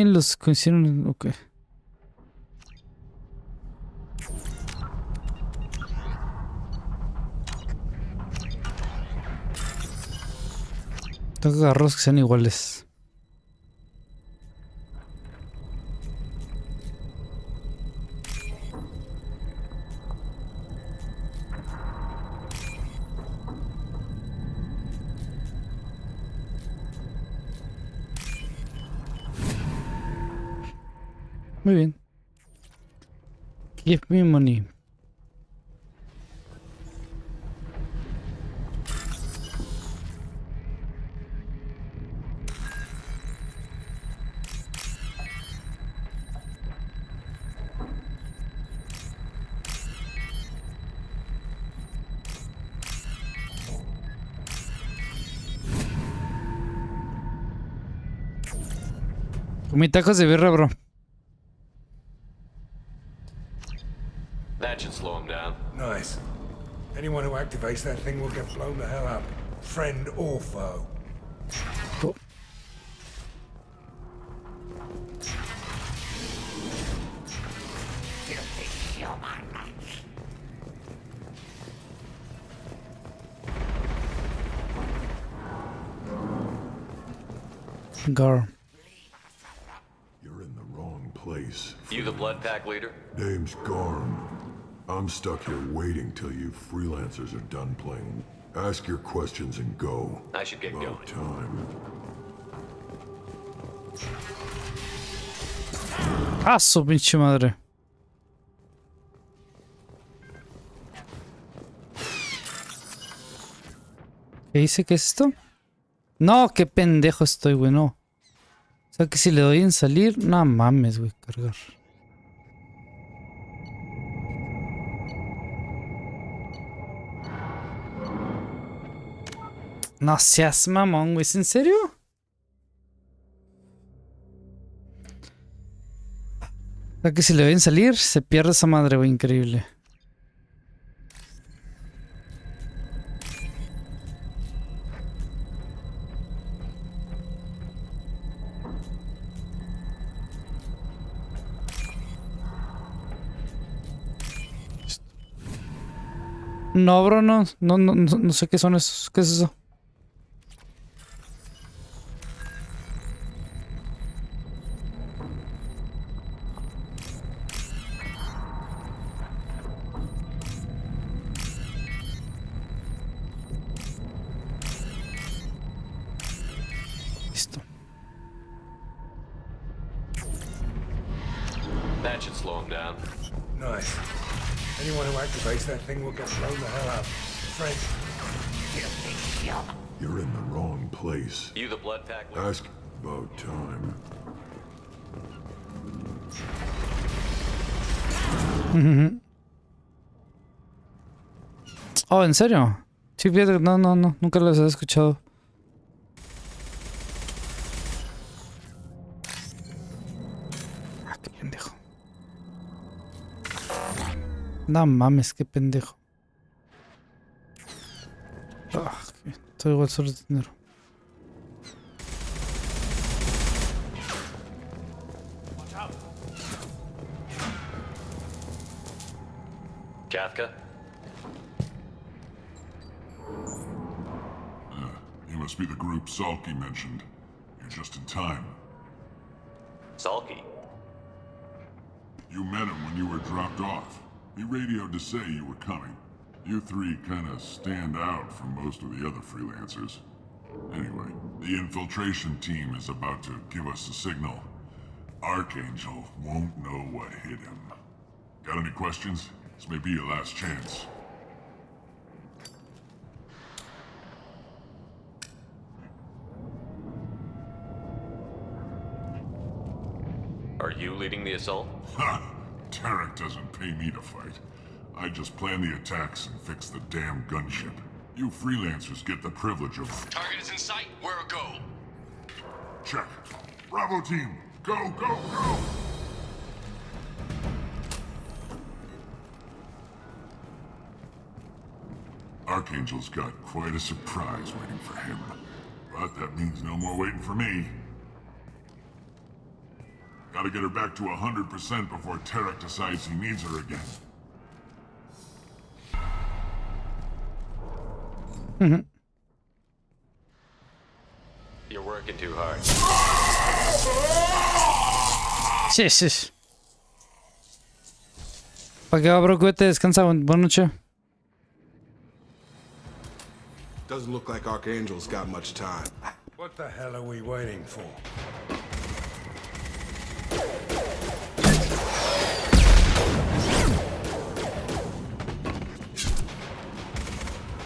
los coincidieron. Ok. Tengo que agarrar los que sean iguales. Muy bien. Give me money. Comí tacos de birra, bro. That should slow him down. Nice. Anyone who activates that thing will get blown the hell up. Friend or foe. Cool. Gar. You're in the wrong place. You the blood pack leader? Name's Garm. I'm stuck here waiting till you freelancers are done playing. Ask your questions and go. I should get going. Time. Ah, su pinche madre. ¿Qué dice que es esto? No, qué pendejo estoy, güey, no. O sea que si le doy en salir, no mames, güey, cargar. No seas mamón, güey. ¿Es en serio? O sea que si le ven salir, se pierde esa madre, güey. Increíble. No, bro, no sé qué son esos. ¿Qué es eso? Listo. That should slow him down. Nice. Anyone who activates that thing will get blown the hell up. Frank. You're in the wrong place. You the blood pack? Ask about time. Oh, ¿en serio? Sí, fíjate, no, nunca los he escuchado. Ah, qué pendejo. No mames, qué pendejo. Ah, estoy igual solo de dinero. Kafka? You must be the group Salky mentioned. You're just in time. Salky? You met him when you were dropped off. He radioed to say you were coming. You three kind of stand out from most of the other freelancers. Anyway, the infiltration team is about to give us a signal. Archangel won't know what hit him. Got any questions? This may be your last chance. Are you leading the assault? Ha! Tarek doesn't pay me to fight. I just plan the attacks and fix the damn gunship. You freelancers get the privilege of... Target is in sight. Where a go? Check. Bravo team, go, go, go! Archangel's got quite a surprise waiting for him. But that means no more waiting for me. Gotta get her back to 100% before Tarek decides he needs her again. You're working too hard. Sí. ¿Para qué va, bro? Cuídate, descansa. Buenas noches. Doesn't look like Archangel's got much time. What the hell are we waiting for?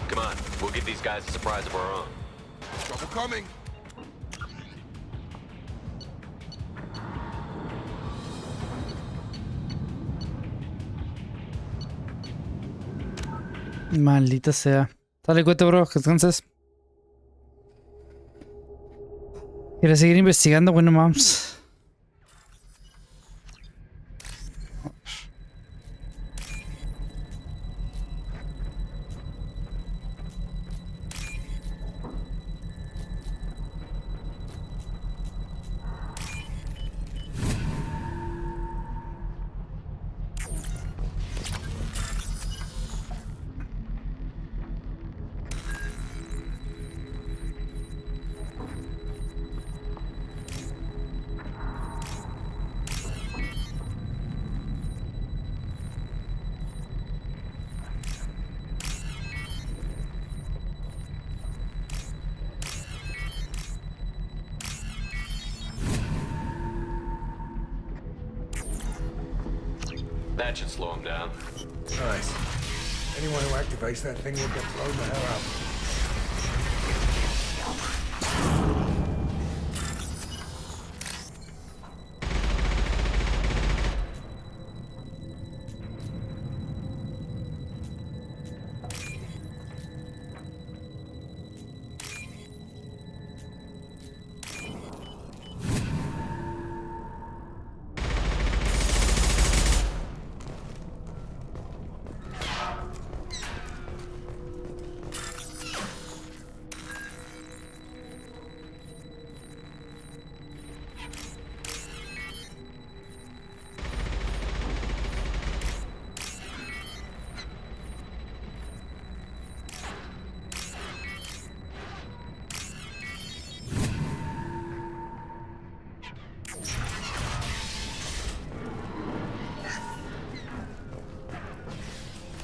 Come on, we'll give these guys a surprise of our own. Trouble coming. Maldita sea. Dale, cuídate, bro. Que descanses. ¿Quieres seguir investigando? Bueno, mams. That should slow him down. Nice. Anyone who activates that thing will get blown the hell up.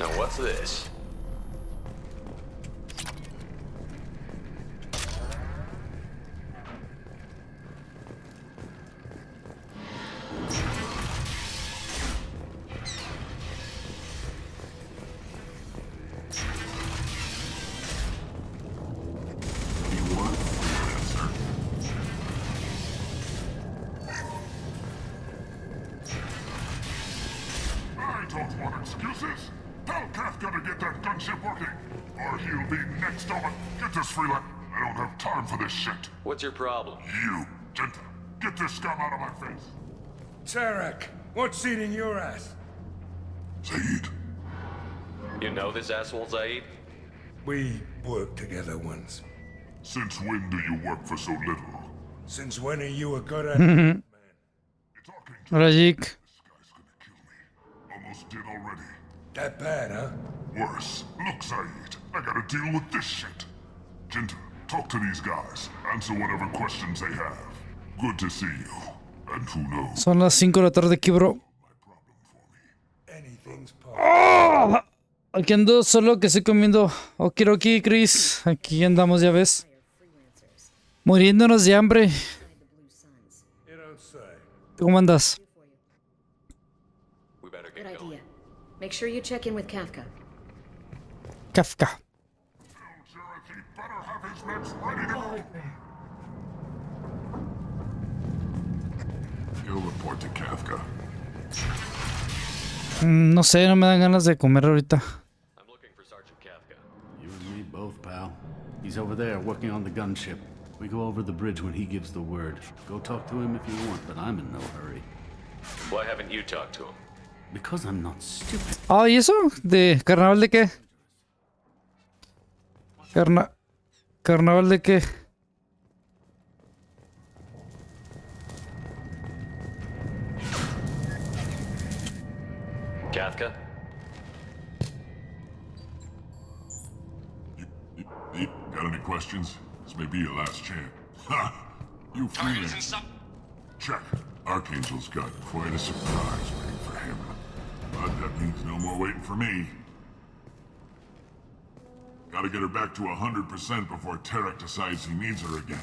Now what's this? I don't want excuses. Tell Kafka to get that gunship working, or he'll be next on. Get this freelance. I don't have time for this shit. What's your problem? You, Genta, get this scum out of my face. Tarek, what's eating your ass? Zaid. You know this asshole, Zaid? We worked together once. Since when do you work for so little? Since when are you a good at man? Hola, Jake. Almost did already. That bad, huh? Worse. Look, Zaid, I gotta deal with this shit. Genta, talk to these guys. Answer whatever questions they have. Good to see you. And who knows? Son las 5 de la tarde aquí, bro. Anything's ¡Oh! Aquí ando solo que estoy comiendo okiroki, Chris. Aquí andamos, ya ves. Muriéndonos de hambre. ¿Cómo andas? Good idea. Make sure you check in with Kafka. Kafka. You'll report to Kafka. No sé, no me dan ganas de comer ahorita. You and me both, pal. He's over there working on the gunship. We go over the bridge when he gives the word. Go talk to him if you want, but I'm in no hurry. Why haven't you talked to him? Because I'm not stupid. Ah, ¿y eso? ¿De carnaval de qué? ¿Carnaval de qué? Kafka? You got any questions? This may be your last chance. Ha! You freelance. Check. Archangel's got quite a surprise waiting for him. But that means no more waiting for me. Gotta get her back to 100% before Tarek decides he needs her again.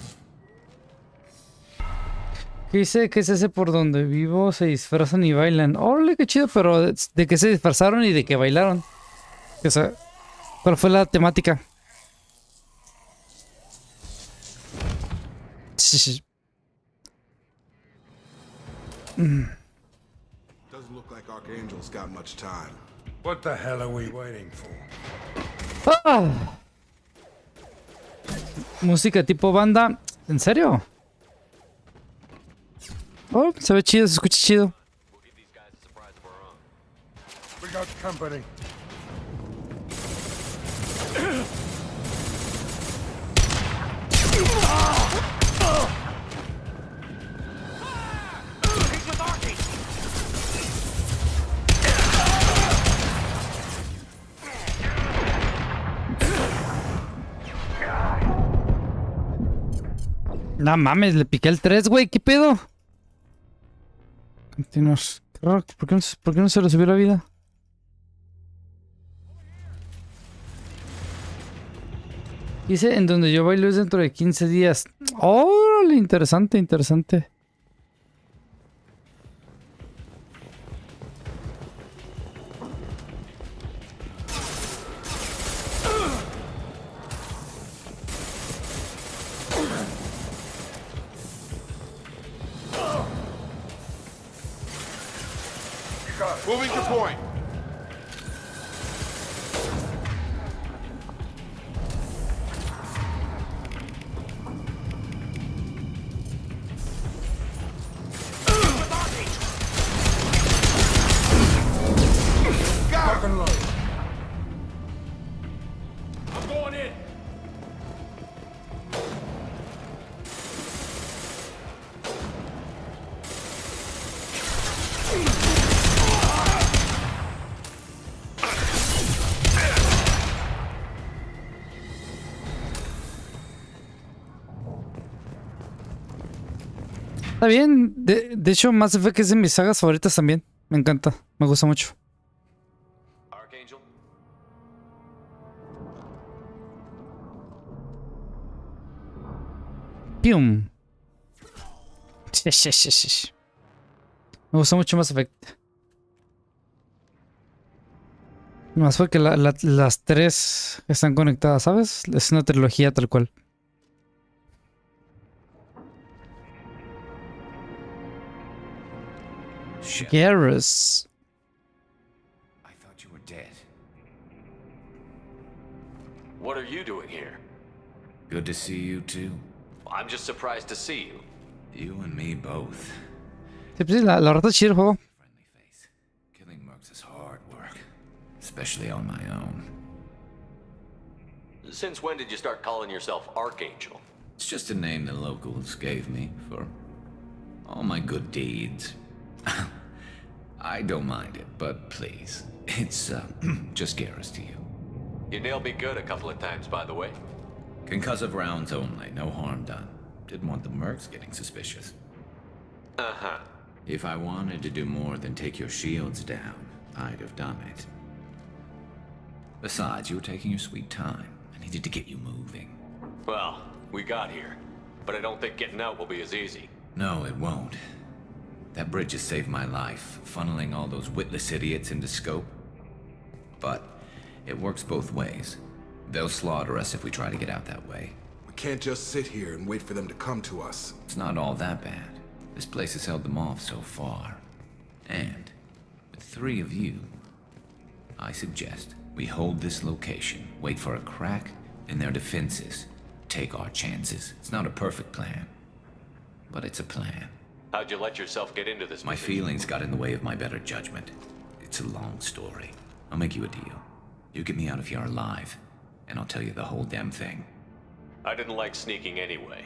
¿Qué dice? ¿Qué es ese por donde vivo? Se disfrazan y bailan. Órale, qué chido, pero ¿de qué se disfrazaron y de qué bailaron? O sea, ¿cuál fue la temática? Doesn't look like Archangel's got much time. What the hell are we waiting for? ¡Ah! Música tipo banda. ¿En serio? Oh, se ve chido, se escucha chido. We got company. No mames, le piqué el 3, güey, ¿qué pedo? Continuos. ¿Por qué no se le subió la vida? Dice, en donde yo bailo es dentro de 15 días. ¡Órale! Interesante, interesante. Moving to point. Lock and load. I'm going in. Está bien. De hecho, Mass Effect es de mis sagas favoritas también. Me encanta. Me gusta mucho. Archangel, ¡Pium! Sí. Me gusta mucho Mass Effect. Más fue que las tres están conectadas, ¿sabes? Es una trilogía tal cual. Garrus. I thought you were dead. What are you doing here? Good to see you too. I'm just surprised to see you. You and me both. Sí, pues, la verdad es chido el juego. Killing mercs is hard work, especially on my own. Since when did you start calling yourself Archangel? It's just a name the locals gave me for all my good deeds. I don't mind it, but please, it's just Garrus to you. You nailed me good a couple of times, by the way. Concussive rounds only, no harm done. Didn't want the mercs getting suspicious. Uh-huh. If I wanted to do more than take your shields down, I'd have done it. Besides, you were taking your sweet time. I needed to get you moving. Well, we got here. But I don't think getting out will be as easy. No, it won't. That bridge has saved my life, funneling all those witless idiots into scope. But it works both ways. They'll slaughter us if we try to get out that way. We can't just sit here and wait for them to come to us. It's not all that bad. This place has held them off so far. And with 3 of you, I suggest we hold this location, wait for a crack in their defenses, take our chances. It's not a perfect plan, but it's a plan. How'd you let yourself get into this? My feelings got in the way of my better judgment. It's a long story. I'll make you a deal. You get me out of here alive, and I'll tell you the whole damn thing. I didn't like sneaking anyway.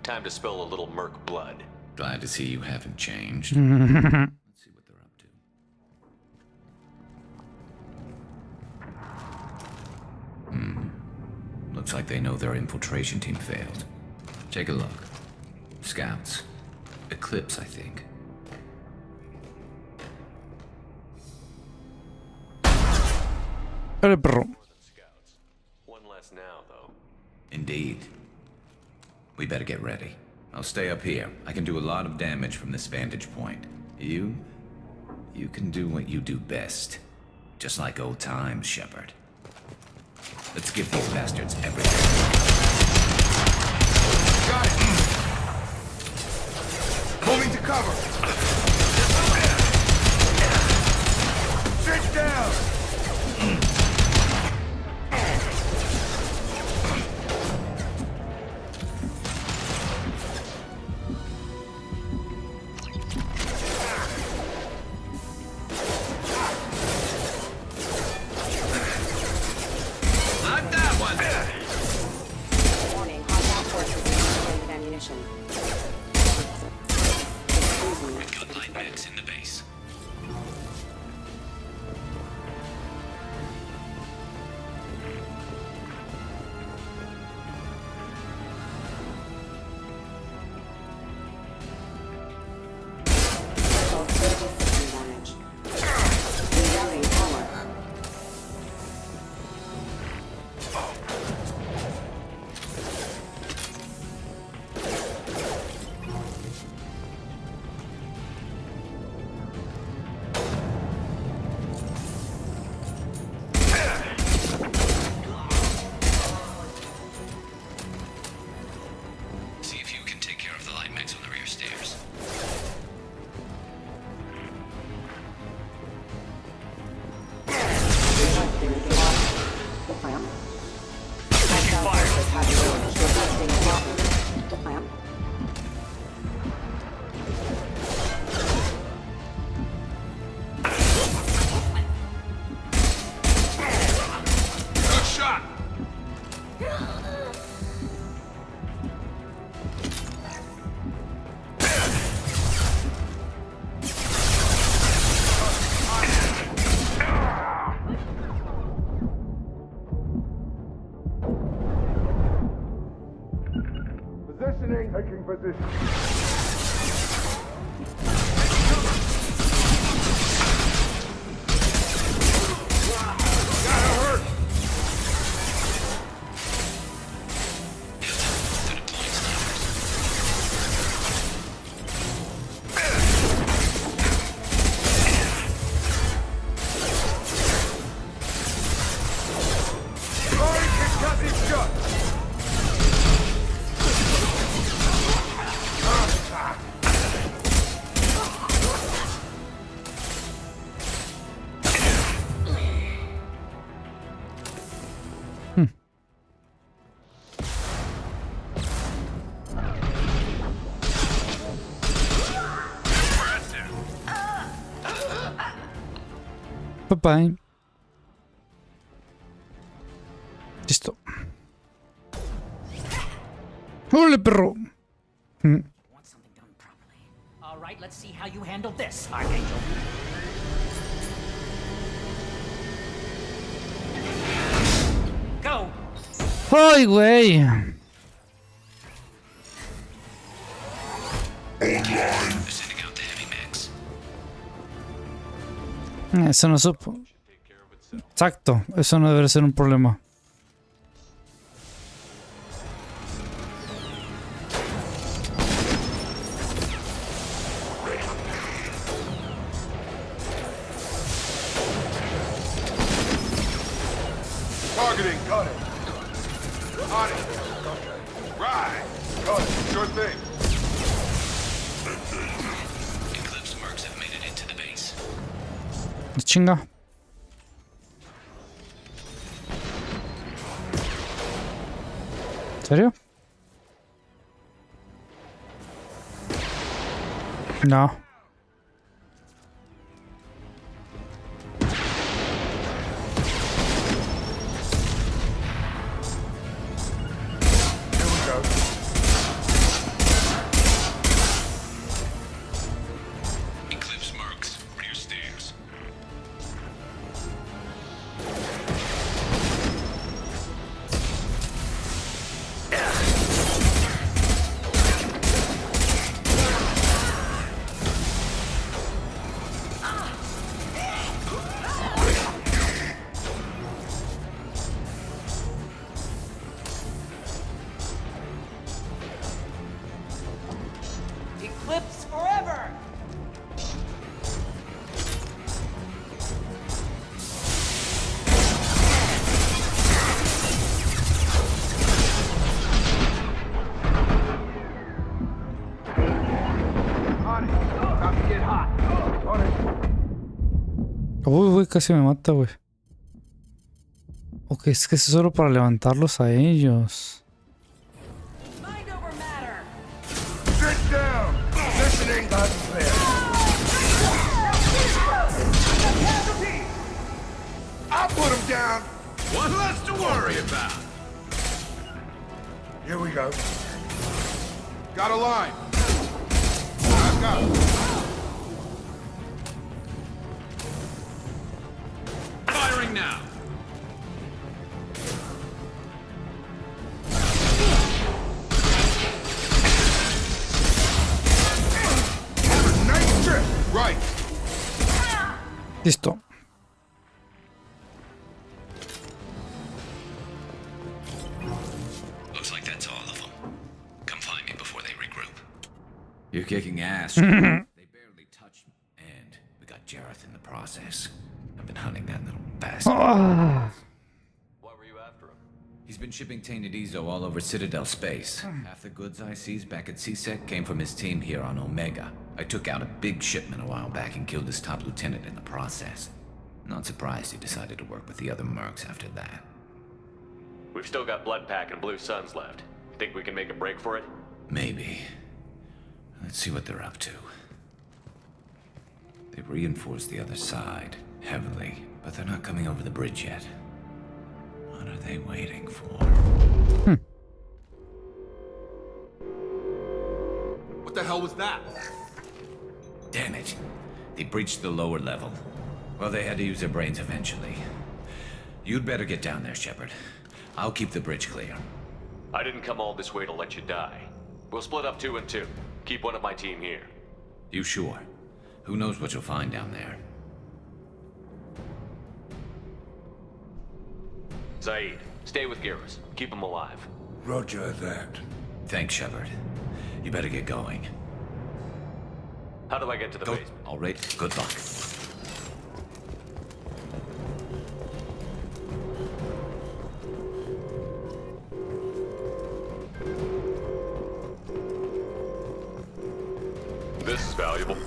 Time to spill a little merc blood. Glad to see you haven't changed. Mm-hmm. Let's see what they're up to. Looks like they know their infiltration team failed. Take a look. Scouts. Eclipse, I think. One less now, though. Indeed. We better get ready. I'll stay up here. I can do a lot of damage from this vantage point. You can do what you do best. Just like old times, Sheppard. Let's give these bastards everything. Got it! Moving to cover! Sit down! Not that one! Warning, hostile forces with ammunition. Got light meds in the base. See if you can take care of the light mechs on the rear stairs. Good shot! Positioning. Taking position. Gotta hurt! Bye bye. Listo. ¡Hola, perro! All right, let's see how you handle this, Archangel. Go. ¡Ay, güey! Eso no supo. Exacto, eso no debería ser un problema. Targeting, got it. On it. Right. Got it. Sure thing. Eclipse mercs have made it into the base. Chinga. ¿En serio? No. Eclipse mercs, rear stairs. Eclipse forever! On it. About to get hot. On it. Uy, güey, casi me mata, güey. Ok, es que es solo para levantarlos a ellos. Sit down. Listening. That's there. I'll put him down. One less to worry about. Here we go. Got a line. I've got it. Firing now. Nice trip. Right. Listo. Looks like that's all of them. Come find me before they regroup. You're kicking ass. They barely touched me. And we got Jareth in the process. I've been hunting that little bastard. Why were you after him? He's been shipping tainted Ezo all over Citadel space. Half the goods I seized back at CSEC came from his team here on Omega. I took out a big shipment a while back and killed his top lieutenant in the process. Not surprised he decided to work with the other mercs after that. We've still got Bloodpack and Blue Suns left. Think we can make a break for it? Maybe. Let's see what they're up to. They've reinforced the other side, heavily, but they're not coming over the bridge yet. What are they waiting for? What the hell was that? Damn it. They breached the lower level. Well, they had to use their brains eventually. You'd better get down there, Sheppard. I'll keep the bridge clear. I didn't come all this way to let you die. We'll split up 2 and 2. Keep one of my team here. You sure? Who knows what you'll find down there? Zaid, stay with Garrus. Keep him alive. Roger that. Thanks, Sheppard. You better get going. How do I get to the basement? All right, good luck. This is valuable.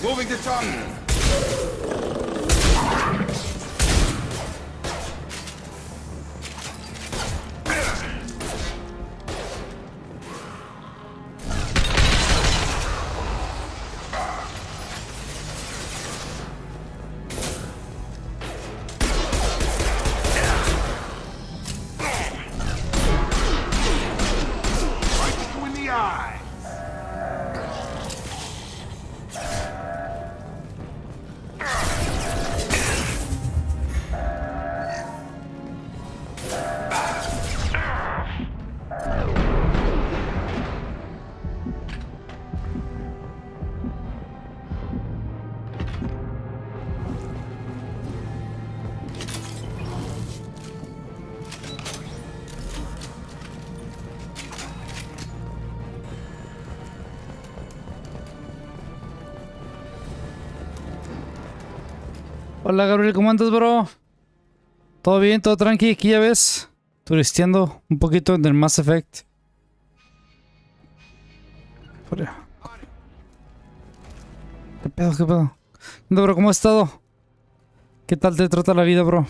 Moving to top. Hola Gabriel, ¿cómo andas, bro? ¿Todo bien? ¿Todo tranqui? Aquí ya ves, turisteando un poquito en el Mass Effect. Por allá. ¿Qué pedo? ¿Qué pedo? ¿Qué onda, bro? ¿Cómo has estado? ¿Qué tal te trata la vida, bro?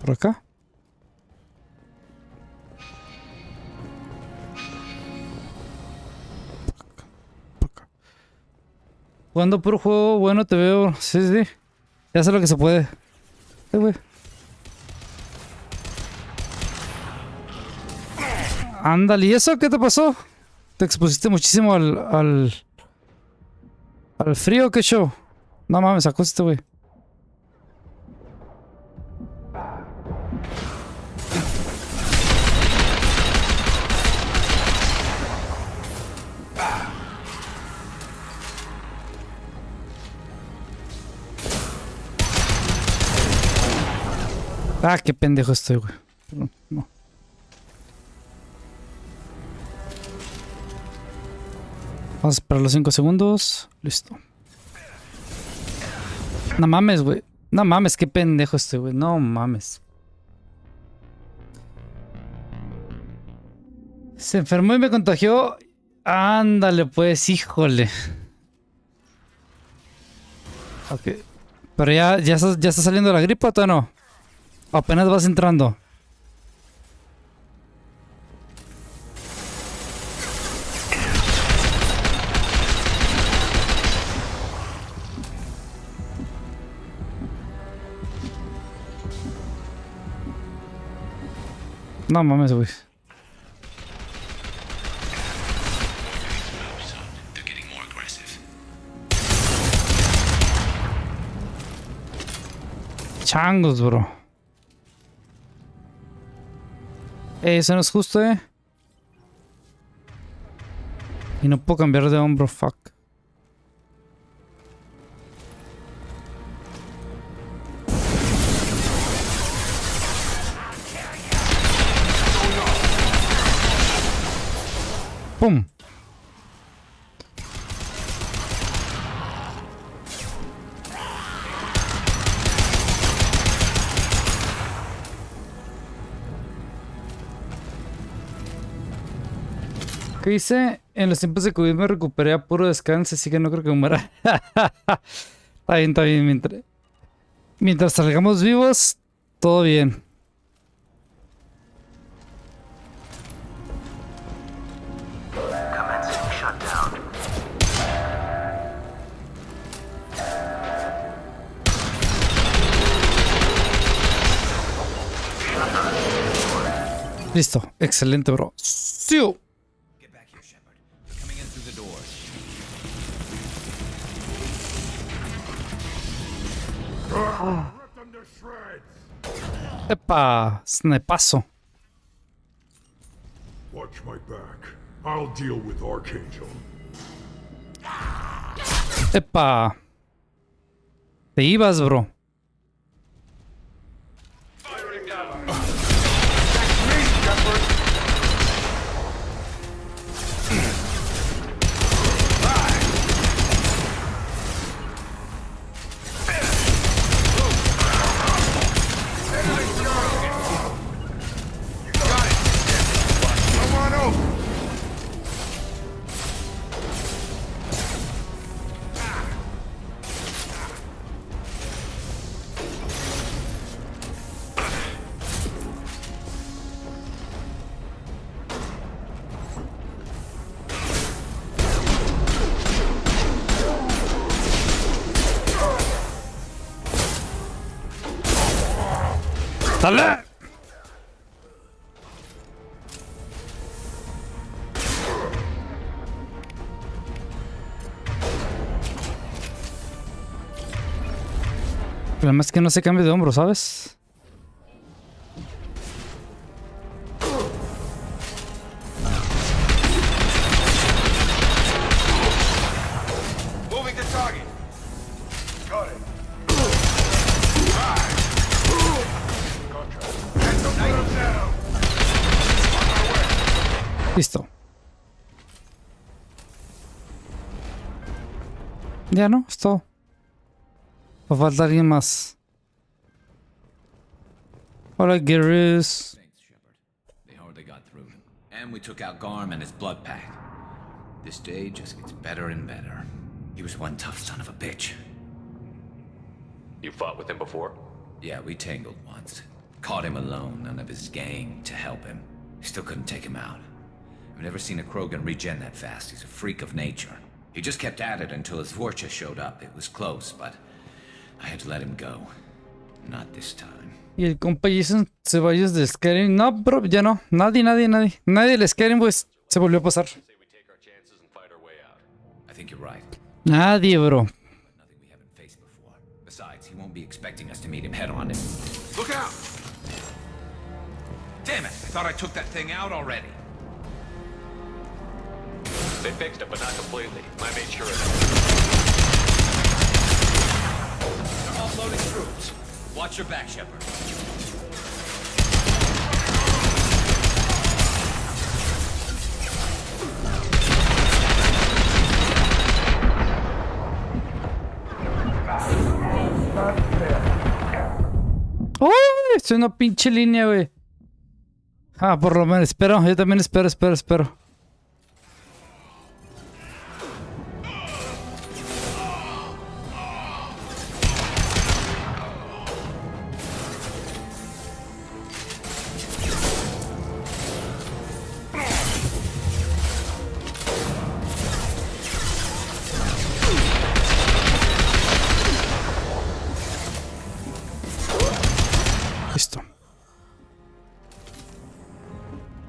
¿Por acá? Jugando puro juego, bueno, te veo. Sí, sí. Ya sé lo que se puede. Güey. Ándale, ¿y eso qué te pasó? ¿Te expusiste muchísimo al frío? ¿Qué show? No mames, sacó este güey. Ah, qué pendejo estoy, güey. Perdón, no. Vamos a esperar los 5 segundos. Listo. No mames, güey. No mames, qué pendejo estoy, güey. No mames. Se enfermó y me contagió. Ándale, pues, híjole. Ok. Pero ya está saliendo la gripa o todavía no. Apenas vas entrando. No mames, güey. Changos, bro. Eso no es justo, Y no puedo cambiar de hombro, fuck. ¡Pum! ¿Qué hice? En los tiempos de COVID me recuperé a puro descanso, así que no creo que muera. Está bien, está bien. Mientras salgamos vivos, todo bien. Listo, excelente, bro. ¡Sí! Get back here, Sheppard. Coming in through the doors. Rip them to shreds. Epa, snipazo. Watch my back. I'll deal with Archangel. Epa. Te ibas, bro. ¡Sale! El problema es que no se cambia de hombro, ¿sabes? Moving to target. Got it. Listo. Ya no, es todo. Va a faltar alguien más. Hola, Garrus. Thanks, Sheppard. They hardly got through. And we took out Garm and his blood pack. This day just gets better and better. He was one tough son of a bitch. You fought with him before? Yeah, we tangled once. Caught him alone, none of his gang to help him. Still couldn't take him out. I've never seen a Krogan regen that fast. He's a freak of nature. He just kept at it until his Vorcha showed up. It was close, but I had to let him go. Not this time. Y el compa Jason Ceballos del Skyrim. No, bro, ya no. Nadie. Nadie del Skyrim, pues, se volvió a pasar. I think you're right. Nadie, bro. Nothing we haven't faced before. Besides, he won't be expecting us to meet him head on. Look out! Damn it! I thought I took that thing out already. They fixed it, but not completely. I made sure of that. They're offloading troops. Watch your back, Sheppard. ¡Uy! Estoy en una pinche línea, güey. Ah, por lo menos. Espero. Yo también espero. Listo.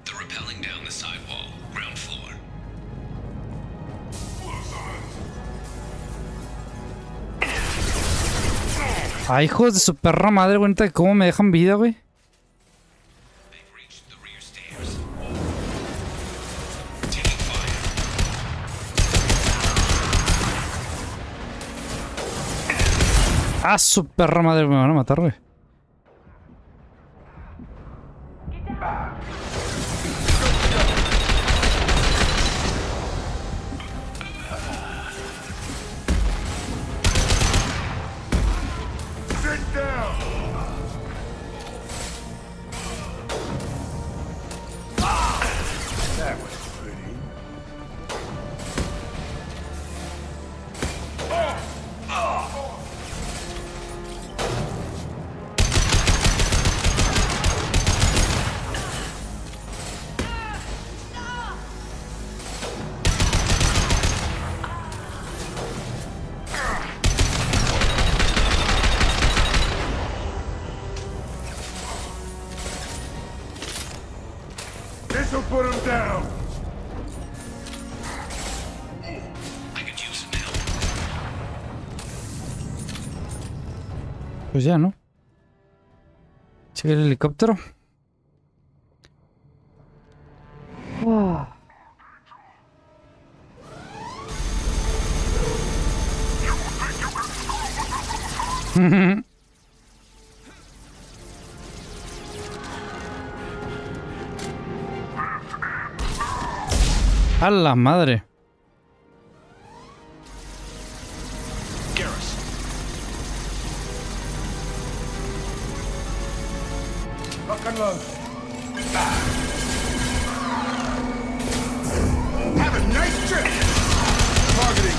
They're rappelling down the sidewall, ground floor. Ay, hijos de su perra madre, güey. neta, ¿Cómo me dejan vida, güey? They've reached the rear stairs. Taking fire. Ah, su perra madre, me van a matar, güey. Sit down! That was pretty. This'll put him down. I could use some help. Pues ya, ¿no? Checa el helicóptero. A la madre. Garrus. Lock and load. Have a nice trip. Targeting.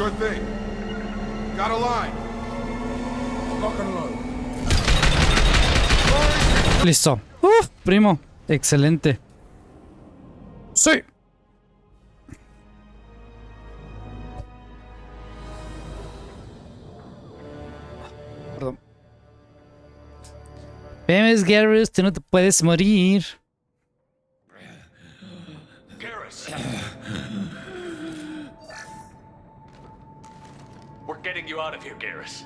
Sure thing. Got a line. Lock and load. Listo. Primo. Excelente. Sí. Perdón. Vemos, Garrus, tú no te puedes morir. Garrus! We're getting you out of here, Garrus.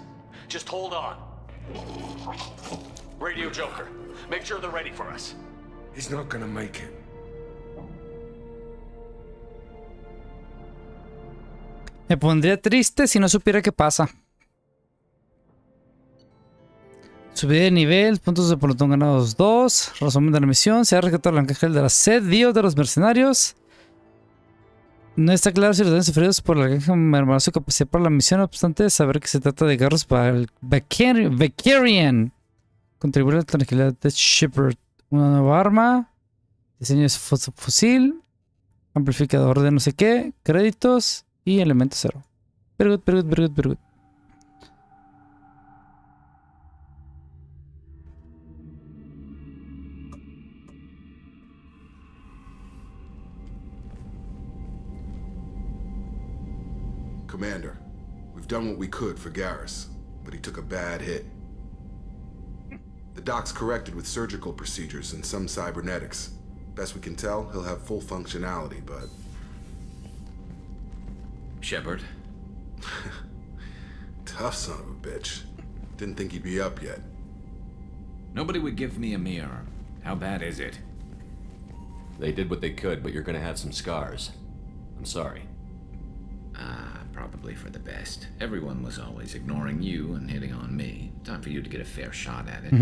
Just hold on. Radio Joker, make sure they're ready for us. He's not gonna make it. Me pondría triste si no supiera qué pasa. Subida de nivel, puntos de pelotón ganados 2, resumen de la misión, se ha rescatado el ángel del asedio de los mercenarios. No está claro si los daños sufridos por la granja mermaron su capacidad para la misión, no obstante saber que se trata de Garrus para el Vicarian. Contribuir a la tranquilidad de Sheppard. Una nueva arma, diseño de fusil, amplificador de no sé qué, créditos y elemento 0. Very good, very good, very good, very good. Commander, we've done what we could for Garrus, but he took a bad hit. The doc's corrected with surgical procedures and some cybernetics. Best we can tell, he'll have full functionality, but... Sheppard? Tough son of a bitch. Didn't think he'd be up yet. Nobody would give me a mirror. How bad is it? They did what they could, but you're gonna have some scars. I'm sorry. Probably for the best. Everyone was always ignoring you and hitting on me. Time for you to get a fair shot at it.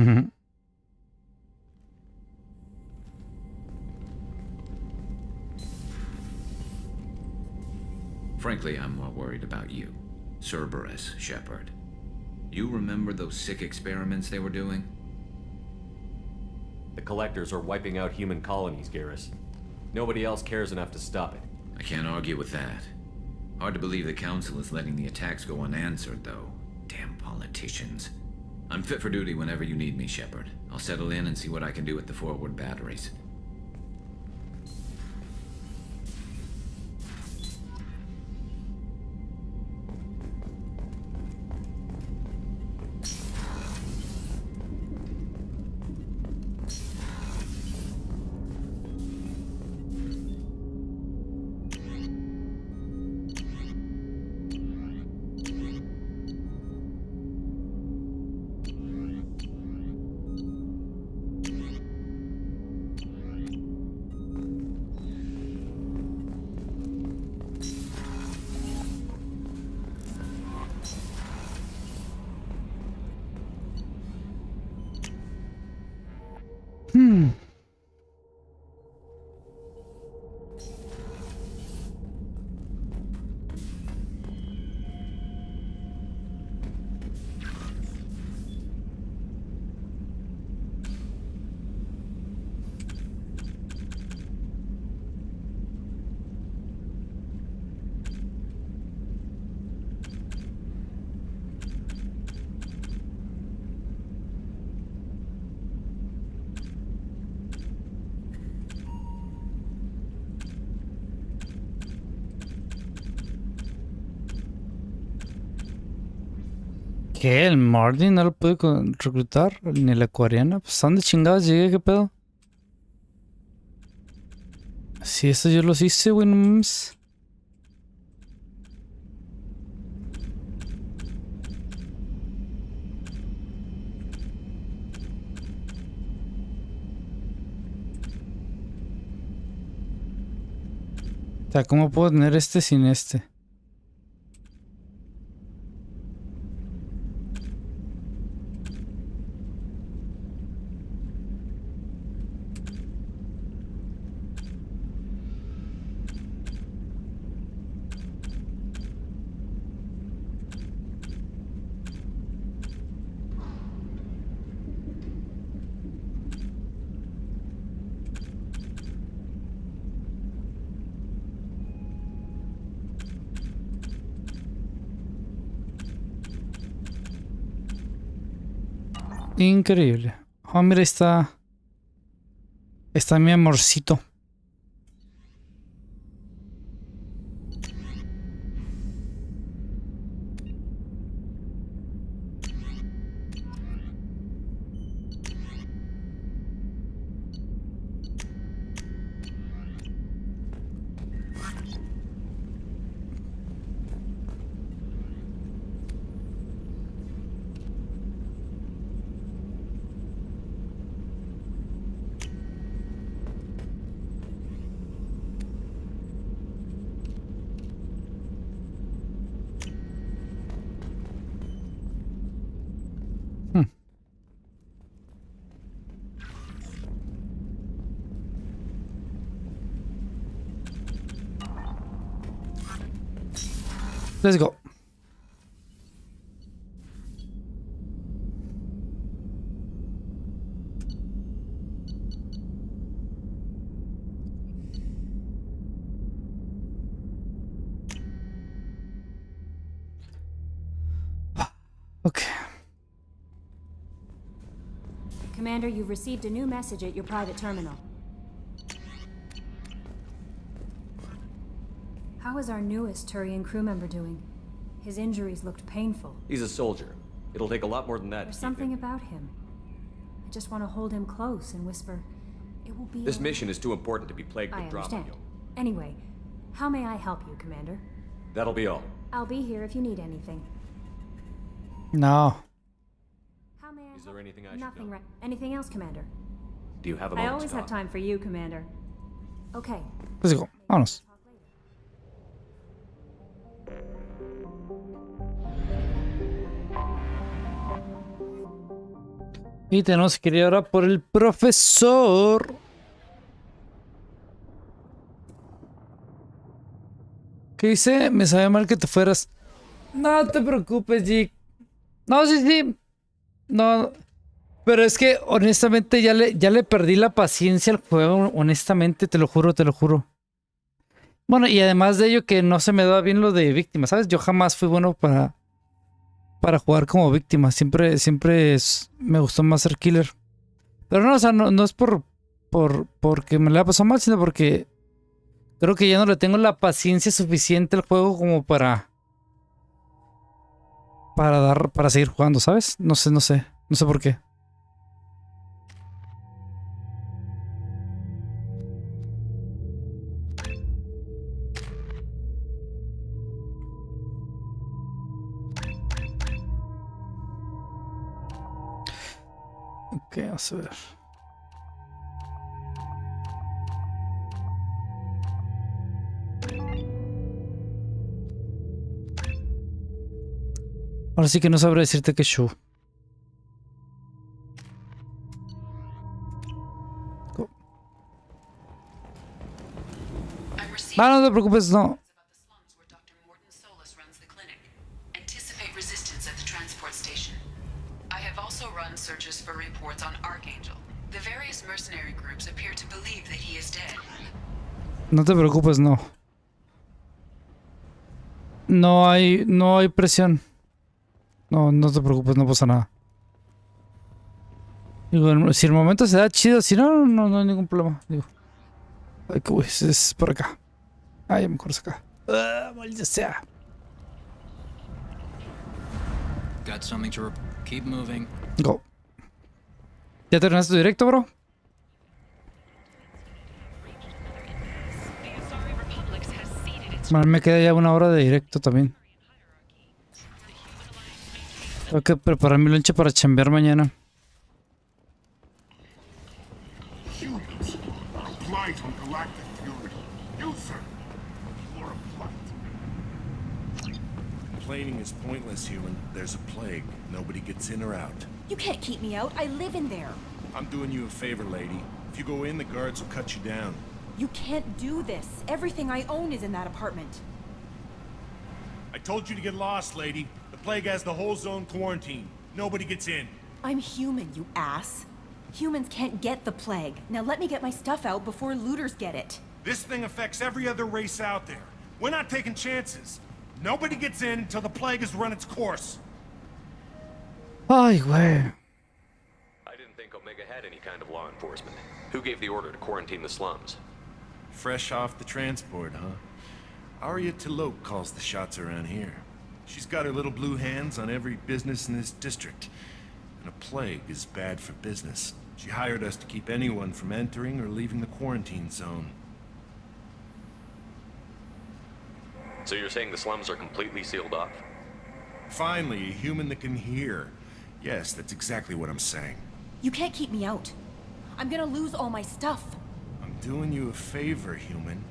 Frankly, I'm more worried about you. Cerberus, Sheppard. You remember those sick experiments they were doing? The Collectors are wiping out human colonies, Garrus. Nobody else cares enough to stop it. I can't argue with that. Hard to believe the Council is letting the attacks go unanswered, though. Damn politicians. I'm fit for duty whenever you need me, Sheppard. I'll settle in and see what I can do with the forward batteries. ¿Qué? ¿El Martin no lo pude reclutar? ¿Ni la coreana? Pues ¿dónde chingados llegué? ¿Qué pedo? Si estos yo los hice, güey, no mames. O sea, ¿cómo puedo tener este sin este? Increíble. Oh, mira, está mi amorcito. Let's go. Okay. Commander, you've received a new message at your private terminal. How is our newest Turian crew member doing? His injuries looked painful. He's a soldier. It'll take a lot more than that. There's something about him. I just want to hold him close and whisper, it will be... This mission is too important to be plagued I with drama. understand. Anyway, how may I help you, Commander? That'll be all. I'll be here if you need anything. No. How may I Is there anything I should Nothing know? right. Anything else, Commander? Do you have a I moment always to have talk? time for you, Commander. Okay. Let's go. Vámonos. Y tenemos que ir ahora por el profesor. ¿Qué dice? Me sabe mal que te fueras. No te preocupes, Jake. No, sí. No. Pero es que honestamente ya le perdí la paciencia al juego. Honestamente, te lo juro, te lo juro. Bueno, y además de ello que no se me da bien lo de víctima, ¿sabes? Yo jamás fui bueno para jugar como víctima. Siempre me gustó más ser killer. Pero no, o sea, no es porque me la pasado mal, sino porque creo que ya no le tengo la paciencia suficiente al juego como para seguir jugando, ¿sabes? No sé por qué. Ok, vamos a ver. Ahora sí que no sabré decirte que show. No te preocupes, no. Anticipate resistance at the transport station. I have also run searches for reports on Archangel. The various mercenary groups appear to believe that he is dead. No te preocupes, no. No hay presión. No te preocupes, no pasa nada. Digo, si el momento se da chido, si no hay ningún problema. Digo. Ay, que es por acá. Ay, mejor es acá. Maldita sea. Got something to keep moving. Go. ¿Ya terminaste tu directo, bro? Bueno, me queda ya 1 hora de directo también. Tengo que preparar mi lonche para chambear mañana. Humans, a blight on galactic fury. You, sir, you're a blight. Complaining is pointless, human. There's a plague. Nobody gets in or out. You can't keep me out. I live in there. I'm doing you a favor, lady. If you go in, the guards will cut you down. You can't do this. Everything I own is in that apartment. I told you to get lost, lady. The plague has the whole zone quarantined. Nobody gets in. I'm human, you ass. Humans can't get the plague. Now let me get my stuff out before looters get it. This thing affects every other race out there. We're not taking chances. Nobody gets in until the plague has run its course. Ay, güey. think Omega had any kind of law enforcement. Who gave the order to quarantine the slums? Fresh off the transport, huh? Arya Taloke calls the shots around here. She's got her little blue hands on every business in this district. And a plague is bad for business. She hired us to keep anyone from entering or leaving the quarantine zone. So you're saying the slums are completely sealed off? Finally, a human that can hear. Yes, that's exactly what I'm saying. You can't keep me out. I'm gonna lose all my stuff. I'm doing you a favor, human.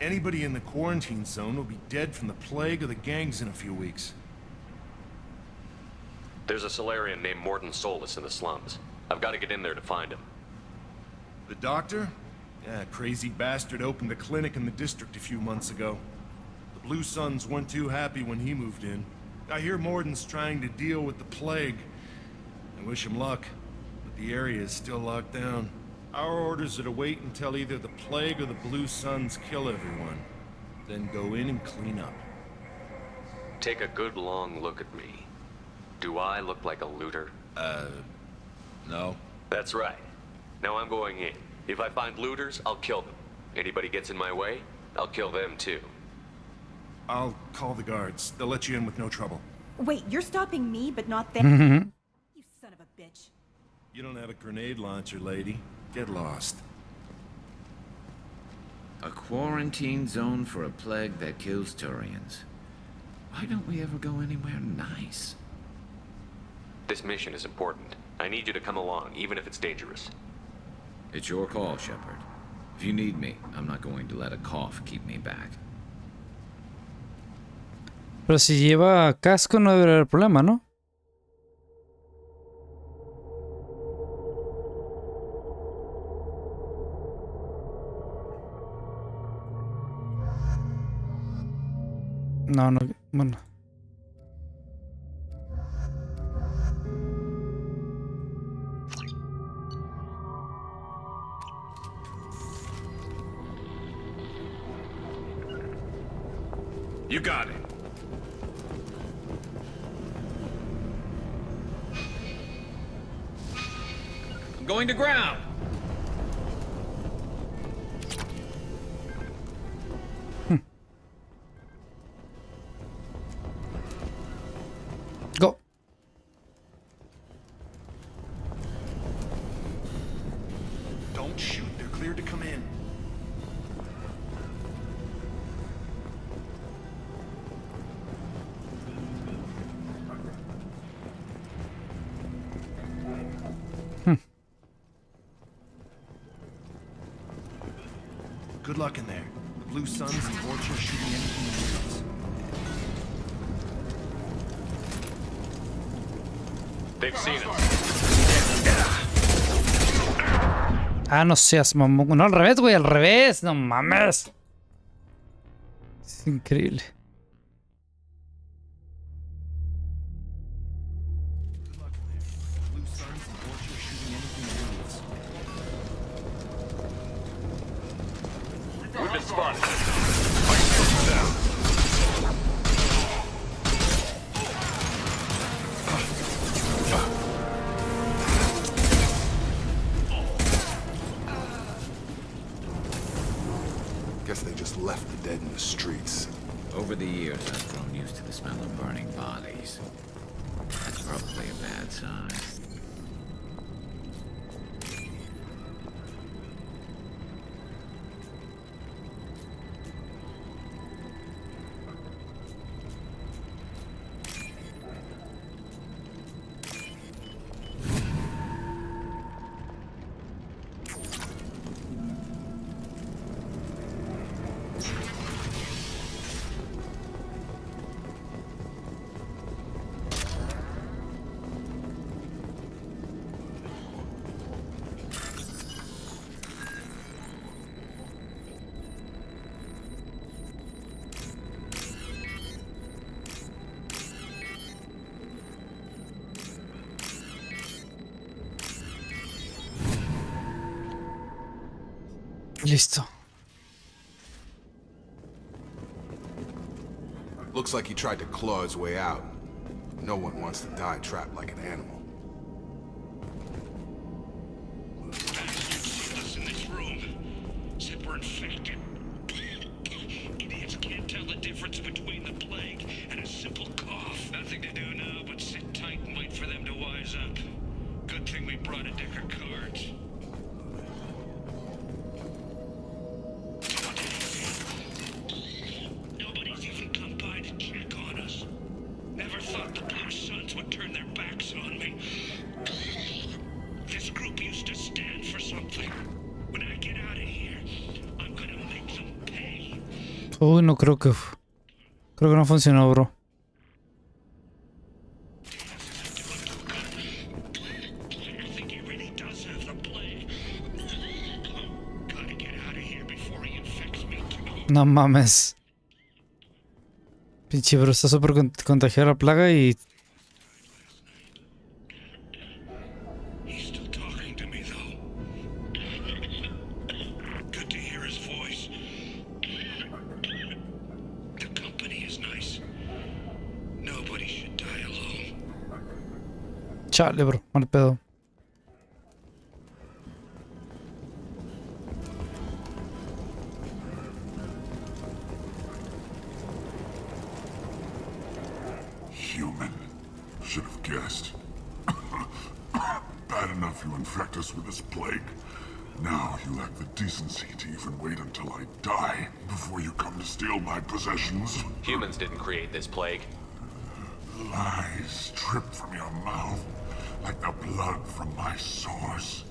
Anybody in the quarantine zone will be dead from the plague or the gangs in a few weeks. There's a Solarian named Morton Solus in the slums. I've got to get in there to find him. The doctor? Yeah, crazy bastard opened a clinic in the district a few months ago. The Blue Suns weren't too happy when he moved in. I hear Morton's trying to deal with the plague. I wish him luck, but the area is still locked down. Our orders are to wait until either the plague or the Blue Suns kill everyone. Then go in and clean up. Take a good long look at me. Do I look like a looter? No. That's right. Now I'm going in. If I find looters, I'll kill them. Anybody gets in my way, I'll kill them too. I'll call the guards. They'll let you in with no trouble. Wait, you're stopping me, but not them? You son of a bitch. You don't have a grenade launcher, lady. Get lost. A quarantine zone for a plague that kills Turians. Why don't we ever go anywhere nice? This mission is important. I need you to come along, even if it's dangerous. It's your call, Sheppard. If you need me, I'm not going to let a cough keep me back. Pero si lleva casco no debería haber problema, ¿no? No, bueno. You got it. I'm going to ground. Go. Don't shoot. They're cleared to come in. Good luck in there. The Blue Suns and Orchard shooting anything in the They've seen us. Ah, no seas mamón. No, al revés, güey, al revés. No mames. Es increíble. We've been spotted. Guess they just left the dead in the streets. Over the years, I've grown used to the smell of burning bodies. That's probably a bad sign. Listo. Looks like he tried to claw his way out. No one wants to die trapped like an animal. Uy, no creo que... Creo que no funcionó, bro. No mames. Pinche bro, está súper contagiada la plaga y... Chale, bro, mal pedo. Human. Should have guessed. Bad enough you infect us with this plague. Now you lack the decency to even wait until I die before you come to steal my possessions. Humans didn't create this plague. Lies drip from your mouth like the blood from my sores.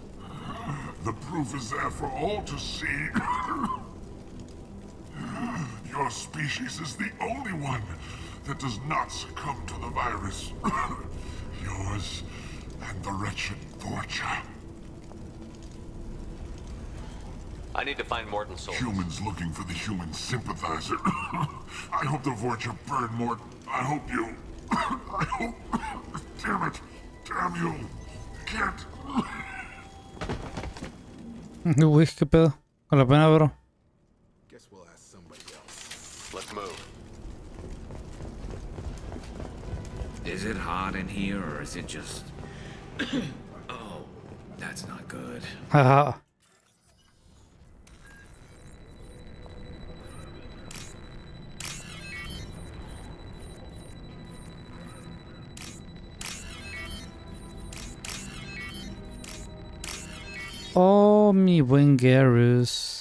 The proof is there for all to see. Your species is the only one that does not succumb to the virus. Yours and the wretched Vorcha. I need to find Morton's soul. Humans looking for the human sympathizer. I hope the Vorcha burn Morton. I hope you... I hope... Damn it. Damn you. Can't... Uy, qué pedo. Con la pena, bro. Guess we'll ask somebody else. Let's move. Is it hot in here, or is it just... Oh, that's not good. Haha. Oh, mi buen Garrus.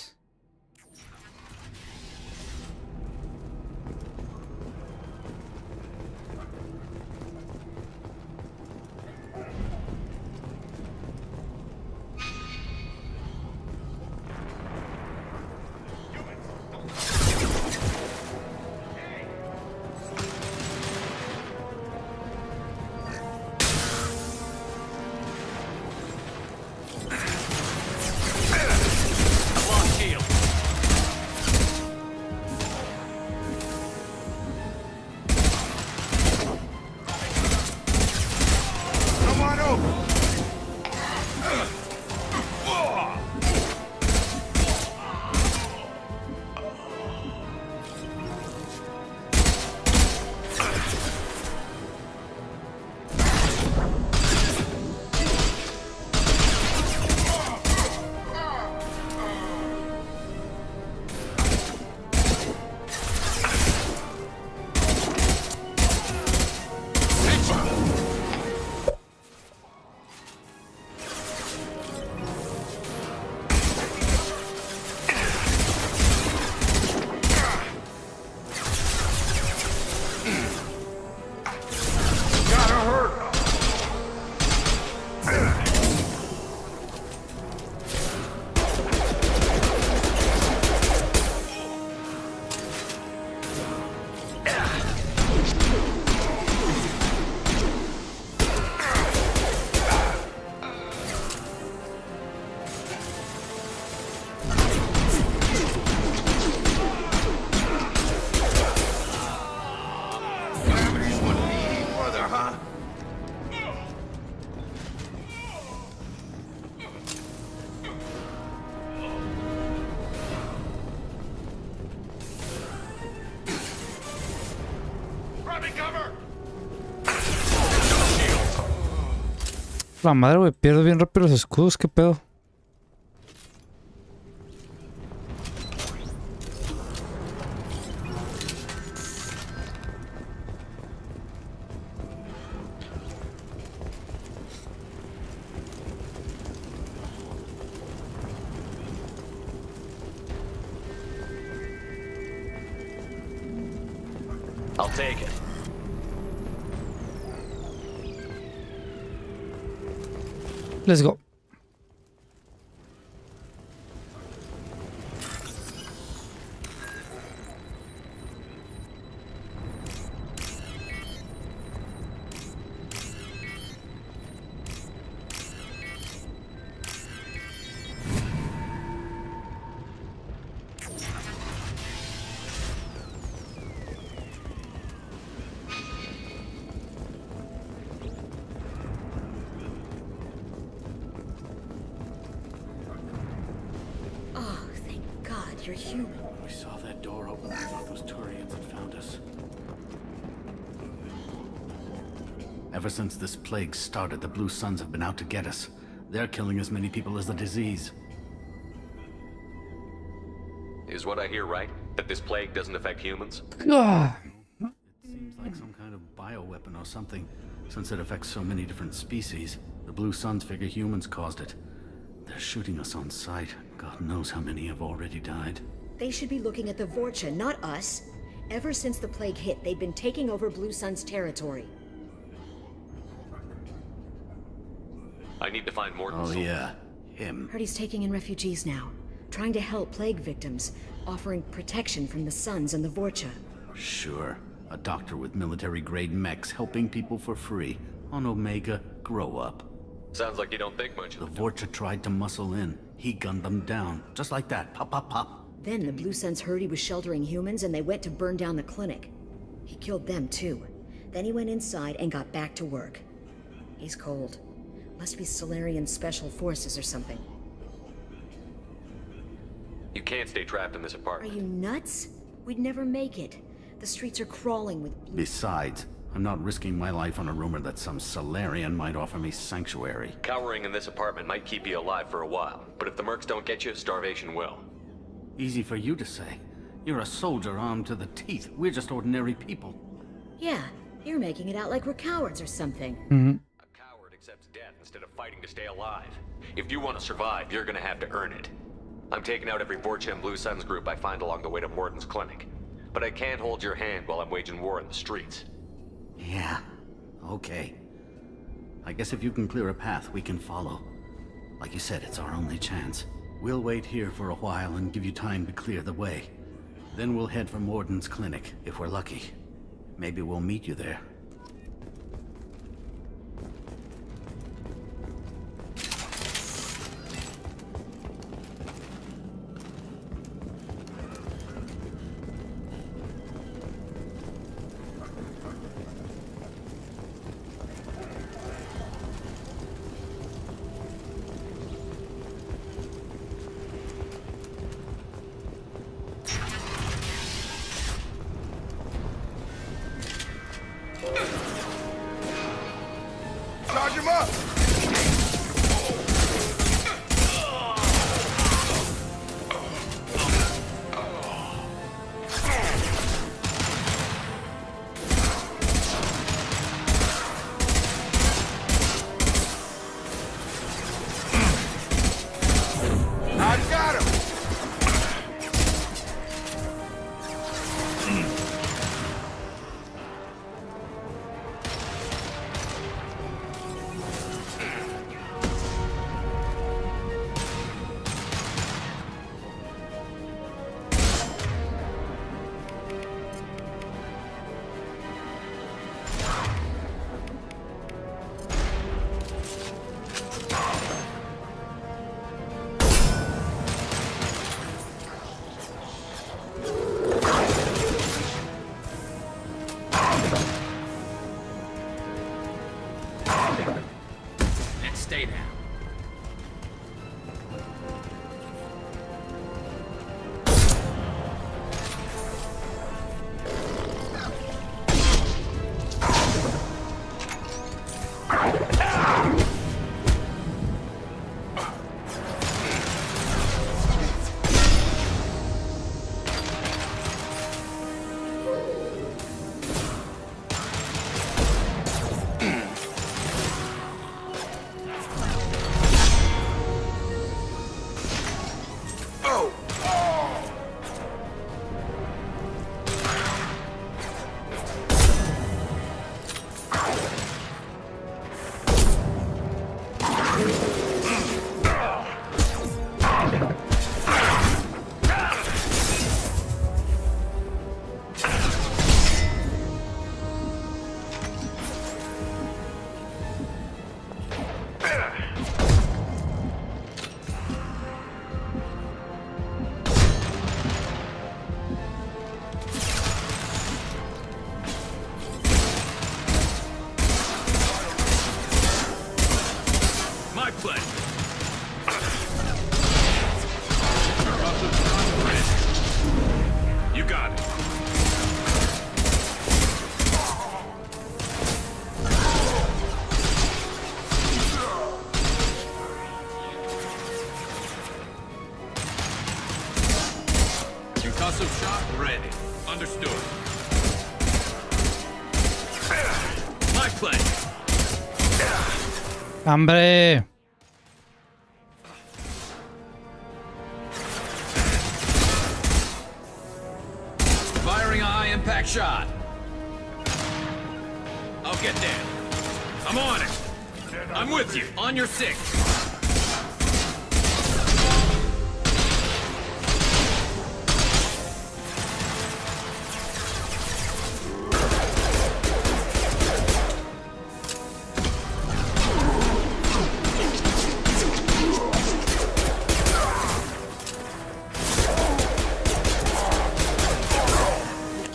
La madre, güey, pierdo bien rápido los escudos, qué pedo. I'll take it. Let's go. you're human. When we saw that door open, I thought those Turians had found us. Ever since this plague started, the Blue Suns have been out to get us. They're killing as many people as the disease. Is what I hear right? That this plague doesn't affect humans? Ah. It seems like some kind of bioweapon or something, since it affects so many different species. The Blue Suns figure humans caused it. They're shooting us on sight. God knows how many have already died. They should be looking at the Vorcha, not us. Ever since the plague hit, they've been taking over Blue Sun's territory. I need to find Morton. Oh yeah, him. Heard he's taking in refugees now, trying to help plague victims, offering protection from the Suns and the Vorcha. Sure. A doctor with military-grade mechs helping people for free. On Omega, grow up. Sounds like you don't think much The of it. Vorcha tried to muscle in. He gunned them down. Just like that. Pop, pop, pop. Then the Blue Suns heard he was sheltering humans and they went to burn down the clinic. He killed them too. Then he went inside and got back to work. He's cold. Must be Solarian Special Forces or something. You can't stay trapped in this Are apartment. you nuts? We'd never make it. The streets are crawling with blue. Besides, I'm not risking my life on a rumor that some Solarian might offer me sanctuary. Cowering in this apartment might keep you alive for a while, but if the mercs don't get you, starvation will. Easy for you to say. You're a soldier armed to the teeth. We're just ordinary people. Yeah, you're making it out like we're cowards or something. A coward accepts death instead of fighting to stay alive. If you want to survive, you're gonna have to earn it. I'm taking out every Vorcha and Blue Suns group I find along the way to Morton's clinic. But I can't hold your hand while I'm waging war in the streets. Yeah, okay. I guess if you can clear a path, we can follow. Like you said, it's our only chance. We'll wait here for a while and give you time to clear the way. Then we'll head for Morton's clinic, if we're lucky. Maybe we'll meet you there. Charge him up! I got him! to it. My play. ¡Hambre! Firing a high-impact shot. I'll get there. I'm on it. I'm with you. On your six.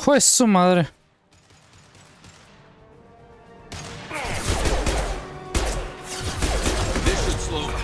¡Pues su madre! This should slow it.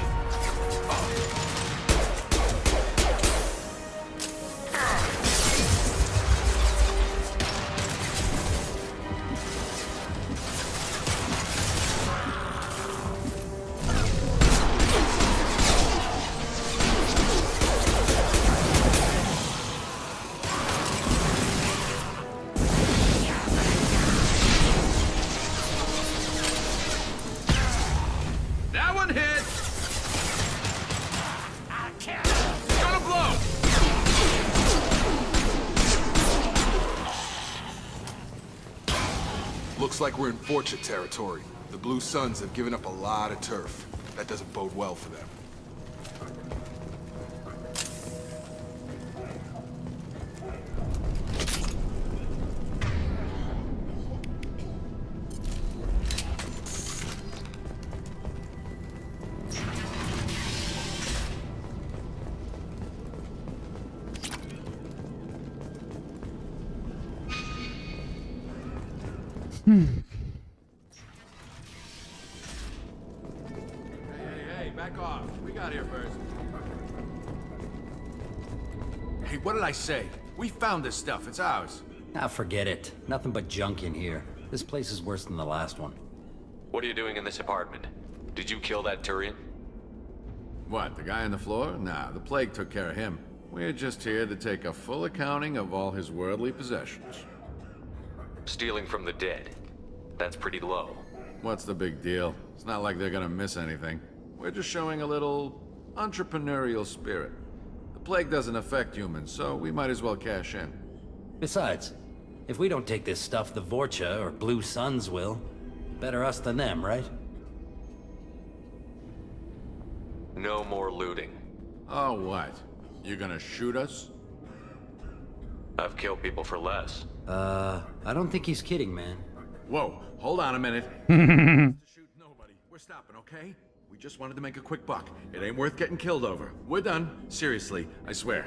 That one hit. It's gonna blow. Looks like we're in Fortune territory. The Blue Suns have given up a lot of turf. That doesn't bode well for them. Hey, back off. We got here first. Hey, what did I say? We found this stuff. It's ours. Ah, forget it. Nothing but junk in here. This place is worse than the last one. What are you doing in this apartment? Did you kill that Turian? What, the guy on the floor? Nah, the plague took care of him. We're just here to take a full accounting of all his worldly possessions. Stealing from the dead. That's pretty low. What's the big deal? It's not like they're gonna miss anything. We're just showing a little entrepreneurial spirit. The plague doesn't affect humans, so we might as well cash in. Besides, if we don't take this stuff, the Vorcha or Blue Suns will. Better us than them, right? No more looting. Oh, what? You gonna shoot us? I've killed people for less. I don't think he's kidding, man. Whoa, hold on a minute. Shoot nobody. We're stopping, okay? We just wanted to make a quick buck. It ain't worth getting killed over. We're done. Seriously, I swear.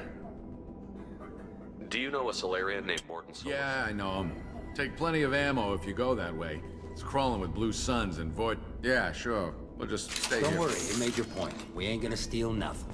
Do you know a Solarian named Morton Solus? Yeah, I know him. Take plenty of ammo if you go that way. It's crawling with Blue Suns and Void. Yeah, sure. We'll just stay here. Don't worry, you made your point. We ain't gonna steal nothing.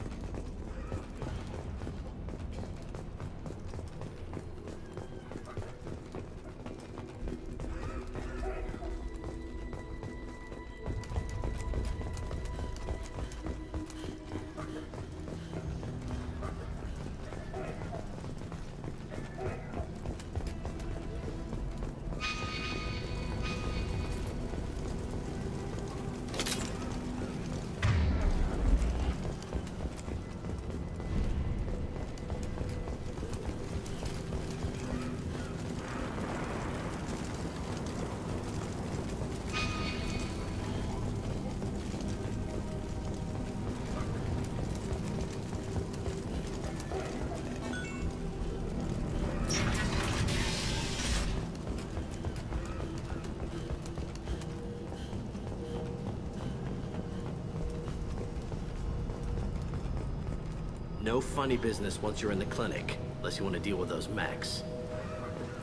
No funny business once you're in the clinic, unless you want to deal with those mechs.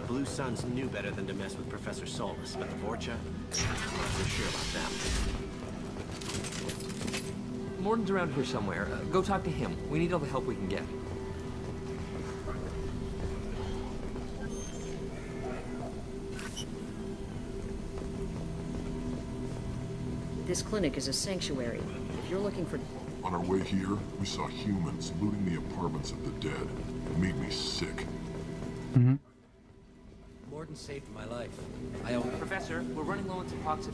The Blue Suns knew better than to mess with Professor Solus, but the Vorcha, I'm not so sure about them. Morton's around here somewhere. Go talk to him. We need all the help we can get. This clinic is a sanctuary. If you're looking for... On our way here, we saw humans looting the apartments of the dead. It made me sick. Morton saved my life. I owe him. Professor, we're running low on Suboxone.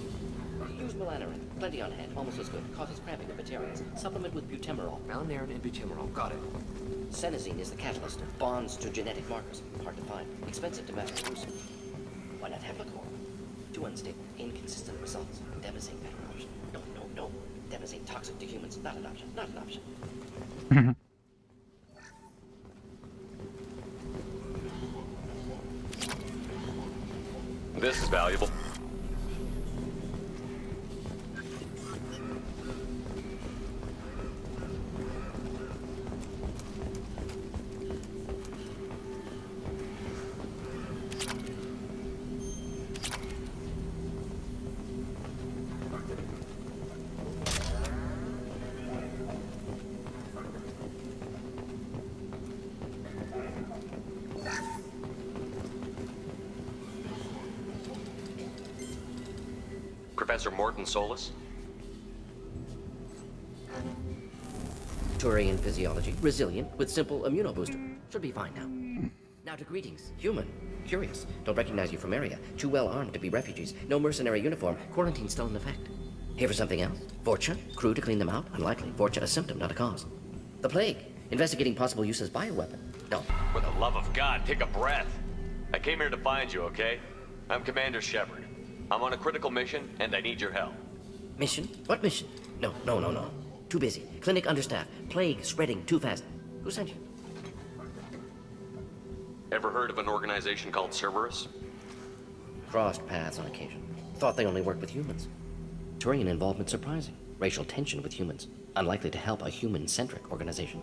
Use Malanarin. Plenty on hand. Almost as good. Causes cramping of materials. Supplement with butemerol. Malanarin and butemerol. Got it. Senesine is the catalyst. Bonds to genetic markers. Hard to find. Expensive to mass produce. Why not have LOCURA? Too unstable. Inconsistent results. Demazine better option. No. Demazine toxic to humans. Not an option. Not an option. This is valuable. Professor Morton Solus? Turian physiology. Resilient with simple immunobooster. Should be fine now. Now to greetings. Human. Curious. Don't recognize you from area. Too well armed to be refugees. No mercenary uniform. Quarantine still in effect. Here for something else? Vorcha? Crew to clean them out? Unlikely. Vorcha a symptom, not a cause. The plague. Investigating possible use as bioweapon. No. For the love of God, take a breath. I came here to find you, okay? I'm Commander Sheppard. I'm on a critical mission, and I need your help. Mission? What mission? No. Too busy. Clinic understaffed. Plague spreading too fast. Who sent you? Ever heard of an organization called Cerberus? Crossed paths on occasion. Thought they only worked with humans. Turian involvement surprising. Racial tension with humans. Unlikely to help a human-centric organization.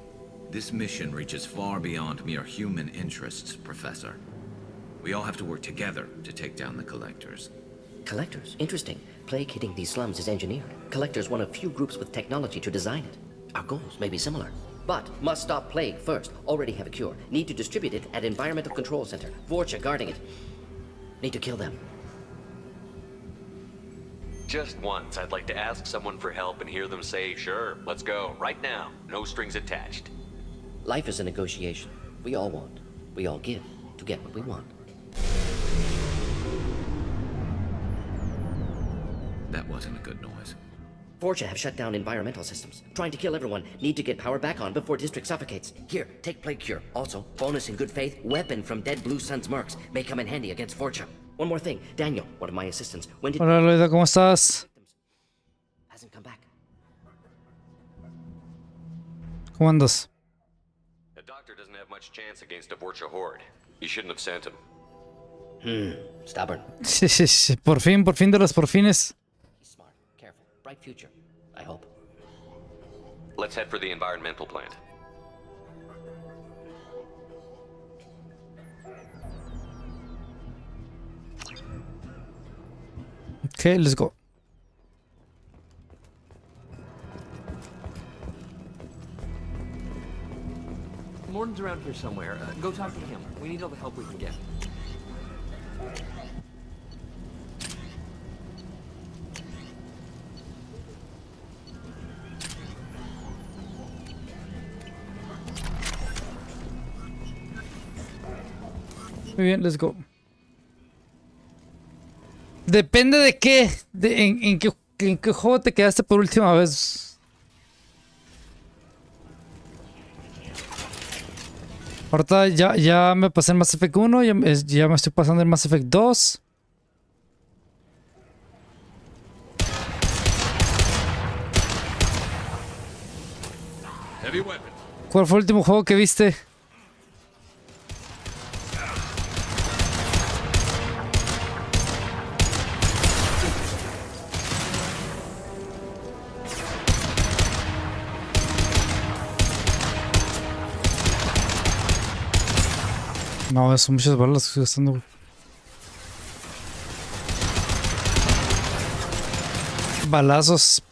This mission reaches far beyond mere human interests, Professor. We all have to work together to take down the Collectors. Collectors? Interesting. Plague hitting these slums is engineered. Collectors one of few groups with technology to design it. Our goals may be similar. But must stop plague first. Already have a cure. Need to distribute it at Environmental Control Center. Vorcha guarding it. Need to kill them. Just once, I'd like to ask someone for help and hear them say, sure, let's go, right now. No strings attached. Life is a negotiation. We all want. We all give to get what we want. That wasn't a good noise. Vorcha have shut down environmental systems. Trying to kill everyone. Need to get power back on before district suffocates. Here, take plague cure. Also, bonus in good faith, weapon from dead Blue Sun's mercs. May come in handy against Vorcha. One more thing. Daniel, one of my assistants. When did... Hola, Loida, ¿cómo estás? Hasn't come back. ¿Cómo andas? The doctor doesn't have much chance against a Vorcha horde. You shouldn't have sent him. Stubborn. Sí. Por fin de los porfines. Smart, careful, bright future. I hope. Let's head for the environmental plant. Okay, let's go. Morton's around here somewhere. Go talk to him. We need all the help we can get. Muy bien, let's go. Depende de qué, en qué juego te quedaste por última vez. Ahorita ya me pasé en Mass Effect 1, ya me estoy pasando en Mass Effect 2. ¿Cuál fue el último juego que viste? No, son muchas balas que estoy gastando, güey. Balazos.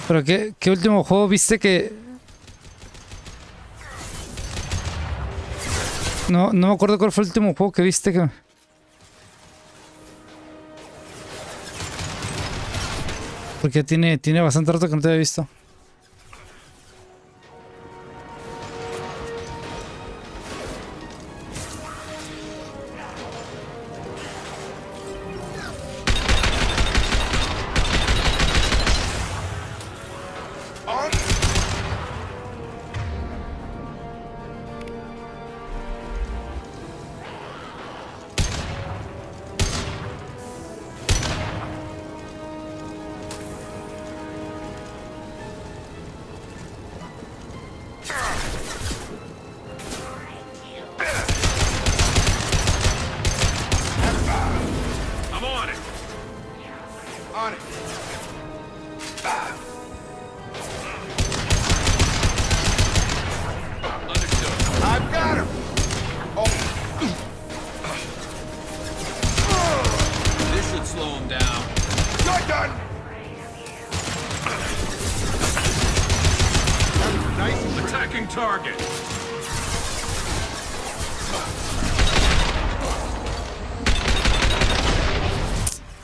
Pero ¿qué último juego viste que...? No me acuerdo cuál fue el último juego que viste que... Porque tiene bastante rato que no te había visto.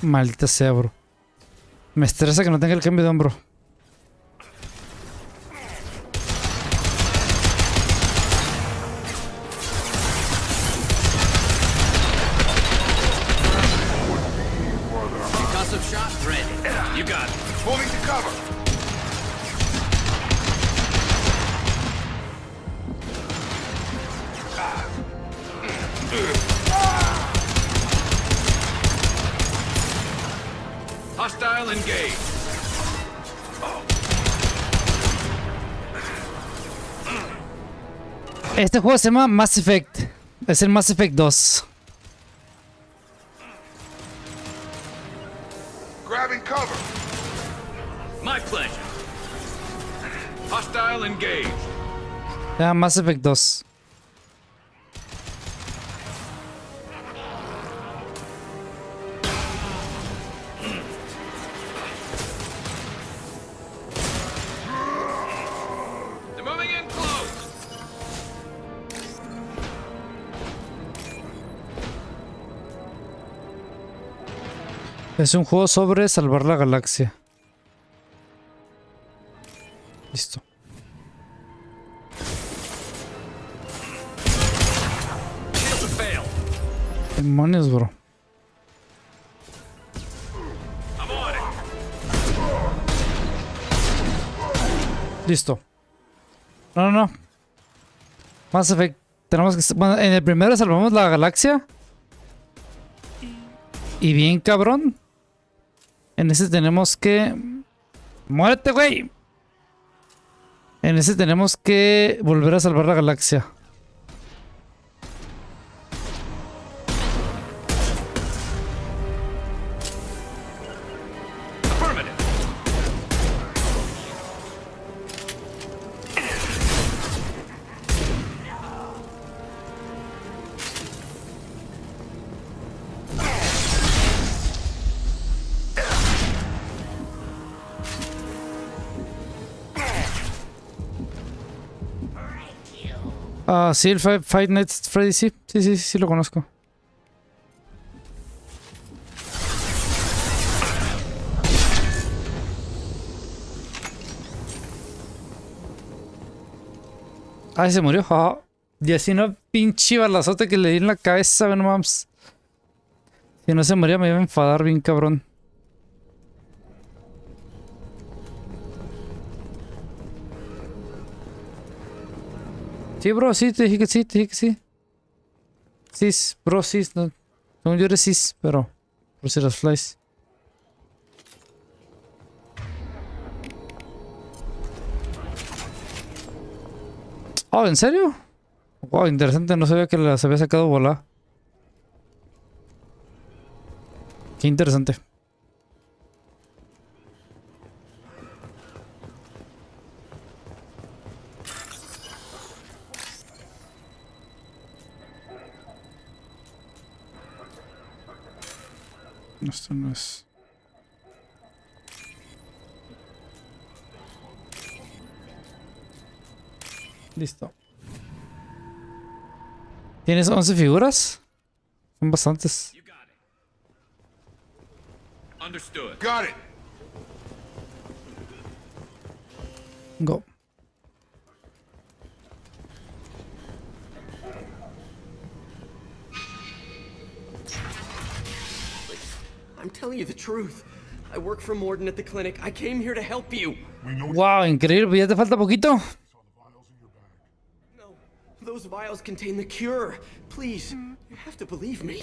Maldita sea, bro. Me estresa que no tenga el cambio de hombro. Concussive shot ready. You got it. Moving to cover. Hostile engaged. Este juego se llama Mass Effect. Es el Mass Effect 2. Grabbing cover. My pleasure. Hostile engaged. Se llama Mass Effect 2. They're moving in close. Es un juego sobre salvar la galaxia. Listo. Demonios, bro. Listo. No. Mass Effect. Tenemos que... Bueno, en el primero salvamos la galaxia. Y bien cabrón. En ese tenemos que... ¡Muérete, güey! En ese tenemos que volver a salvar la galaxia. Sí, el Five Nights at Freddy, sí lo conozco. Ah, se murió. Ah, 19 pinche balazote que le di en la cabeza, no mames. Si no se moría me iba a enfadar bien cabrón. Sí, bro, sí, te dije que sí. Cis, bro, cis, no. Según yo eres cis, pero por si las flies. Oh, ¿en serio? Wow, interesante, no sabía que las había sacado volada. Qué interesante. Esto no es. Listo. ¿Tienes 11 figuras? Son bastantes. Understood. Got it. Go. I'm telling you the truth. I work for Morden at the clinic. I came here to help you. Wow, increíble. ¿Ya te falta poquito? No, those vials contain the cure. Please, you have to believe me.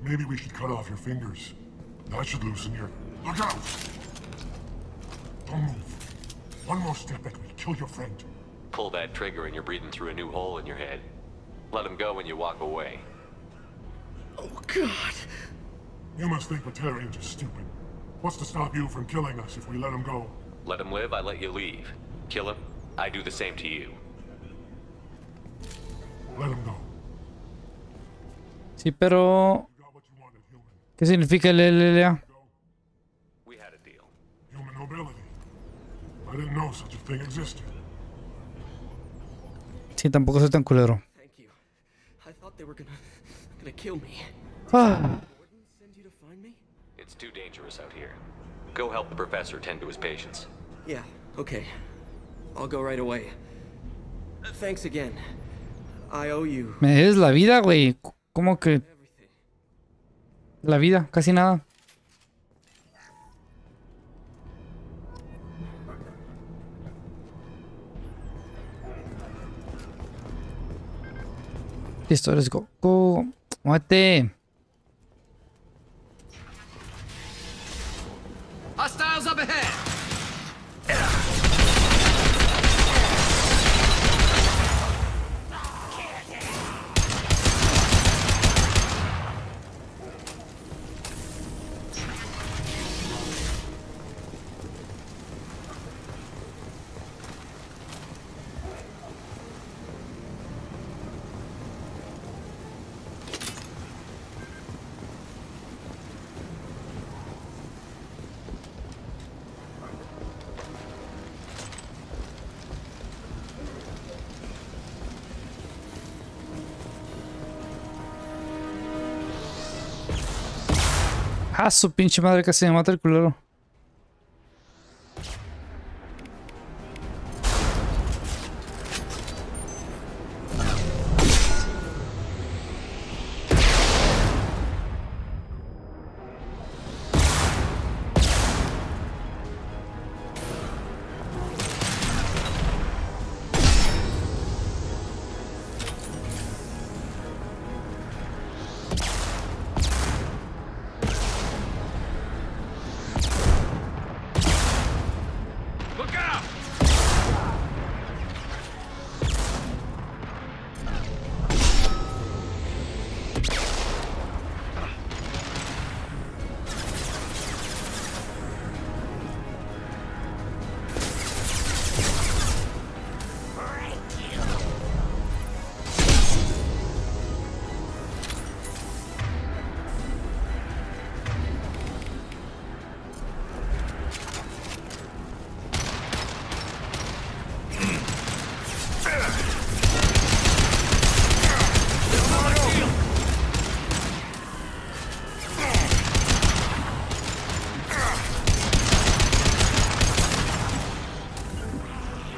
Maybe we should cut off your fingers. That should loosen your... Look out! Don't move. One more step and we'll kill your friend. Pull that trigger and you're breathing through a new hole in your head. Let him go when you walk away. Oh, God. You must think Batarians are stupid. What's to stop you from killing us if we let him go? Let him live, I let you leave. Kill him, I do the same to you. Let him go. Sí, pero... ¿Qué significa el LLA? We had a deal. Human nobility. I didn't know such a thing existed. Sí, tampoco soy tan culero. Thank you. I thought they were gonna kill me. Ah. Morden send you to find me? It's too dangerous out here. Go help the professor tend to his patients. Yeah, okay. I'll go right away. Thanks again. I owe you. Me debes la vida, güey. ¿Cómo que? La vida, casi nada. Listo, let's go. Go. Muévete. Hostiles up ahead! Ah, su pinche madre, casi me mata el culero.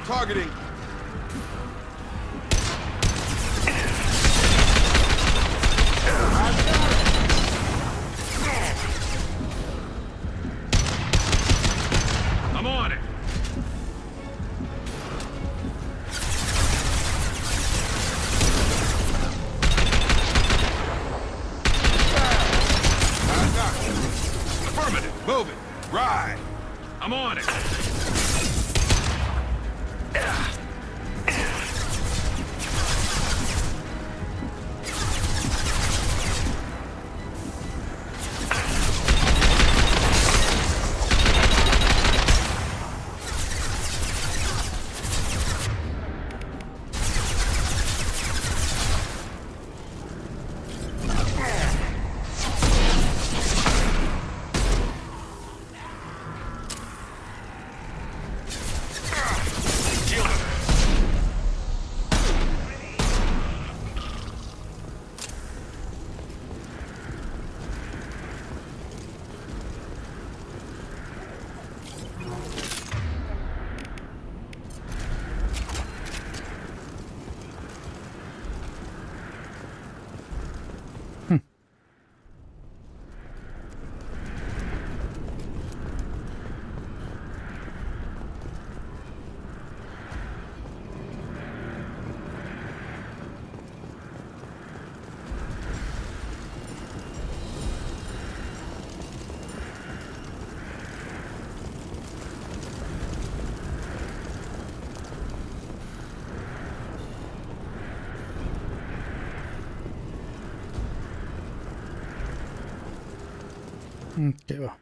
Targeting. I'm on it. Affirmative. Move it. Ride. I'm on it. Okay, va.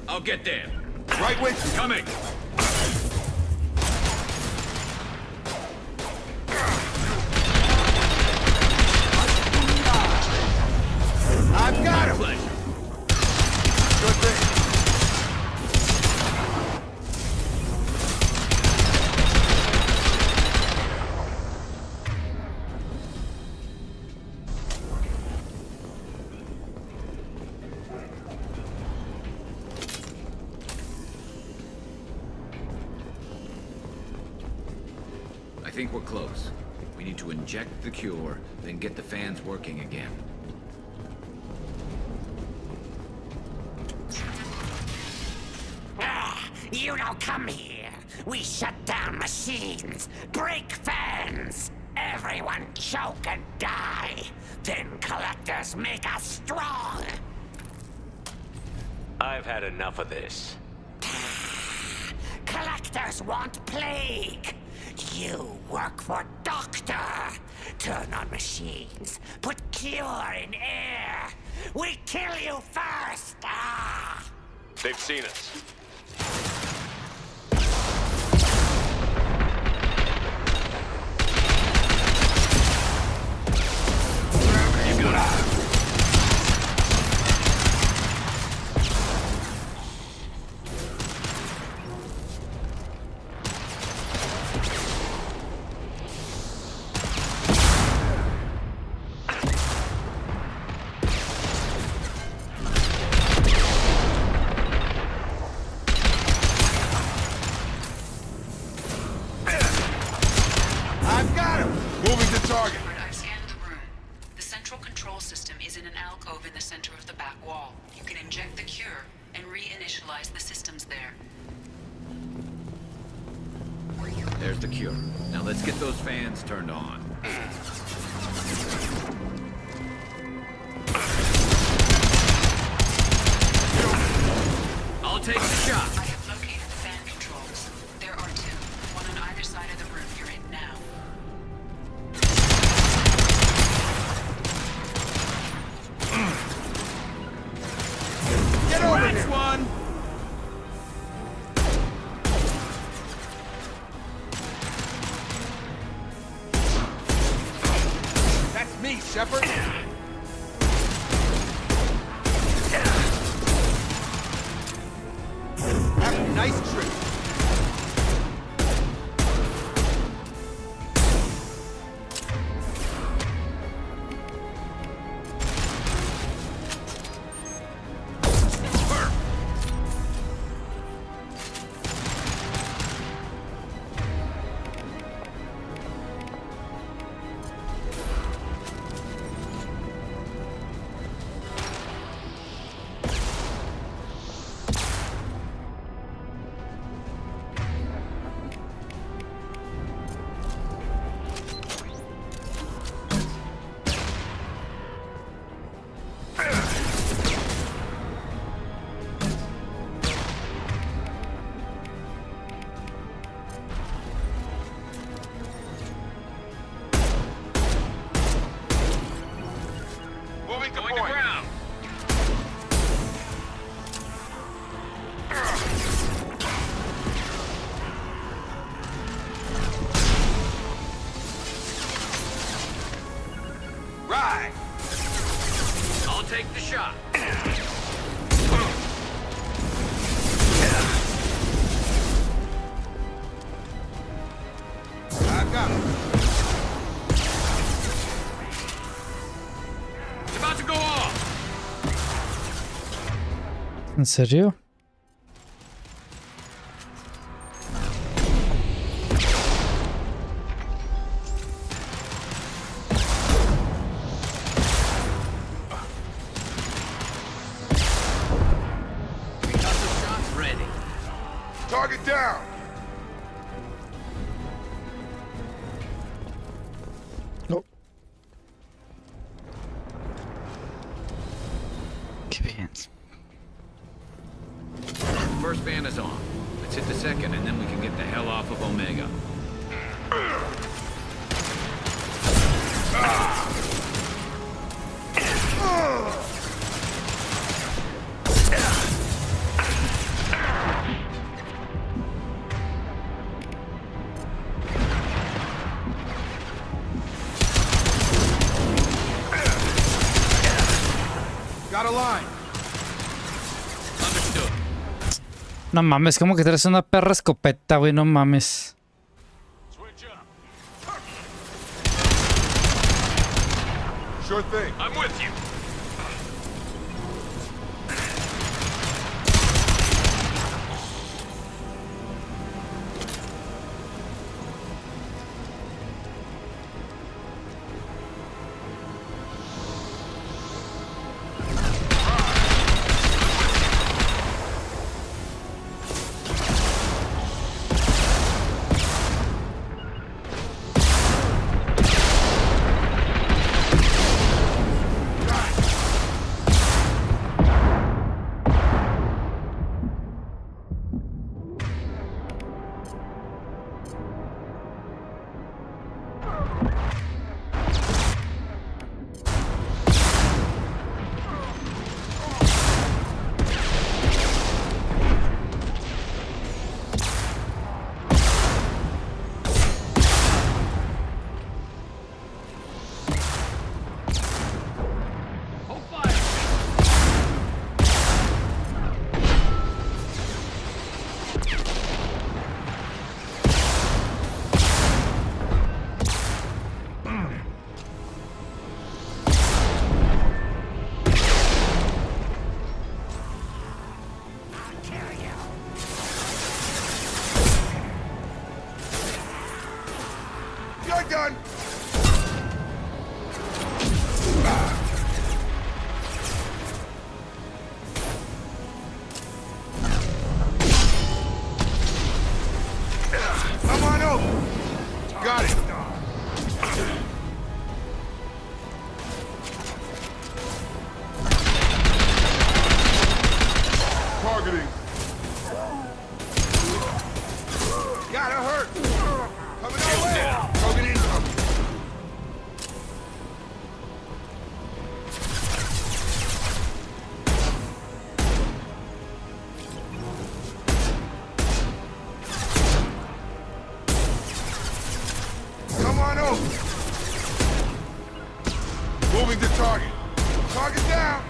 I'll get there. Right with you. Coming. I've got him. Pleasure. think we're close. We need to inject the cure, then get the fans working again. You don't come here. We shut down machines, break fans. Everyone choke and die. Then collectors make us strong. I've had enough of this. Collectors want plague. You work for Doctor. Turn on machines. Put cure in air. We kill you first. They've seen us. I've scanned the room. The central control system is in an alcove in the center of the back wall. You can inject the cure and reinitialize the systems there. There's the cure. Now let's get those fans turned on. I'll take the shot. I have located the fan controls. There are two, one on either side of the room you're in now. Get over here! One! That's me, Sheppard! Have a nice trip! Right! I'll take the shot. I've got it. It's about to go off. ¿En serio? Target down! No. Qué bien. First fan is on. Let's hit the second, and then we can get the hell off of Omega. Got a line. Understood. No mames, como que traes una perra escopeta, güey, no mames. Sure thing. I'm with you. Moving to target. Target down!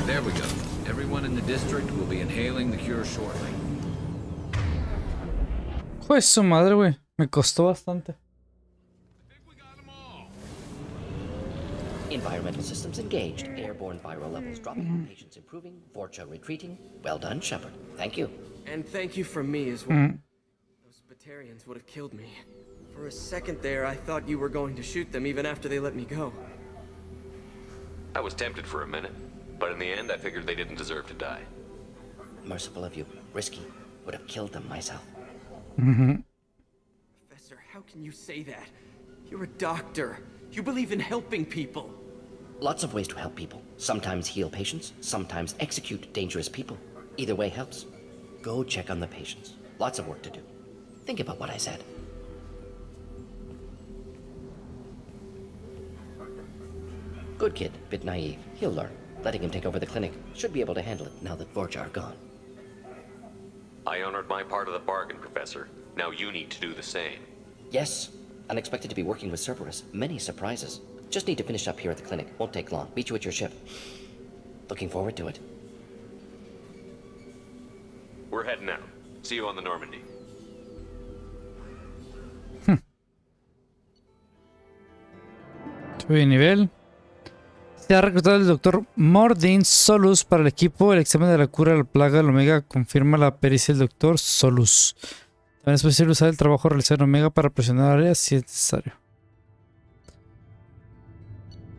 There we go. Everyone in the district will be inhaling the cure shortly. Pues su madre, güey. Me costó bastante. Environmental systems engaged. Airborne viral levels dropping. Patients improving. Vorcha retreating. Well done, Sheppard. Thank you. And thank you from me as well. Those Batarians would have killed me. For a second there, I thought you were going to shoot them even after they let me go. I was tempted for a minute, but in the end, I figured they didn't deserve to die. Merciful of you. Risky. Would have killed them myself. Professor, how can you say that? You're a doctor. You believe in helping people. Lots of ways to help people. Sometimes heal patients, sometimes execute dangerous people. Either way helps. Go check on the patients. Lots of work to do. Think about what I said. Good kid, bit naive. He'll learn. Letting him take over the clinic. Should be able to handle it now that Vorcha are gone. I honored my part of the bargain, Professor. Now you need to do the same. Yes. Unexpected to be working with Cerberus. Many surprises. Just need to finish up here at the clinic. Won't take long. Meet you at your ship. Looking forward to it. We're heading out. See you on the Normandy. Sube de nivel. Se ha reclutado el Dr. Mordin Solus para el equipo. El examen de la cura de la plaga del Omega confirma la pericia del Dr. Solus. También es posible usar el trabajo realizado en Omega para presionar áreas si es necesario.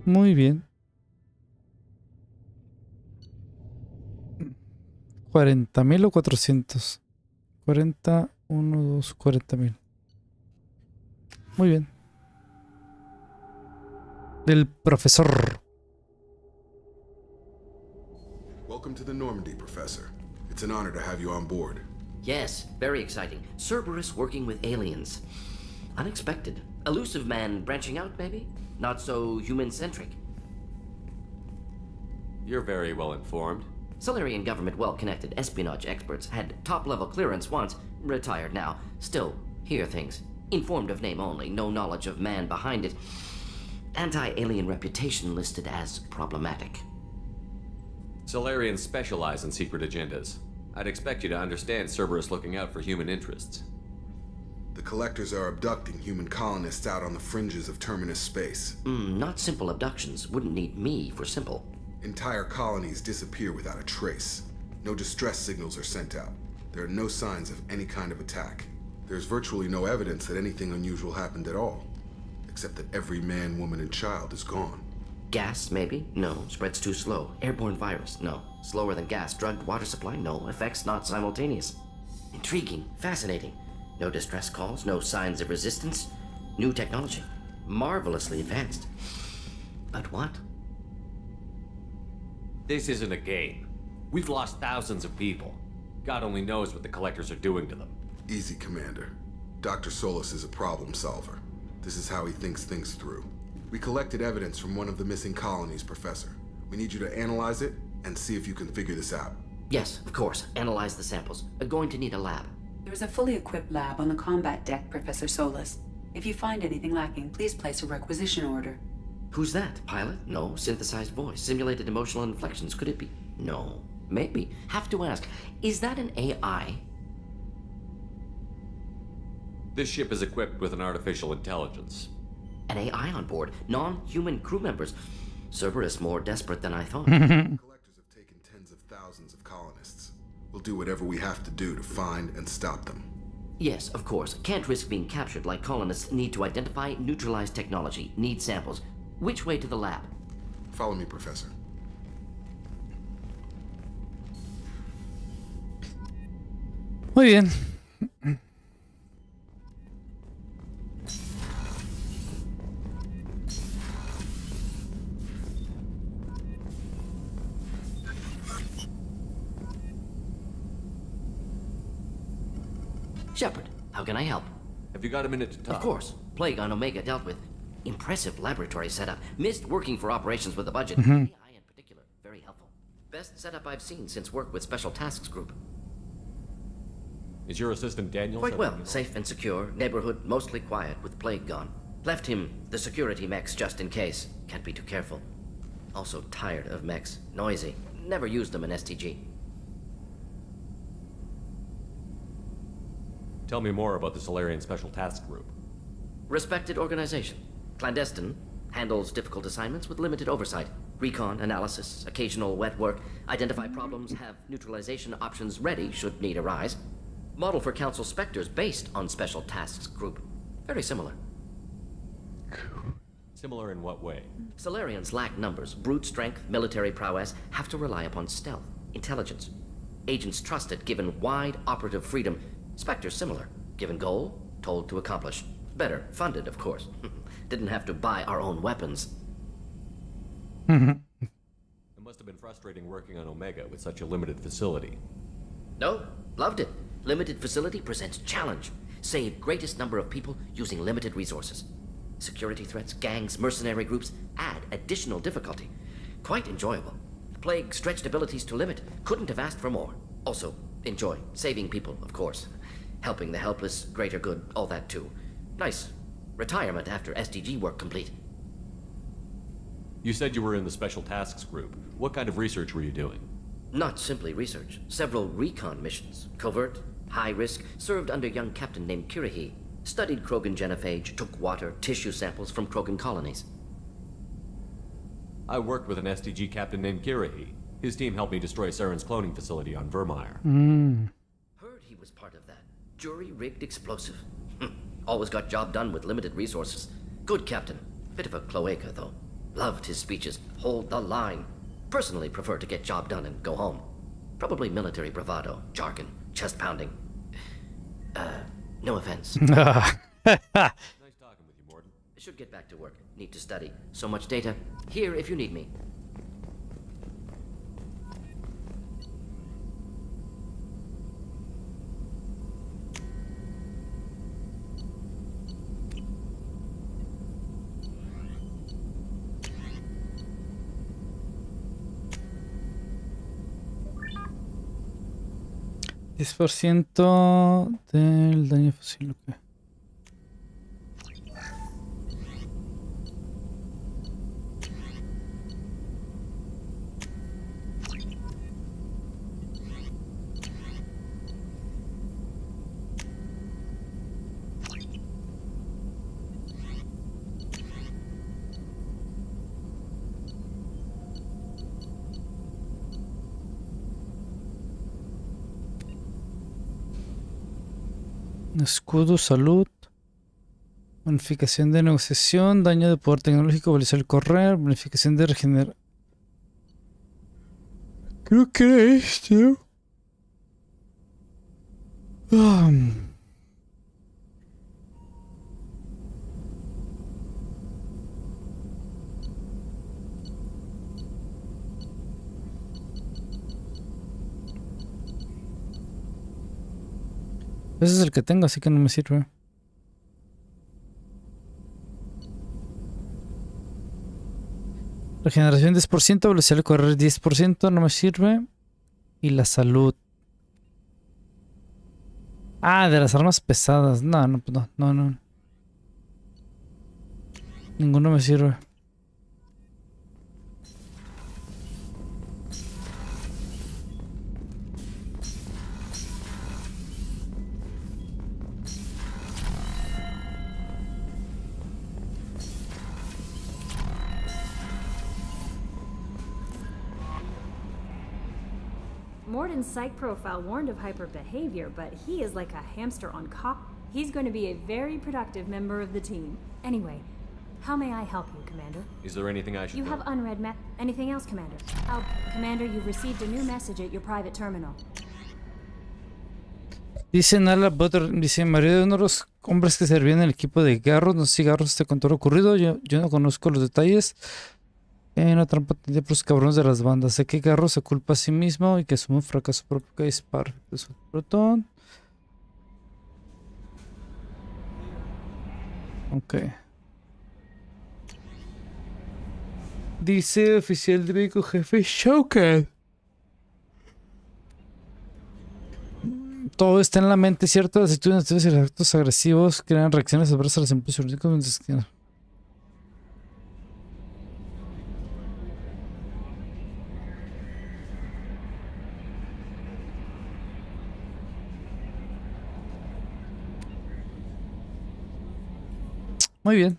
Muy bien. 40.000 o 400. 40, 1, 2, 40.000. Muy bien. Del profesor. Welcome to the Normandy, Professor. It's an honor to have you on board. Yes, very exciting. Cerberus working with aliens. Unexpected. Elusive man branching out, maybe? Not so human-centric. You're very well informed. Solarian government well-connected espionage experts had top-level clearance once, retired now. Still, hear things. Informed of name only, no knowledge of man behind it. Anti-alien reputation listed as problematic. Solarians specialize in secret agendas. I'd expect you to understand Cerberus looking out for human interests. The Collectors are abducting human colonists out on the fringes of Terminus space. Not simple abductions. Wouldn't need me for simple. Entire colonies disappear without a trace. No distress signals are sent out. There are no signs of any kind of attack. There's virtually no evidence that anything unusual happened at all. Except that every man, woman, and child is gone. Gas, maybe? No. Spreads too slow. Airborne virus? No. Slower than gas. Drugged water supply? No. Effects not simultaneous. Intriguing. Fascinating. No distress calls. No signs of resistance. New technology. Marvelously advanced. But what? This isn't a game. We've lost thousands of people. God only knows what the Collectors are doing to them. Easy, Commander. Dr. Solus is a problem solver. This is how he thinks things through. We collected evidence from one of the missing colonies, Professor. We need you to analyze it and see if you can figure this out. Yes, of course. Analyze the samples. Going to need a lab. There's a fully equipped lab on the combat deck, Professor Solus. If you find anything lacking, please place a requisition order. Who's that? Pilot? No. Synthesized voice. Simulated emotional inflections. Could it be? No. Maybe. Have to ask. Is that an AI? This ship is equipped with an artificial intelligence. An AI on board. Non-human crew members. Cerberus more desperate than I thought. Collectors have taken tens of thousands of colonists. We'll do whatever we have to do to find and stop them. Yes, of course. Can't risk being captured like colonists need to identify, neutralize technology, need samples. Which way to the lab? Follow me, Professor. Muy bien. Sheppard, how can I help? Have you got a minute to talk? Of course. Plague on Omega dealt with. Impressive laboratory setup. Missed working for operations with a budget. Mhm. AI in particular, very helpful. Best setup I've seen since work with Special Tasks Group. Is your assistant Daniel? Quite well. Safe and secure. Neighborhood mostly quiet with plague gone. Left him the security mechs just in case. Can't be too careful. Also tired of mechs. Noisy. Never used them in STG. Tell me more about the Solarian Special Task Group. Respected organization. Clandestine. Handles difficult assignments with limited oversight. Recon, analysis, occasional wet work. Identify problems, have neutralization options ready should need arise. Model for Council Spectres based on Special Tasks Group. Very similar. Similar in what way? Solarians lack numbers, brute strength, military prowess, have to rely upon stealth, intelligence. Agents trusted, given wide operative freedom. Spectres similar, given goal, told to accomplish. Better, funded, of course. Didn't have to buy our own weapons. It must have been frustrating working on Omega with such a limited facility. No, loved it. Limited facility presents challenge. Save greatest number of people using limited resources. Security threats, gangs, mercenary groups add additional difficulty. Quite enjoyable. Plague stretched abilities to limit. Couldn't have asked for more. Also, enjoy. Saving people, of course. Helping the helpless, greater good, all that too. Nice. Retirement after SDG work complete. You said you were in the Special Tasks Group. What kind of research were you doing? Not simply research. Several recon missions. Covert, high risk, served under young captain named Kirihi. Studied Krogan genophage, took water, tissue samples from Krogan colonies. I worked with an STG captain named Kirihi. His team helped me destroy Saren's cloning facility on Vermeer. Heard he was part of that. Jury-rigged explosive. Always got job done with limited resources. Good captain. Bit of a cloaca, though. Loved his speeches. Hold the line. Personally prefer to get job done and go home. Probably military bravado, jargon, chest pounding. No offense. Nice talking with you, Morden. Should get back to work. Need to study. So much data. Here if you need me. %10 del daño fácil. Okay. Escudo, salud, bonificación de negociación, daño de poder tecnológico, velocidad al correr, bonificación de regenerar. Creo que era esto. Ese es el que tengo, así que no me sirve. Regeneración 10%, velocidad de correr 10%, no me sirve. Y la salud. Ah, de las armas pesadas. No. Ninguno me sirve. Morden's psych profile warned of hyper behavior, but he is like a hamster on cock. He's going to be a very productive member of the team. Anyway, how may I help you, Commander? Is there anything I should You know? have unread anything else, Commander? Oh, Commander, you've received a new message at your private terminal. Dice Nala Butter, dice Mario de uno de los hombres que servían en el equipo de Garros. No sé si Garros te contó lo ocurrido. Yo no conozco los detalles. Una trampa tendida por los cabrones de las bandas. Sé que Garros se culpa a sí mismo y que asume un fracaso propio que dispara. Es un protón. Ok. Dice oficial de médico jefe Sheppard. Todo está en la mente, ¿cierto? Las actitudes y los actos agresivos crean reacciones adversas a los impulsos jurídicos. Muy bien.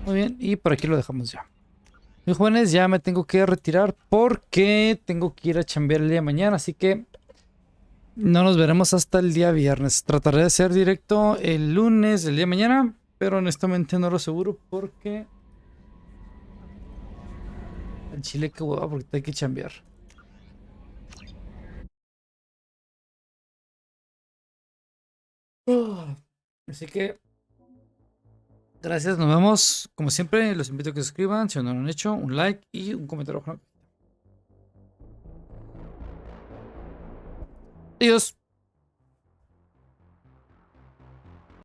Muy bien, y por aquí lo dejamos ya. Mis jóvenes, ya me tengo que retirar porque tengo que ir a chambear el día de mañana, así que no nos veremos hasta el día viernes. Trataré de hacer directo el lunes, el día de mañana, pero honestamente no lo aseguro porque... En Chile, qué hueva, porque hay que chambear. Así que... Gracias, nos vemos. Como siempre, los invito a que se suscriban si no lo han hecho, un like y un comentario. Adiós.